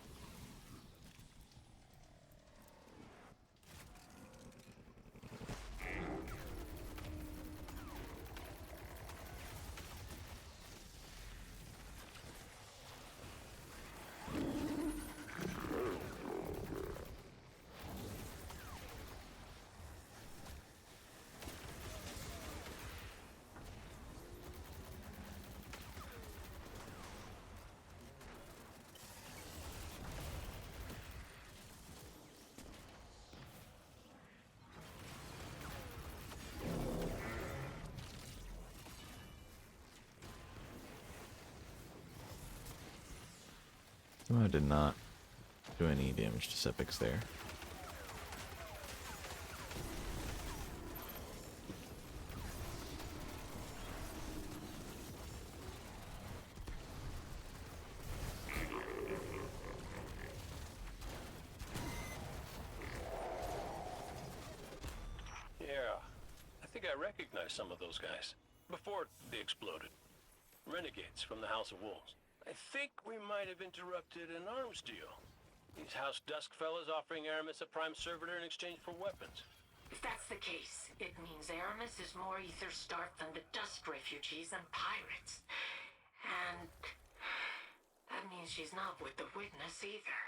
Oh, I did not do any damage to Sepix there. Yeah, I think I recognize some of those guys. Before they exploded. Renegades from the House of Wolves. I think we might have interrupted an arms deal. These House Dusk fellas offering Aramis a prime servitor in exchange for weapons. If that's the case, it means Aramis is more ether-starved than the Dusk refugees and pirates. And that means she's not with the Witness either.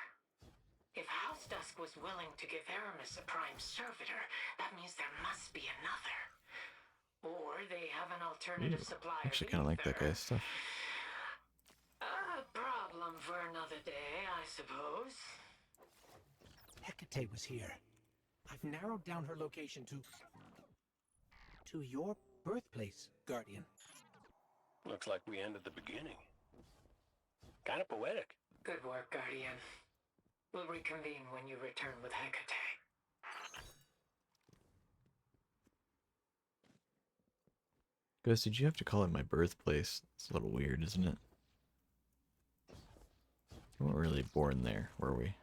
If House Dusk was willing to give Aramis a prime servitor, that means there must be another. Or they have an alternative supply of Actually, kind of like that ether. guy's stuff. A problem for another day, I suppose. Hecate was here. I've narrowed down her location to your birthplace, Guardian. Looks like we ended the beginning. Kind of poetic. Good work, Guardian. We'll reconvene when you return with Hecate. Ghost, did you have to call it my birthplace? It's a little weird, isn't it? We weren't really born there, were we?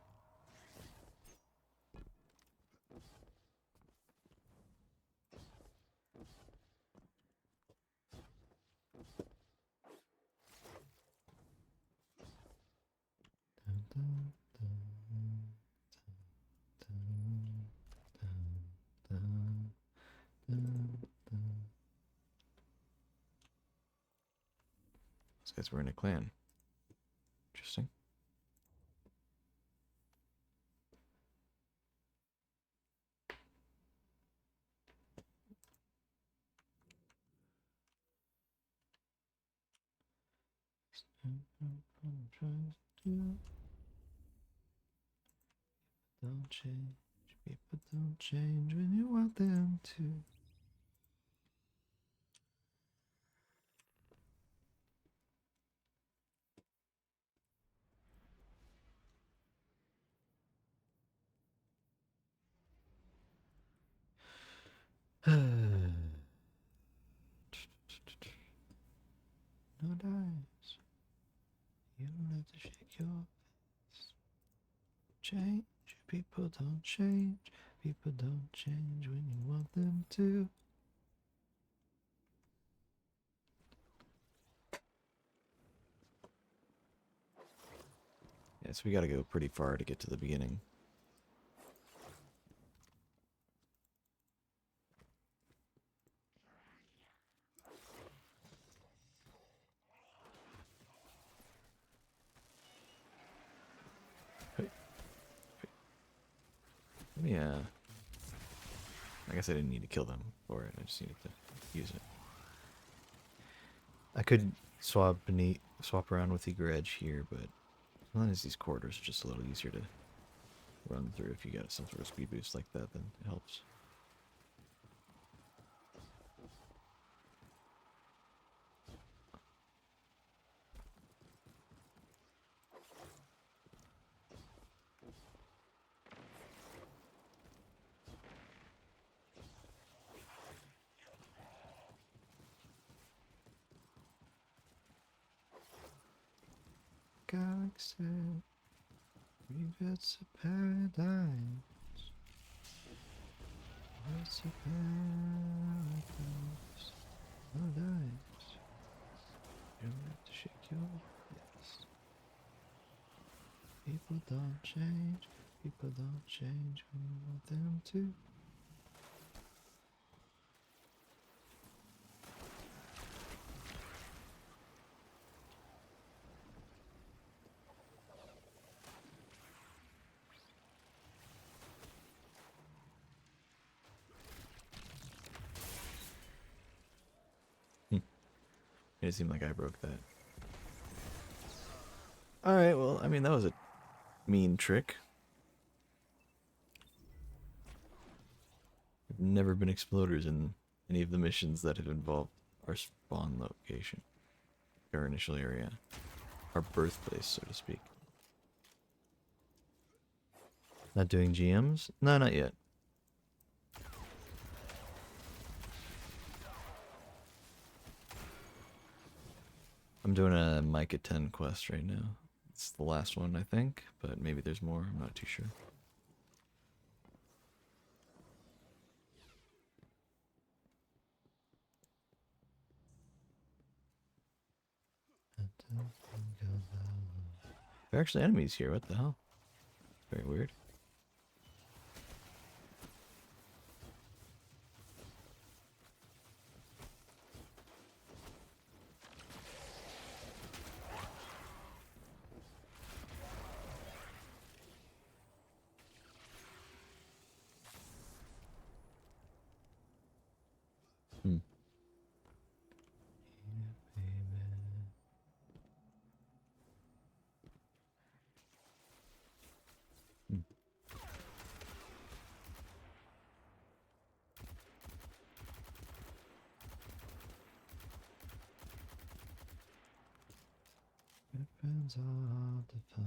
These guys were in a clan. Interesting. Don't change. People don't change when you want them to. No dice. You don't have to shake your fist. Change. People don't change. People don't change when you want them to. Yeah, so we gotta go pretty far to get to the beginning. Yeah. I guess I didn't need to kill them for it. I just needed to use it. I could swap around with Eager Edge here, but sometimes these corridors are just a little easier to run through. If you got some sort of speed boost like that, then it helps. Galaxy, reverts of paradise. Reverts of paradise. No dice. You don't have to shake your fist. People don't change. People don't change when you want them to. It seemed like I broke that. Alright, well, I mean, that was a mean trick. There have never been exploders in any of the missions that have involved our spawn location. Our initial area. Our birthplace, so to speak. Not doing GMs? No, not yet. I'm doing a Micah 10 quest right now. It's the last one, I think, but maybe there's more. I'm not too sure. There are actually enemies here. What the hell? Very weird. Hmm. Hmm. Weapons of the fire.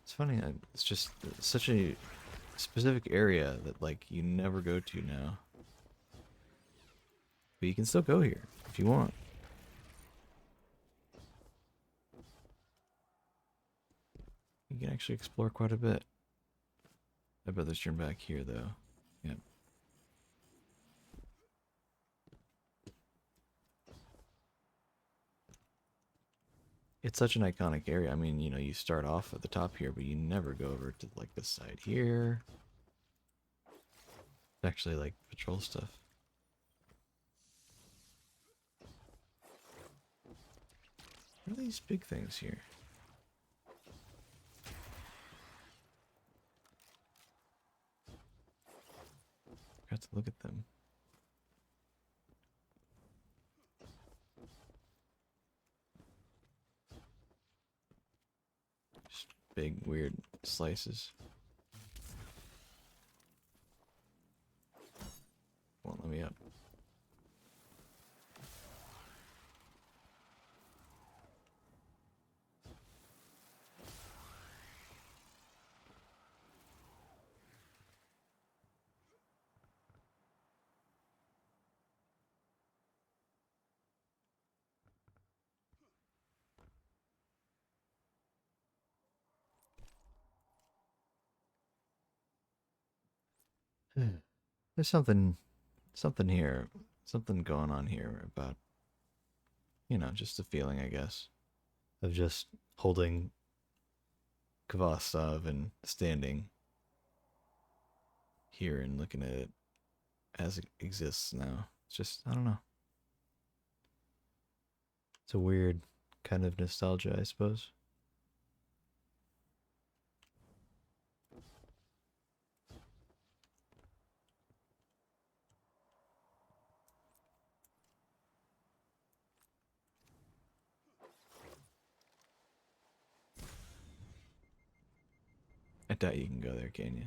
It's funny, it's just such a specific area that, like, you never go to now. But you can still go here if you want. You can actually explore quite a bit. I'd rather turn back here, though. Yep. It's such an iconic area. I mean, you know, you start off at the top here, but you never go over to, like, this side here. It's actually, like, patrol stuff. What are these big things here? Got to look at them. Just big, weird slices. Won't let me up. There's something here, something going on here about, you know, just a feeling, I guess, of just holding Kvastov and standing here and looking at it as it exists now. It's just, I don't know. It's a weird kind of nostalgia, I suppose. I doubt you can go there, can you?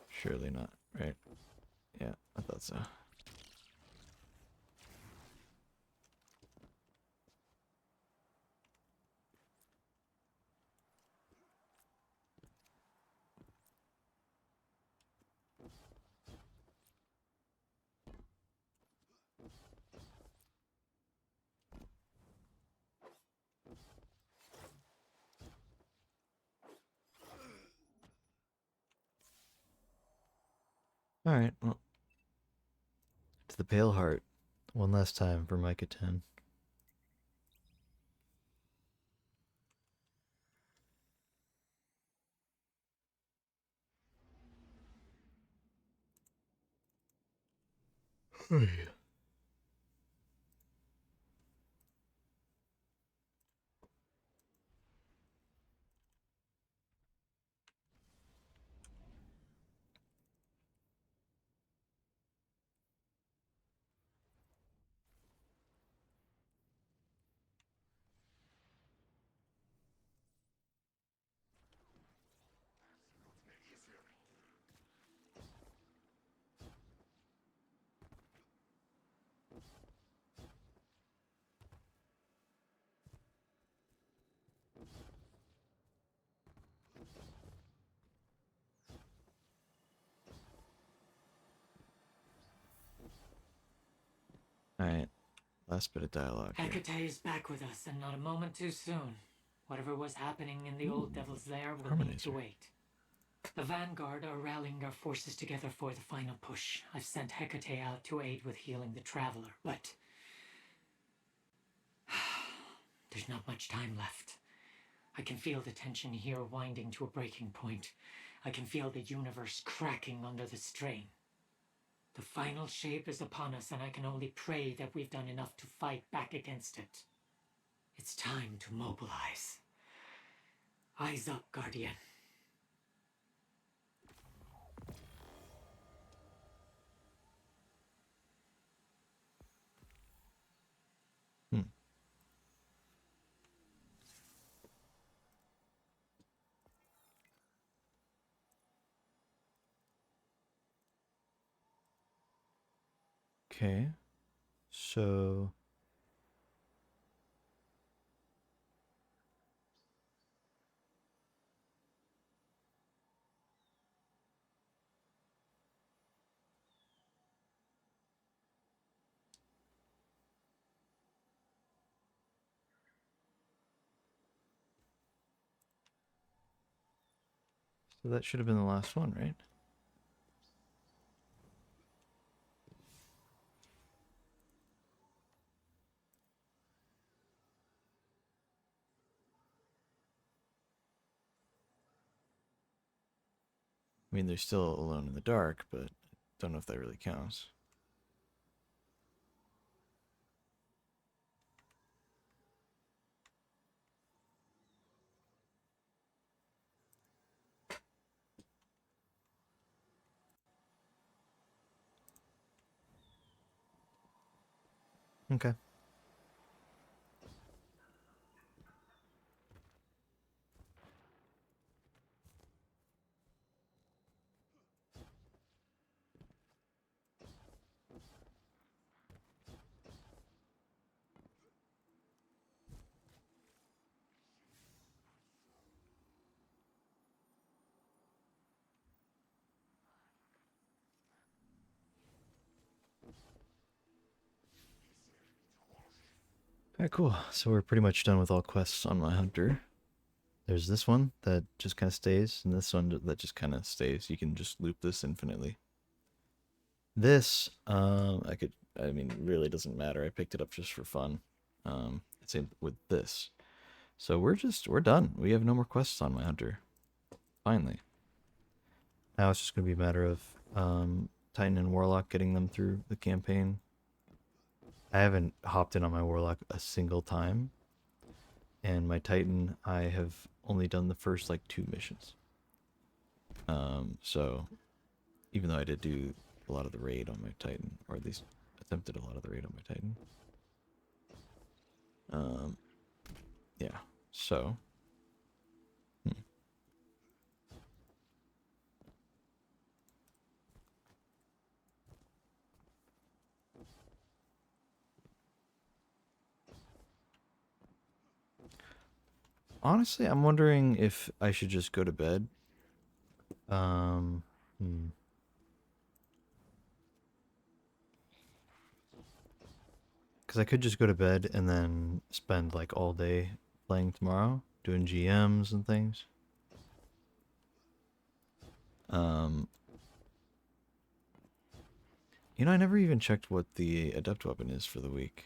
Surely not, right? Yeah, I thought so. Alright, well. To the Pale Heart. One last time for Micah 10. Hey. Alright, last bit of dialogue here. Hecate is back with us, and not a moment too soon. Whatever was happening in the old devil's lair will need to wait. The Vanguard are rallying our forces together for the final push. I've sent Hecate out to aid with healing the Traveler, but... there's not much time left. I can feel the tension here winding to a breaking point. I can feel the universe cracking under the strain. The final shape is upon us, and I can only pray that we've done enough to fight back against it. It's time to mobilize. Eyes up, Guardian. Okay, so that should have been the last one, right? I mean, they're still alone in the dark, but don't know if that really counts. Okay. Alright, cool. So we're pretty much done with all quests on my hunter. There's this one that just kind of stays, and this one that just kind of stays. You can just loop this infinitely. This, I mean, really doesn't matter. I picked it up just for fun. Same with this. So we're done. We have no more quests on my hunter. Finally. Now it's just going to be a matter of Titan and Warlock getting them through the campaign. I haven't hopped in on my Warlock a single time. And my Titan, I have only done the first, like, 2 missions. So, even though I did do a lot of the raid on my Titan, or at least attempted a lot of the raid on my Titan. Yeah, so... Honestly, I'm wondering if I should just go to bed. Because I could just go to bed and then spend like all day playing tomorrow, doing GMs and things. You know, I never even checked what the adept weapon is for the week.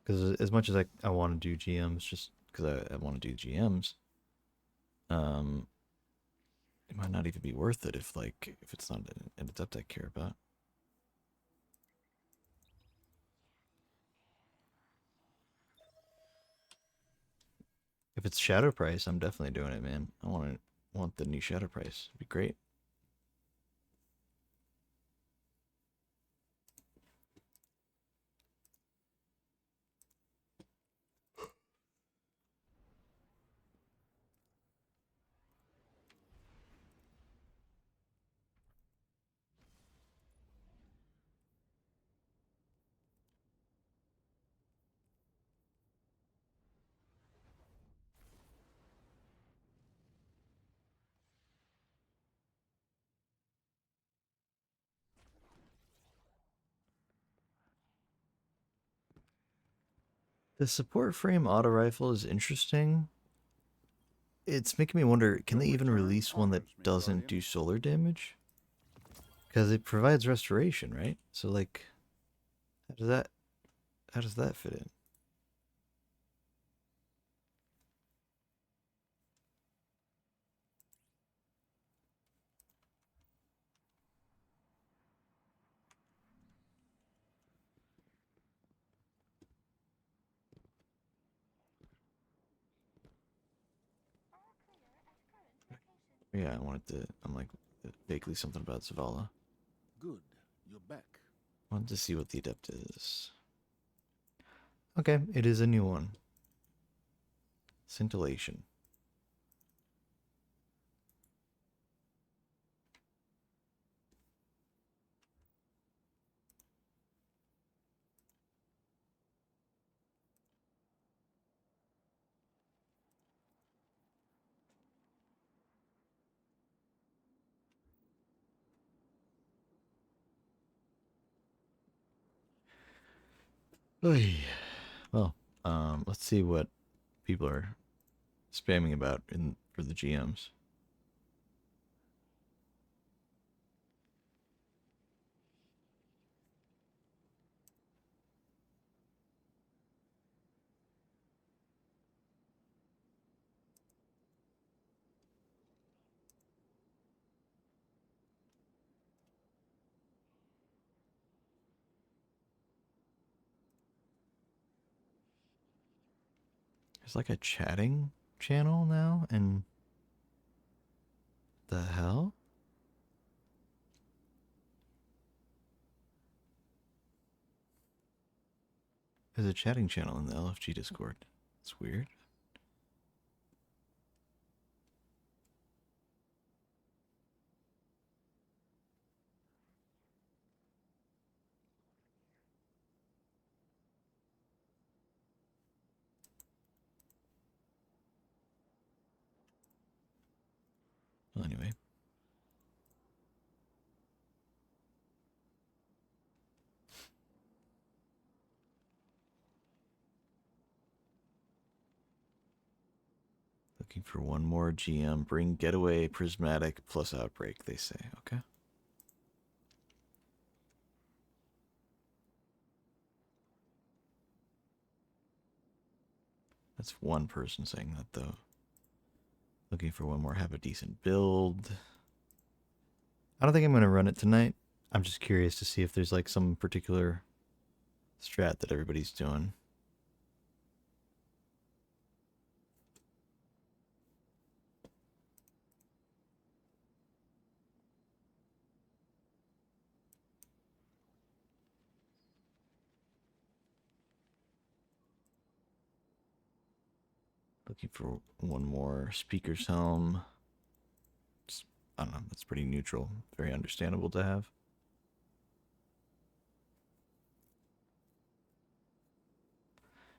Because as much as I want to do GMs, just because I want to do GMs, it might not even be worth it if it's not an adept I care about. If it's Shadow Price, I'm definitely doing it, man. I want the new Shadow Price. It'd be great. The support frame auto rifle is interesting. It's making me wonder, can they even release one that doesn't do solar damage? Because it provides restoration, right? So like, how does that fit in? Yeah, I'm like, vaguely something about Zavala. Good, you're back. Wanted to see what the adept is. Okay, it is a new one. Scintillation. Oy. Well, let's see what people are spamming about for the GMs. There's like a chatting channel now, and the hell? There's a chatting channel in the LFG Discord. It's weird. Well, anyway. Looking for one more GM. Bring Getaway, Prismatic, plus Outbreak, they say. Okay. That's one person saying that, though. Looking for one more, have a decent build. I don't think I'm going to run it tonight. I'm just curious to see if there's like some particular strat that everybody's doing. Looking for one more Speaker's Helm. I don't know, that's pretty neutral. Very understandable to have.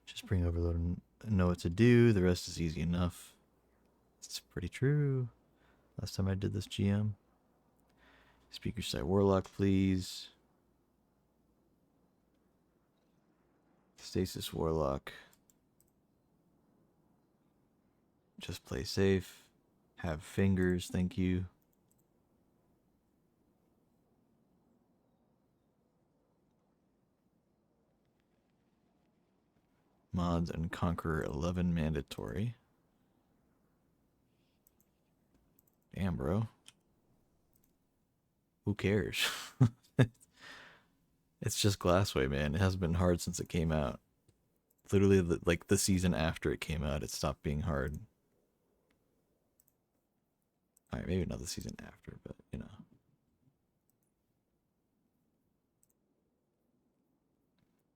Just bring Overload and know what to do. The rest is easy enough. It's pretty true. Last time I did this GM. Speaker side Warlock, please. Stasis Warlock. Just play safe. Have fingers, thank you. mods and Conqueror 11 mandatory. Damn, bro. Who cares? It's just Glassway, man. It hasn't been hard since it came out. Literally, like the season after it came out, it stopped being hard. Alright, maybe not the season after, but you know.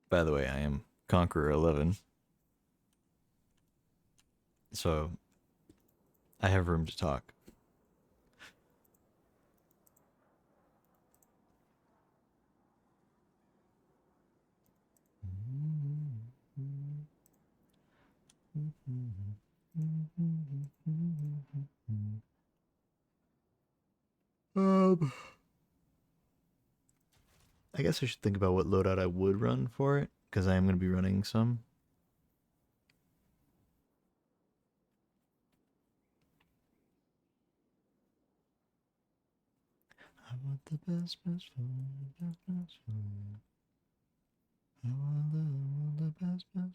By the way, I am Conqueror 11. So, I have room to talk. I guess I should think about what loadout I would run for it, because I am going to be running some. I want the best for you, best for you. I want the best for you.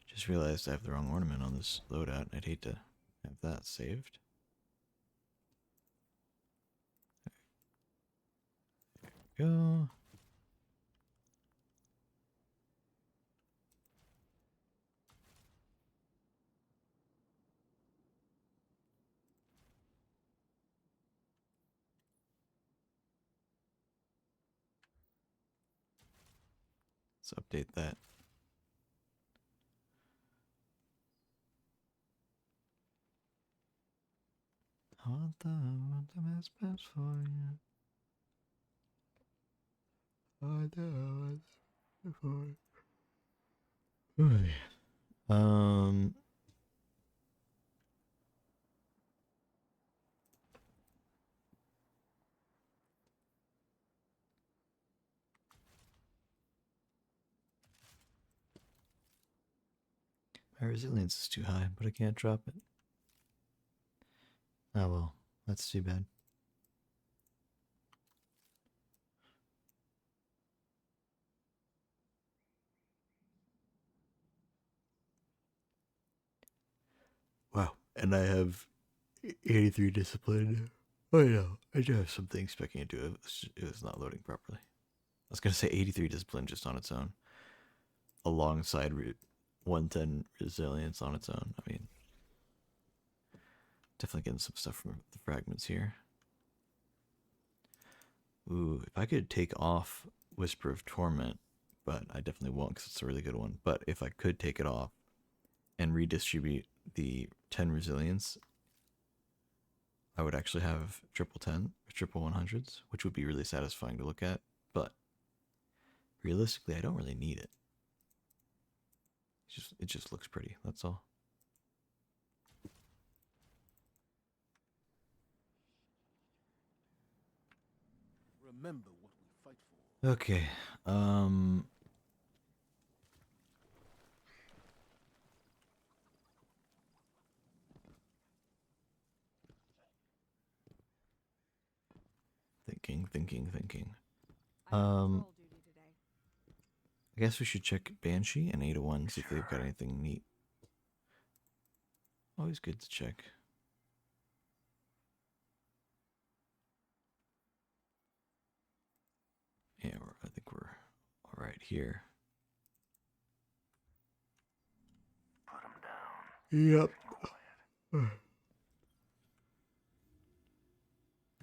Just realized I have the wrong ornament on this loadout. I'd hate to have that saved. There we go. Let's update that. I want the best for you. I want the best for you. My resilience is too high, but I can't drop it. Oh well, that's too bad. Wow, and I have 83 discipline. Oh yeah, I do have some things specking into it. It was not loading properly. I was gonna say 83 discipline just on its own, alongside 110 resilience on its own. I mean, definitely getting some stuff from the fragments here. Ooh, if I could take off Whisper of Torment, but I definitely won't because it's a really good one. But if I could take it off and redistribute the 10 resilience, I would actually have triple 10 or triple 100s, which would be really satisfying to look at. But realistically, I don't really need it. It just looks pretty. That's all. Remember what we fight for. Okay. Thinking. I guess we should check Banshee and 801, see if they've got anything neat. Always good to check. Yeah, I think we're all right here. Put him down. Yep.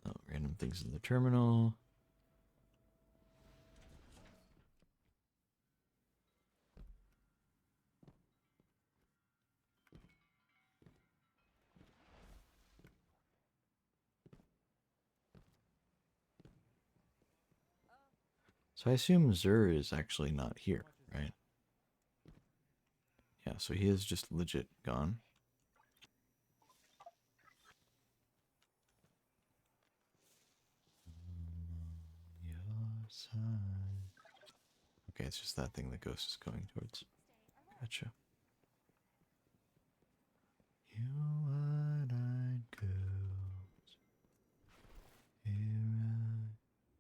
Oh, random things in the terminal. So I assume Zur is actually not here, right? Yeah, so he is just legit gone. Okay, it's just that thing the ghost is going towards. Gotcha. You wide-eyed girls.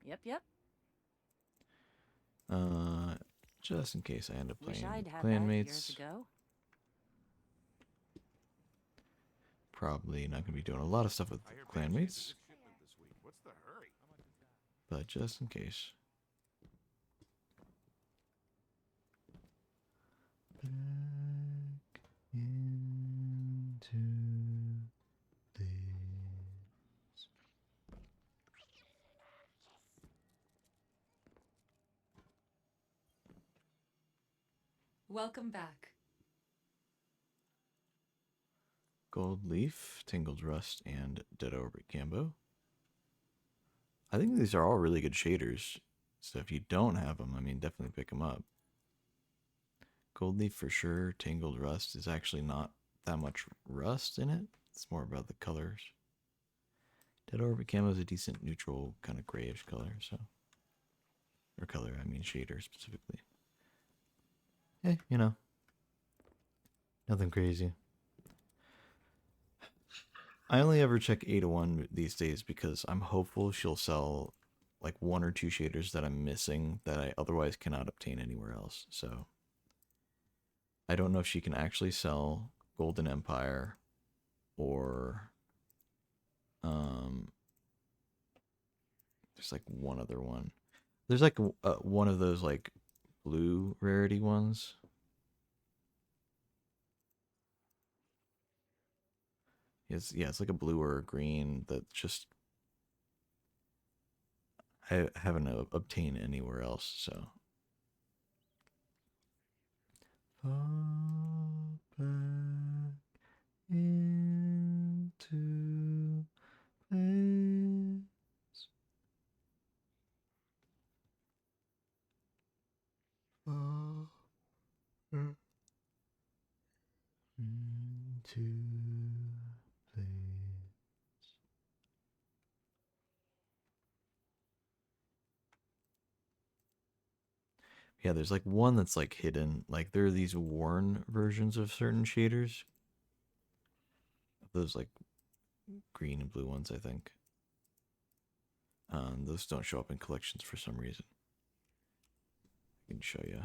Yep. Just in case I end up Wish playing I'd with had that years clanmates. ago. Probably not gonna be doing a lot of stuff with clanmates, What's the hurry? but just in case. Back into this. Welcome back. Gold Leaf, Tingled Rust, and Dead Orbit Cambo. I think these are all really good shaders. So if you don't have them, I mean, definitely pick them up. Gold Leaf for sure. Tangled Rust is actually not that much rust in it. It's more about the colors. Dead Orbit Camo is a decent neutral kind of grayish color, so. Or color, I mean shader specifically. You know. Nothing crazy. I only ever check 801 these days because I'm hopeful she'll sell like 1 or 2 shaders that I'm missing that I otherwise cannot obtain anywhere else. So I don't know if she can actually sell Golden Empire or there's like one other one. There's like one of those like blue rarity ones. It's like a blue or a green that just I haven't obtained anywhere else, so. Fall back into place. Fall back into place. Yeah, there's like one that's like hidden. Like there are these worn versions of certain shaders. Those like green and blue ones, I think. Those don't show up in collections for some reason. I can show you.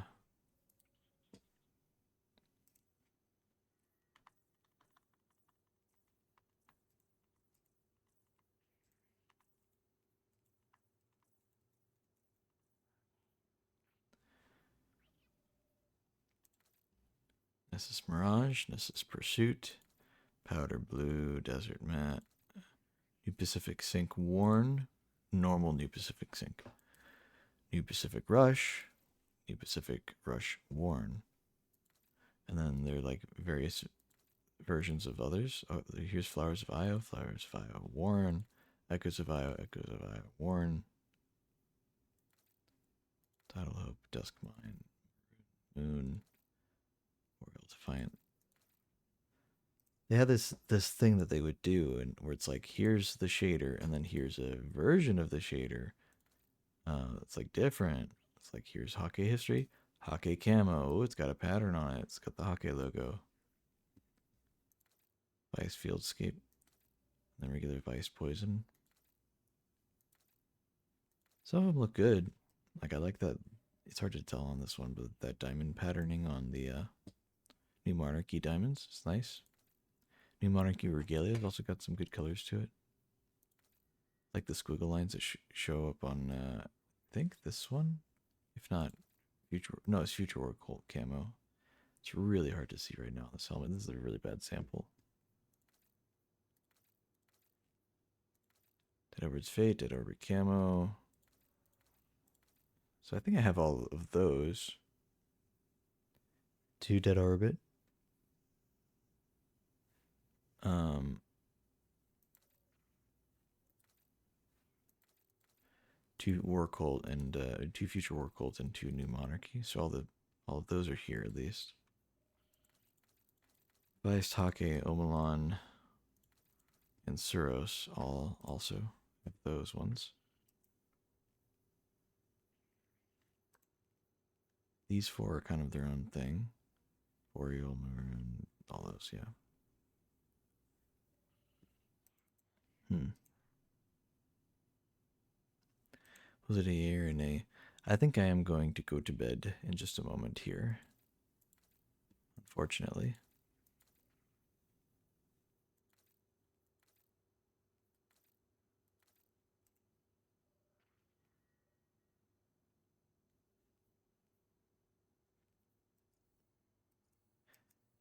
Nessus Mirage, Nessus Pursuit, Powder Blue, Desert Matte, New Pacific Sink Worn, normal New Pacific Sink, New Pacific Rush, New Pacific Rush Worn. And then there are like various versions of others. Oh, here's Flowers of Io, Flowers of Io Worn, Echoes of Io, Echoes of Io Worn, Tidal Hope, Dusk Mine, Moon, Royal Defiant. They had this thing that they would do, and where it's like, here's the shader, and then here's a version of the shader. It's like different. It's like here's Hake history, Hake camo. Oh, it's got a pattern on it. It's got the Hake logo. Vice Fieldscape, then regular Vice Poison. Some of them look good. Like I like that. It's hard to tell on this one, but that diamond patterning on the New Monarchy diamonds is nice. New Monarchy Regalia has also got some good colors to it. Like the squiggle lines that show up on, I think this one. If not, it's Future War Colt camo. It's really hard to see right now on this helmet. This is a really bad sample. Dead Orbit's Fate, Dead Orbit camo. So I think I have all of those. 2 Dead Orbit. 2 War Cult and 2 Future War Cults and 2 New Monarchy. So all of those are here at least. Vice, Hake, Omelon, and Suros all also have those ones. These four are kind of their own thing. Boreal, Moon, all those, yeah. Was it a yay or a nay? I think I am going to go to bed in just a moment here. Unfortunately.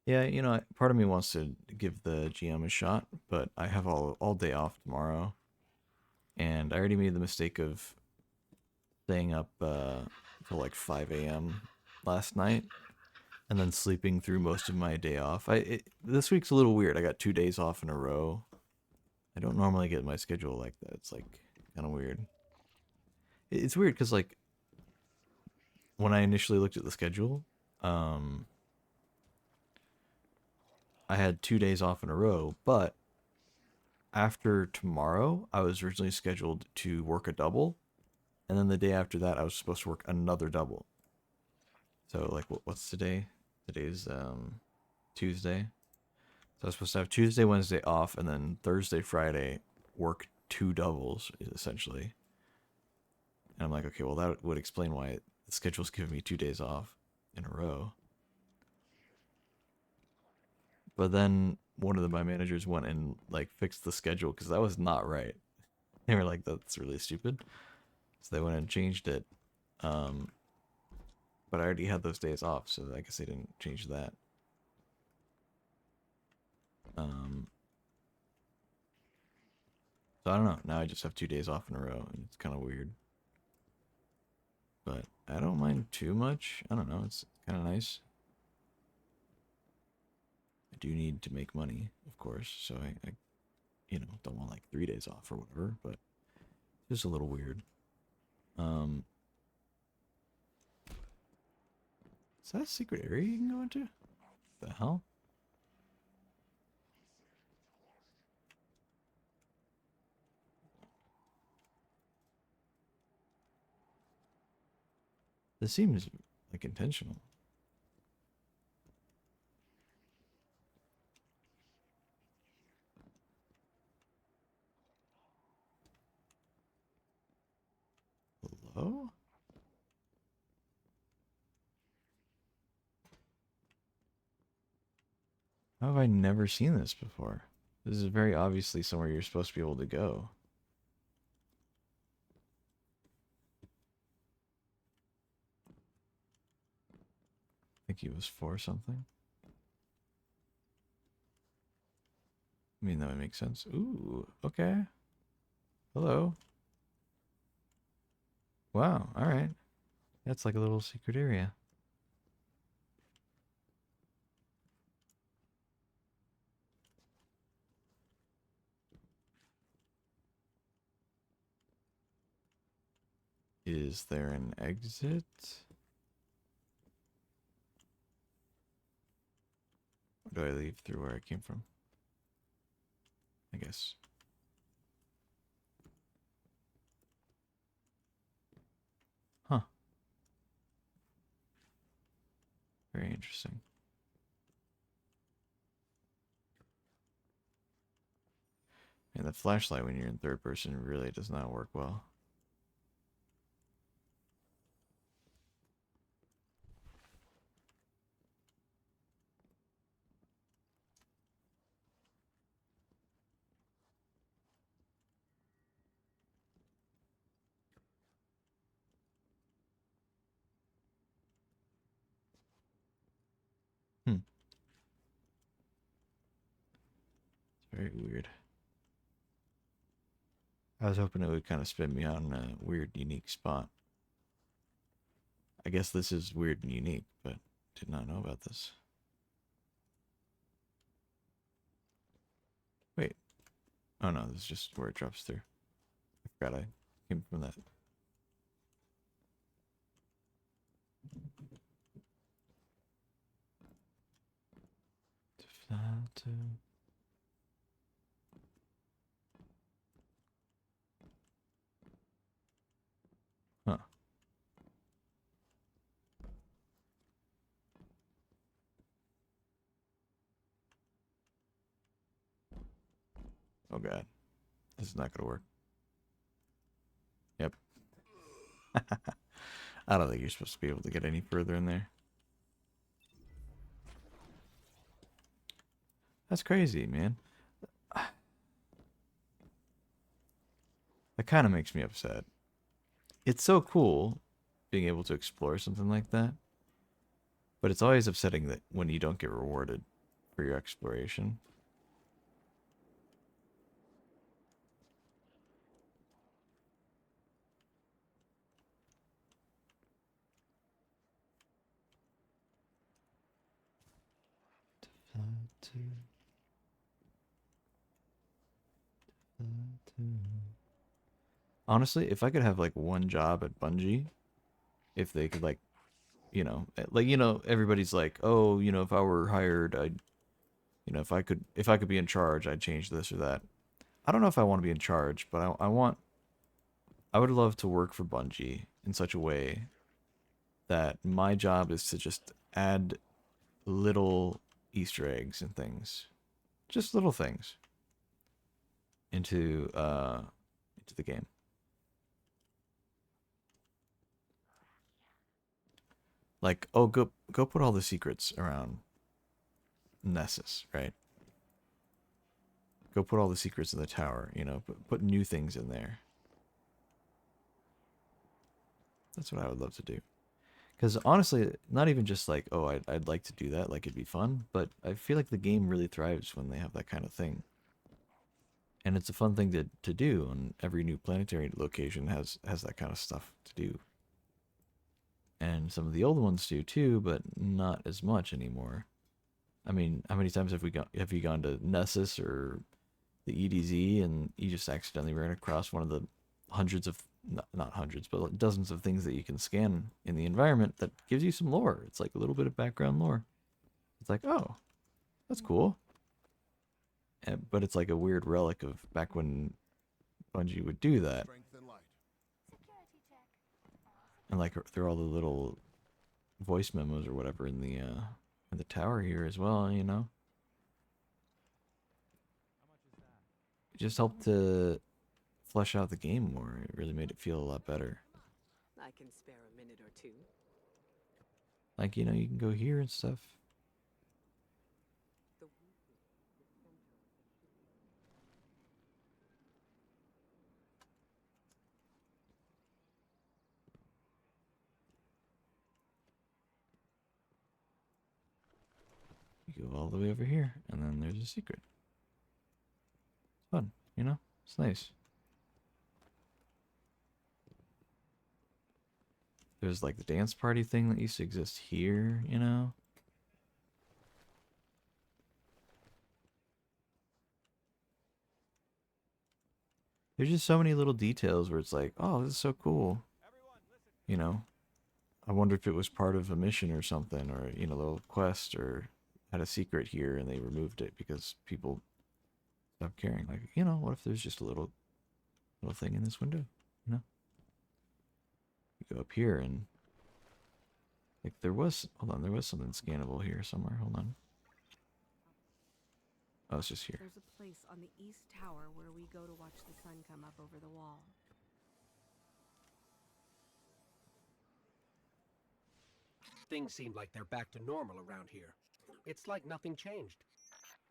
Yeah, you know, part of me wants to give the GM a shot, but I have all day off tomorrow. And I already made the mistake of staying up till like 5 a.m. last night and then sleeping through most of my day off. This week's a little weird. I got 2 days off in a row. I don't normally get my schedule like that. It's like kind of weird. It's weird because like when I initially looked at the schedule, I had 2 days off in a row, but after tomorrow, I was originally scheduled to work a double, and then the day after that, I was supposed to work another double. So like, what's today? Today's Tuesday. So I was supposed to have Tuesday, Wednesday off, and then Thursday, Friday work 2 doubles essentially. And I'm like, okay, well that would explain why the schedule's giving me 2 days off in a row. But then one of my managers went and like fixed the schedule because that was not right. They were like, that's really stupid. So they went and changed it. But I already had those days off, so I guess they didn't change that. So I don't know. Now I just have 2 days off in a row, and it's kind of weird. But I don't mind too much. I don't know. It's kind of nice. I do need to make money, of course. So I don't want like 3 days off or whatever. But it's just a little weird. Is that a secret area you can go into? What the hell? This seems like intentional. Hello? How have I never seen this before? This is very obviously somewhere you're supposed to be able to go. I think he was for something. I mean, that would make sense. Ooh, okay. Hello. Wow, alright. That's like a little secret area. Is there an exit? Or do I leave through where I came from? I guess. Huh. Very interesting. And the flashlight when you're in third person really does not work well. Hmm. It's very weird. I was hoping it would kind of spin me out in a weird, unique spot. I guess this is weird and unique, but did not know about this. Wait. Oh no, this is just where it drops through. I forgot I came from that. Huh. Oh god. This is not gonna work. Yep. I don't think you're supposed to be able to get any further in there. That's crazy, man. That kind of makes me upset. It's so cool being able to explore something like that, but it's always upsetting that when you don't get rewarded for your exploration. Honestly, if I could have like one job at Bungie, if they could like, everybody's like, oh, if I were hired, I'd, if I could be in charge, I'd change this or that. I don't know if I want to be in charge, but I would love to work for Bungie in such a way that my job is to just add little Easter eggs and things, just little things into the game. Like, oh, go put all the secrets around Nessus, right? Go put all the secrets in the tower, put new things in there. That's what I would love to do. Because honestly, not even just like, oh, I'd like to do that, like it'd be fun, but I feel like the game really thrives when they have that kind of thing. And it's a fun thing to do, and every new planetary location has that kind of stuff to do. And some of the old ones do too, but not as much anymore. I mean, how many times have you gone to Nessus or the EDZ and you just accidentally ran across one of the hundreds of, not hundreds, but like dozens of things that you can scan in the environment that gives you some lore. It's like a little bit of background lore. It's like, oh, that's cool. But it's like a weird relic of back when Bungie would do that. And like there are all the little voice memos or whatever in the tower here as well, It just helped to flesh out the game more. It really made it feel a lot better. I can spare a minute or two. Like, you can go here and stuff. You go all the way over here, and then there's a secret. It's fun, It's nice. There's like the dance party thing that used to exist here, There's just so many little details where it's like, oh, this is so cool. I wonder if it was part of a mission or something, or, a little quest, or had a secret here and they removed it because people stopped caring. Like, what if there's just a little thing in this window, You go up here and like there was something scannable here somewhere. Hold on. Oh, it's just here. There's a place on the east tower where we go to watch the sun come up over the wall. Things seem like they're back to normal around here. It's like nothing changed.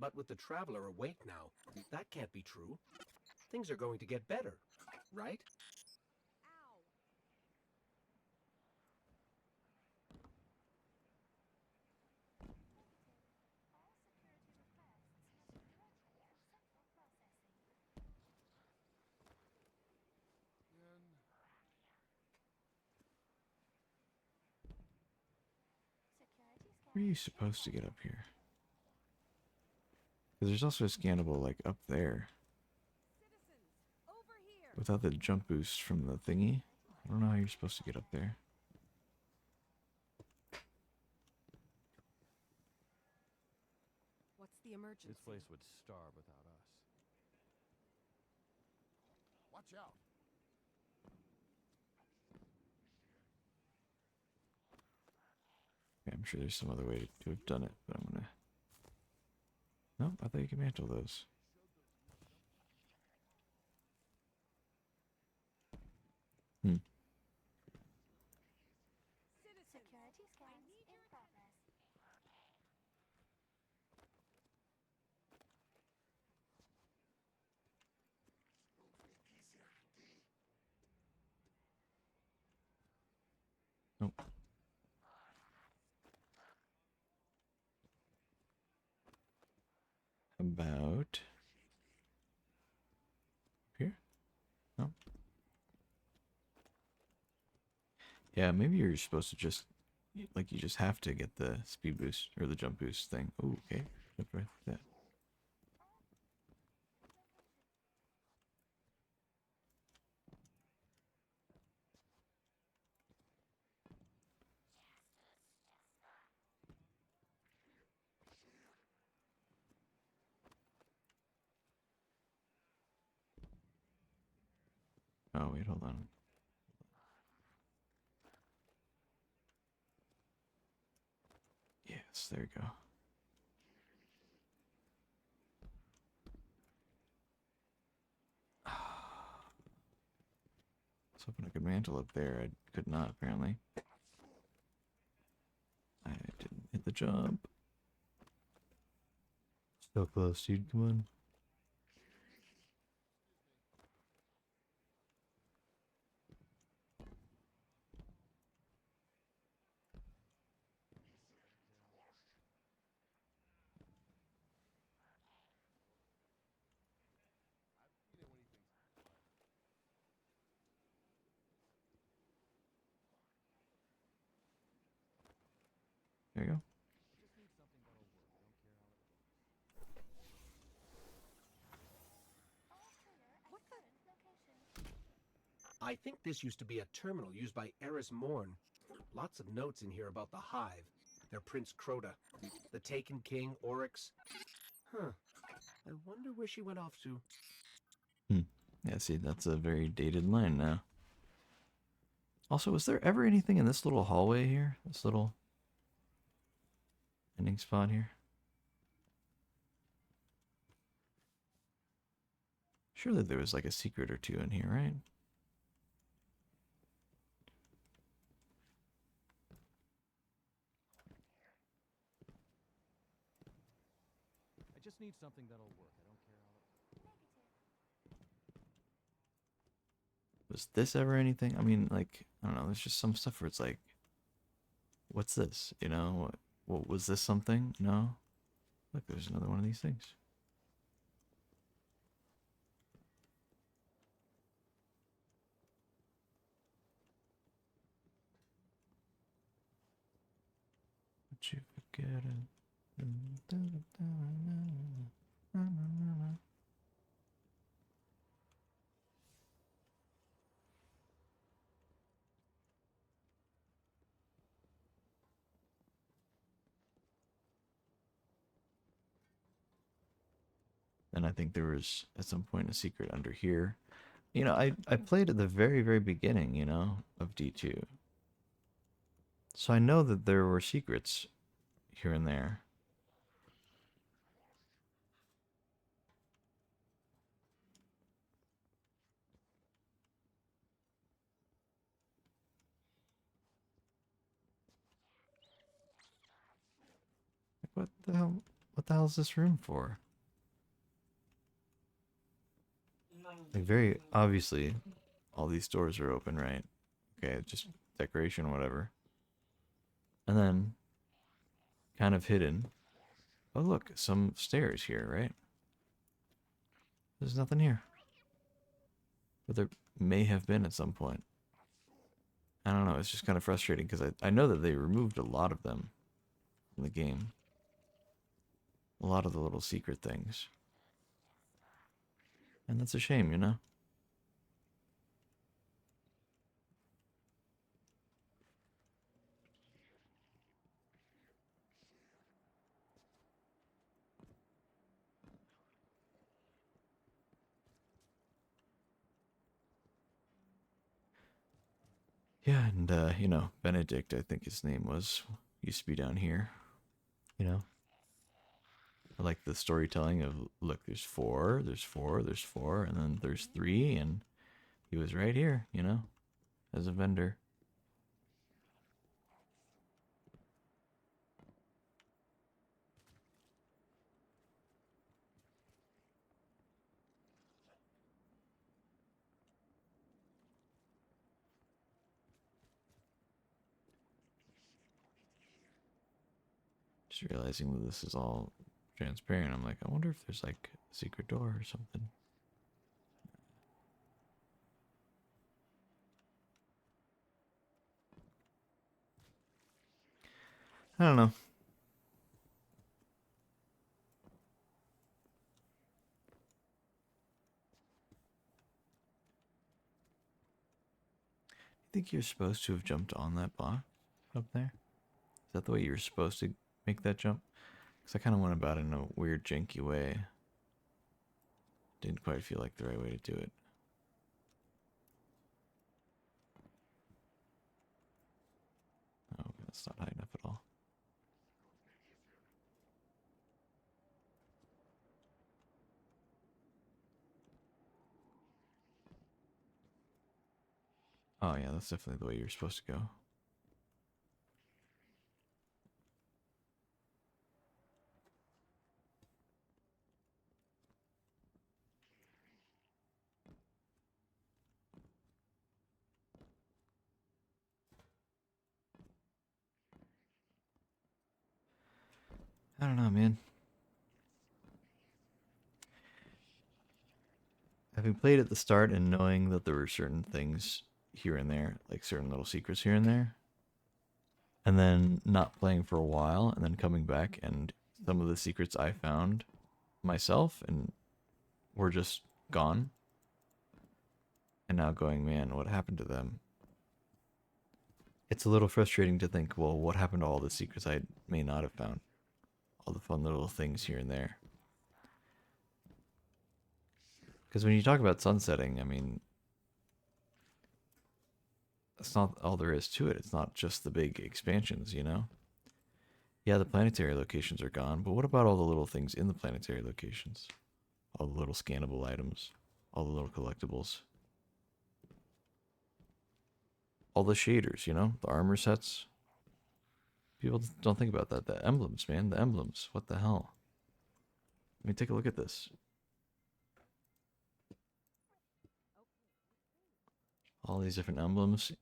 But with the Traveler awake now, that can't be true. Things are going to get better, right? Where are you supposed to get up here? Because there's also a scannable like up there. Without the jump boost from the thingy, I don't know how you're supposed to get up there. What's the emergency? This place would starve without us. Watch out. Okay, I'm sure there's some other way to have done it, but I'm gonna... Nope, I thought you could mantle those. about here. No. Yeah, maybe you're supposed to just like you just have to get the speed boost or the jump boost thing. Oh, okay. Jump right like that. Oh, wait, hold on. Yes, there you go. Let's hoping I could mantle up there. I could not, apparently. I didn't hit the jump. So close, dude. Come on. There you go. I think this used to be a terminal used by Eris Morn. Lots of notes in here about the Hive, their Prince Crota, the Taken King, Oryx. Huh. I wonder where she went off to. Yeah, see, that's a very dated line now. Also, was there ever anything in this little hallway here? This little ending spot here? Surely there was like a secret or two in here, right? I just need something that'll work. I don't care how it... Was this ever anything? I mean, like, I don't know, there's just some stuff where it's like, what's this? You know, what was this something? No? Look, there's another one of these things. But you forget it. And I think there was at some point a secret under here. You know, I played at the very, very beginning, you know, of D2. So I know that there were secrets here and there. Like, what the hell is this room for? Like, very obviously, all these doors are open, right? Okay, just decoration, whatever. And then, kind of hidden. Oh, look, some stairs here, right? There's nothing here. But there may have been at some point. I don't know, it's just kind of frustrating because I know that they removed a lot of them from the game. A lot of the little secret things. And that's a shame, you know? Yeah, and, you know, Benedict, I think his name was, used to be down here. You know? I like the storytelling of, look, there's four, there's four, there's four, and then there's three, and he was right here, you know? As a vendor. Just realizing that this is all transparent. I'm like, I wonder if there's like a secret door or something. I don't know. I think you're supposed to have jumped on that block up there. Is that the way you were supposed to make that jump? Because I kind of went about it in a weird, janky way. Didn't quite feel like the right way to do it. Oh, that's not high enough at all. Oh yeah, that's definitely the way you're supposed to go. I don't know, man. Having played at the start and knowing that there were certain things here and there, like certain little secrets here and there, and then not playing for a while and then coming back and some of the secrets I found myself and were just gone. And now going, man, what happened to them? It's a little frustrating to think, well, what happened to all the secrets I may not have found? All the fun little things here and there. Because when you talk about sunsetting, I mean, that's not all there is to it. It's not just the big expansions, you know? Yeah, the planetary locations are gone, but what about all the little things in the planetary locations? All the little scannable items, all the little collectibles, all the shaders, you know, the armor sets. People don't think about that. The emblems, man, the emblems. What the hell? I mean, take a look at this. All these different emblems.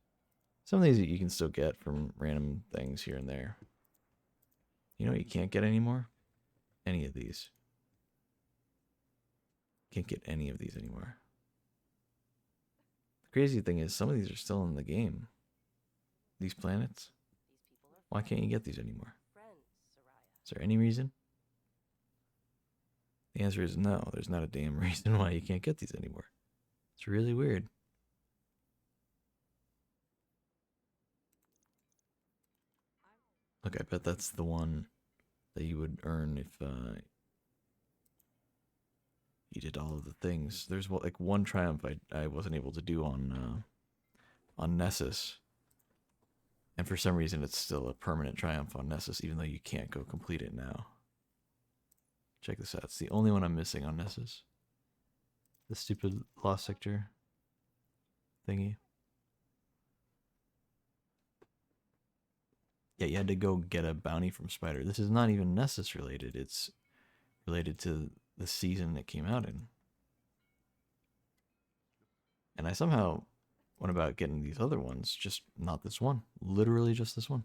Some of these you can still get from random things here and there. You know what you can't get anymore? Any of these. Can't get any of these anymore. The crazy thing is, some of these are still in the game. These planets. Why can't you get these anymore? Is there any reason? The answer is no. There's not a damn reason why you can't get these anymore. It's really weird. Look, I bet that's the one that you would earn if you did all of the things. There's like one triumph I wasn't able to do on Nessus, and for some reason it's still a permanent triumph on Nessus, even though you can't go complete it now. Check this out. It's the only one I'm missing on Nessus. The stupid lost sector thingy. Yeah, you had to go get a bounty from Spider. This is not even Nessus related. It's related to the season it came out in. And I somehow went about getting these other ones, just not this one. Literally just this one.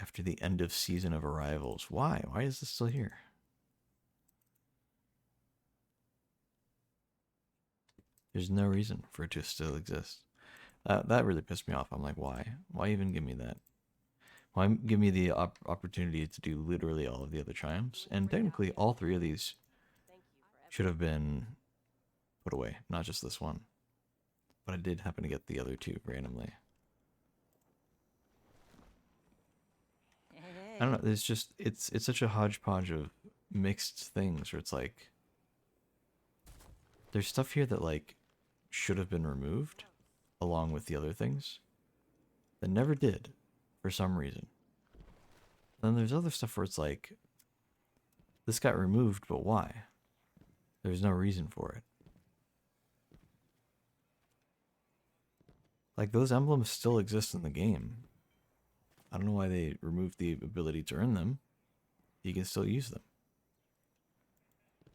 After the end of season of arrivals. Why? Why is this still here? There's no reason for it to still exist. That really pissed me off. I'm like, why? Why even give me that? Why give me the opportunity to do literally all of the other triumphs? And technically, all three of these should have been put away, not just this one. But I did happen to get the other two randomly. I don't know. It's just it's such a hodgepodge of mixed things where it's like there's stuff here that like should have been removed along with the other things that never did for some reason. Then there's other stuff where it's like this got removed, but why? There's no reason for it. Like those emblems still exist in the game. I don't know why they removed the ability to earn them. You can still use them.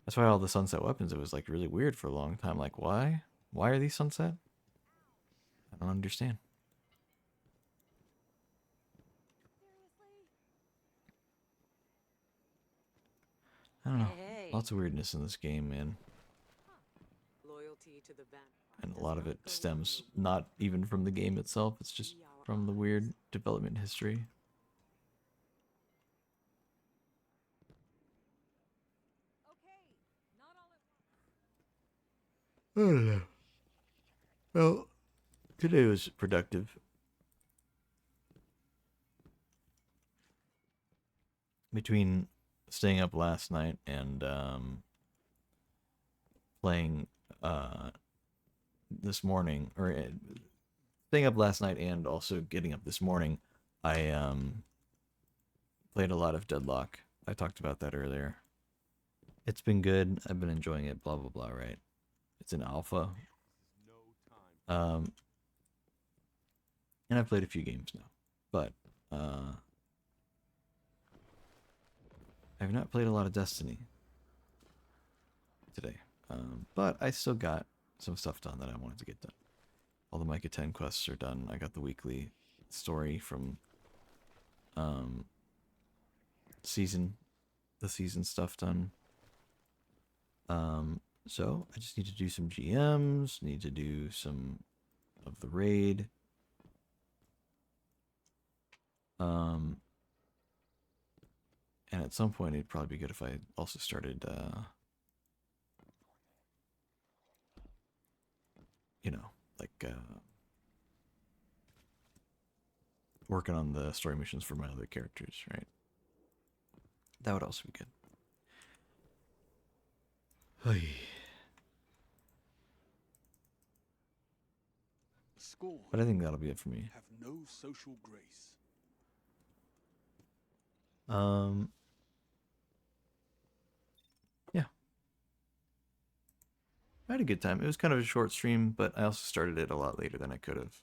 That's why all the sunset weapons, it was like really weird for a long time. Like, why? Why are these sunset? I don't understand. I don't know. Hey. Lots of weirdness in this game, man. Loyalty to the vampire. And a lot of it stems not even from the game itself, it's just from the weird development history. I don't know. Well, today was productive. Between staying up last night and playing this morning, or staying up last night and also getting up this morning, I played a lot of Deadlock. I talked about that earlier. It's been good. I've been enjoying it. Blah blah blah. Right? It's an alpha. And I've played a few games now, but I've not played a lot of Destiny today. But I still got some stuff done that I wanted to get done. All the Micah 10 quests are done. I got the weekly story from the season stuff done. So I just need to do some GMs, need to do some of the raid. And at some point it'd probably be good if I also started you know, like working on the story missions for my other characters, right? That would also be good. But I think that'll be it for me. Have no social grace. Yeah. I had a good time. It was kind of a short stream, but I also started it a lot later than I could have.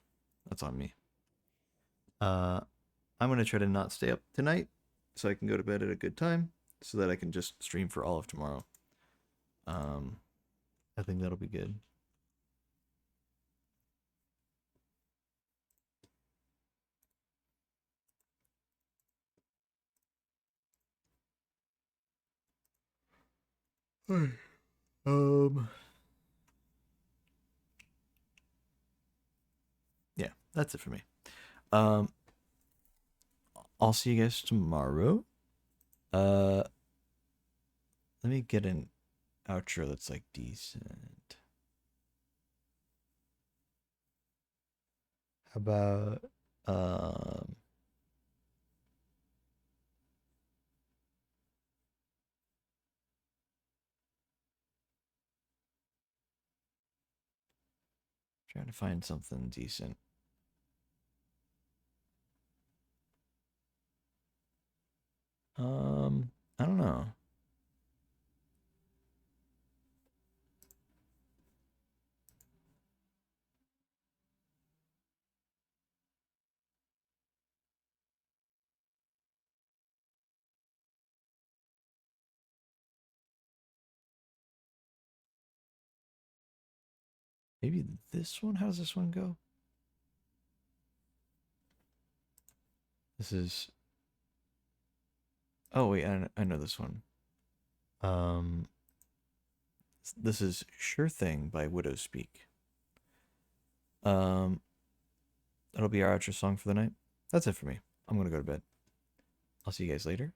That's on me. I'm going to try to not stay up tonight so I can go to bed at a good time so that I can just stream for all of tomorrow. I think that'll be good. Yeah, that's it for me. I'll see you guys tomorrow. Let me get an outro that's like decent. How about trying to find something decent. I don't know. Maybe this one? How does this one go? This is... Oh, wait, I know this one. This is Sure Thing by Widow Speak. That'll be our outro song for the night. That's it for me. I'm gonna go to bed. I'll see you guys later.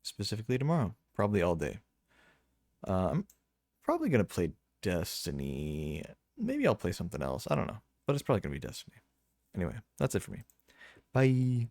Specifically tomorrow. Probably all day. I'm probably gonna play Destiny. Maybe I'll play something else. I don't know. But it's probably gonna be Destiny. Anyway, that's it for me. Bye.